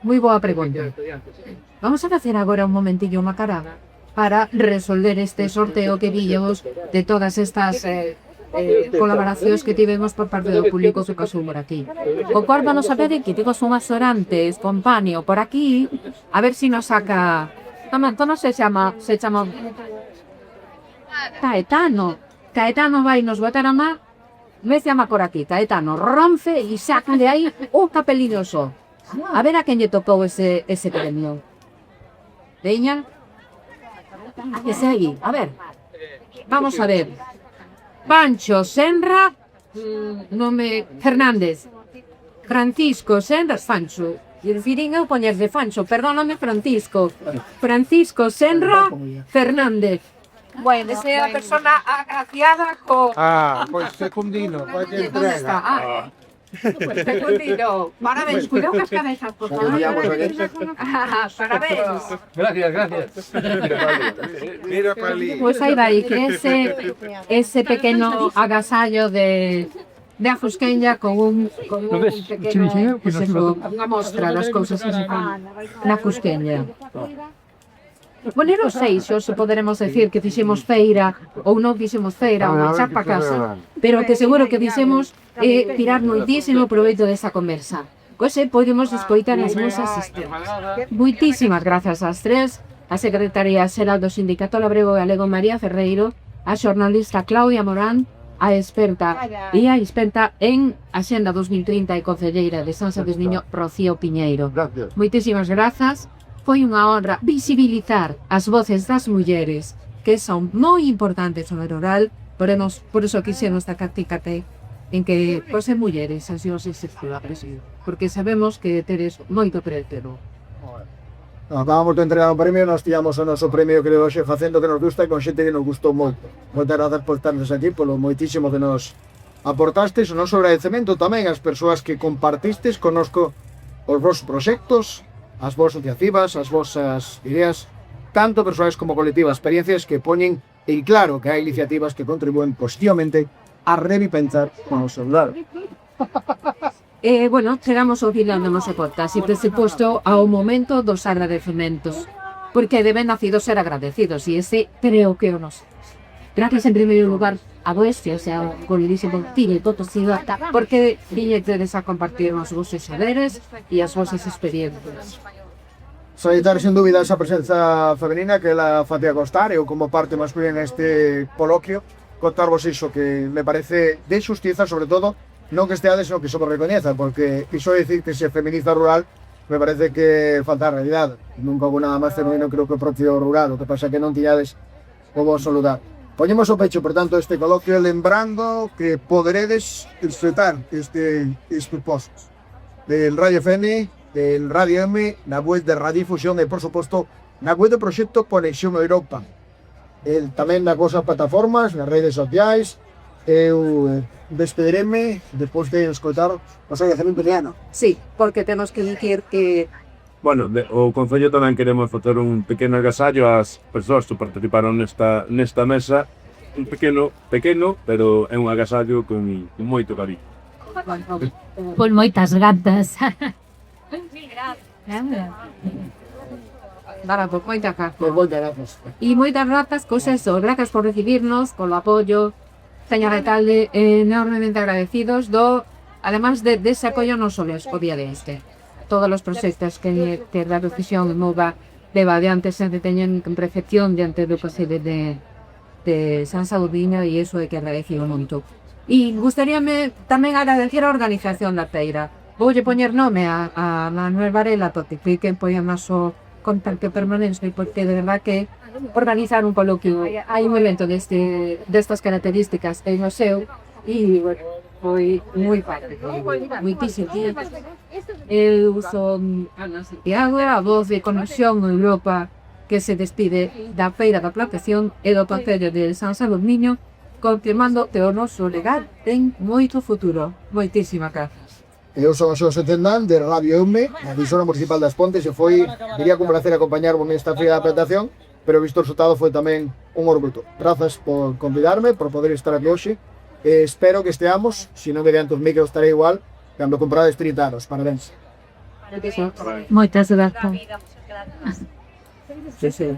Moi boa pregunta. Vamos a facer agora un momentillo unha carada para resolver este sorteo que villamos de todas estas colaboracións que tivemos por parte do público que pasou por aquí. O cual vamos a ver que temos unhas orantes con panio por aquí, a ver si nos saca... ¿Cómo se chama? Caetano vai nos botar a má, me chama por aquí, Caetano, rompe e saca de aí un capeliño só. A ver a quen lle tocou ese premio. Veña. Ese aí, a ver. Vamos a ver. Pancho Senra, nome Fernández. Francisco Senra, Fancho. E decidín eu poñerse Fancho, perdóname Francisco. Francisco Senra Fernández. Bueno, esa é a persona agraciada co... Pois secundino, vai te entrega. Secundino, parabéns, cuidado cas cabezas, por favor. Parabéns. Gracias. Mira Pali. Pois aí vai, que ese pequeno agasallo de Afusqueña con un pequeno, pues eso, unha mostra das cousas que se fan na Afusqueña. Bueno, non sei se poderemos decir que fixemos feira ou non fixemos feira ou marchar para casa, pero que seguro que fixemos tirar moitísimo proveito desa conversa. Pois podemos escoitar as nosas sistemas. Moitísimas grazas ás tres, a Secretaría Xeral do Sindicato Labrego Galego María Ferreiro, a xornalista Claudia Morán, a experta en Axenda 2030 e concelleira de San Sadesniño, Rocío Piñeiro. Moitísimas grazas. Foi unha honra visibilizar as voces das mulleres que son moi importantes no rural, por eso quixemos destacar en que por ser mulleres así os excepcionales, porque sabemos que teres moito pretero. Acabamos de entregar un premio, nos tiramos o noso premio que le hoxe facendo que nos gusta e con xente que nos gustou moito. Moitas grazas por estarnos aquí, polo moitísimo que nos aportastes, o noso agradecemento tamén ás persoas que compartistes connosco os vosos proxectos, as vosas asociativas, as vosas ideas, tanto persoais como colectivas, experiencias que poñen en claro que hai iniciativas que contribúen positivamente a revipensar o noso rural. Bueno, chegamos ao final do noso podcast e presuposto ao momento dos agradecementos, porque deben nacidos ser agradecidos e ese creo que o noso. Gracias en primeiro lugar a vos, o sea, con Elísimo Tille, todo sido porque viñetes a compartir os vosos saberes e as vosas experiencias. Salientar sin dúbida esa presenza femenina que la facía constar, eu como parte masculina neste coloquio, contarvos iso que me parece de xustiza, sobre todo, non que esteades, sino que somos recoñeza, porque iso decir que se feminiza rural, me parece que falta a realidade. Nunca houve nada máis femenino, creo que o propio rural, o que pasa que non tiñades o vosso lugar. Poñemos o pecho, por tanto, este coloquio, lembrando que poderedes disfrutar estes postos del Radio FN, del Radio M, na web de Radiodifusión e, por suposto, na web do proxecto Conexión Europa. Tamén nas vosas plataformas, nas redes sociais. Eu despedireme despois de escoitar o agradecemento de Ana. Sí, porque temos que dicir que Bueno, o Concello tamén queremos facer un pequeno agasallo ás persoas que participaron nesta mesa. Un pequeno, pero é un agasallo con moito cariño. Pois moitas gratas. Nada, pues moitas gracias. E moitas grazas, cosas eso, gracias por recibirnos, polo apoio. Teña Retalde enormemente agradecidos además de ese apoio non só o día de este. Todos os proxectos que Radio Fisión Mova leva adiante sempre teñen recepción diante do Concello de San Sadurniño e iso é que agradecido moito. E gustaríame tamén agradecer a organización da feira. Voulle poñer nome a Manuel Varela que foi o noso contacto permanente porque de verdad que organizar un coloquio, hai un evento destas características en o seu e bueno, foi moi padre, moitísimo. Eu son Ana Santiago, a voz de Conexión Europa que se despide da Feira da Plantación e do Concello de San Sadurniño, confirmando que o noso legal ten moito futuro. Moitísimas grazas. Eu son o Xosé Tendán de Radio Eume, a emisora municipal das Pontes, e foi, diría, un placer acompañarvos nesta Feira da Plantación, pero visto o resultado foi tamén un orgullo. Grazas por convidarme, por poder estar aquí hoxe. Espero que esteamos, se non mediante os micros estaré igual, cando comprades 30 anos. Parabéns. Moitas grazas. Sí, sí.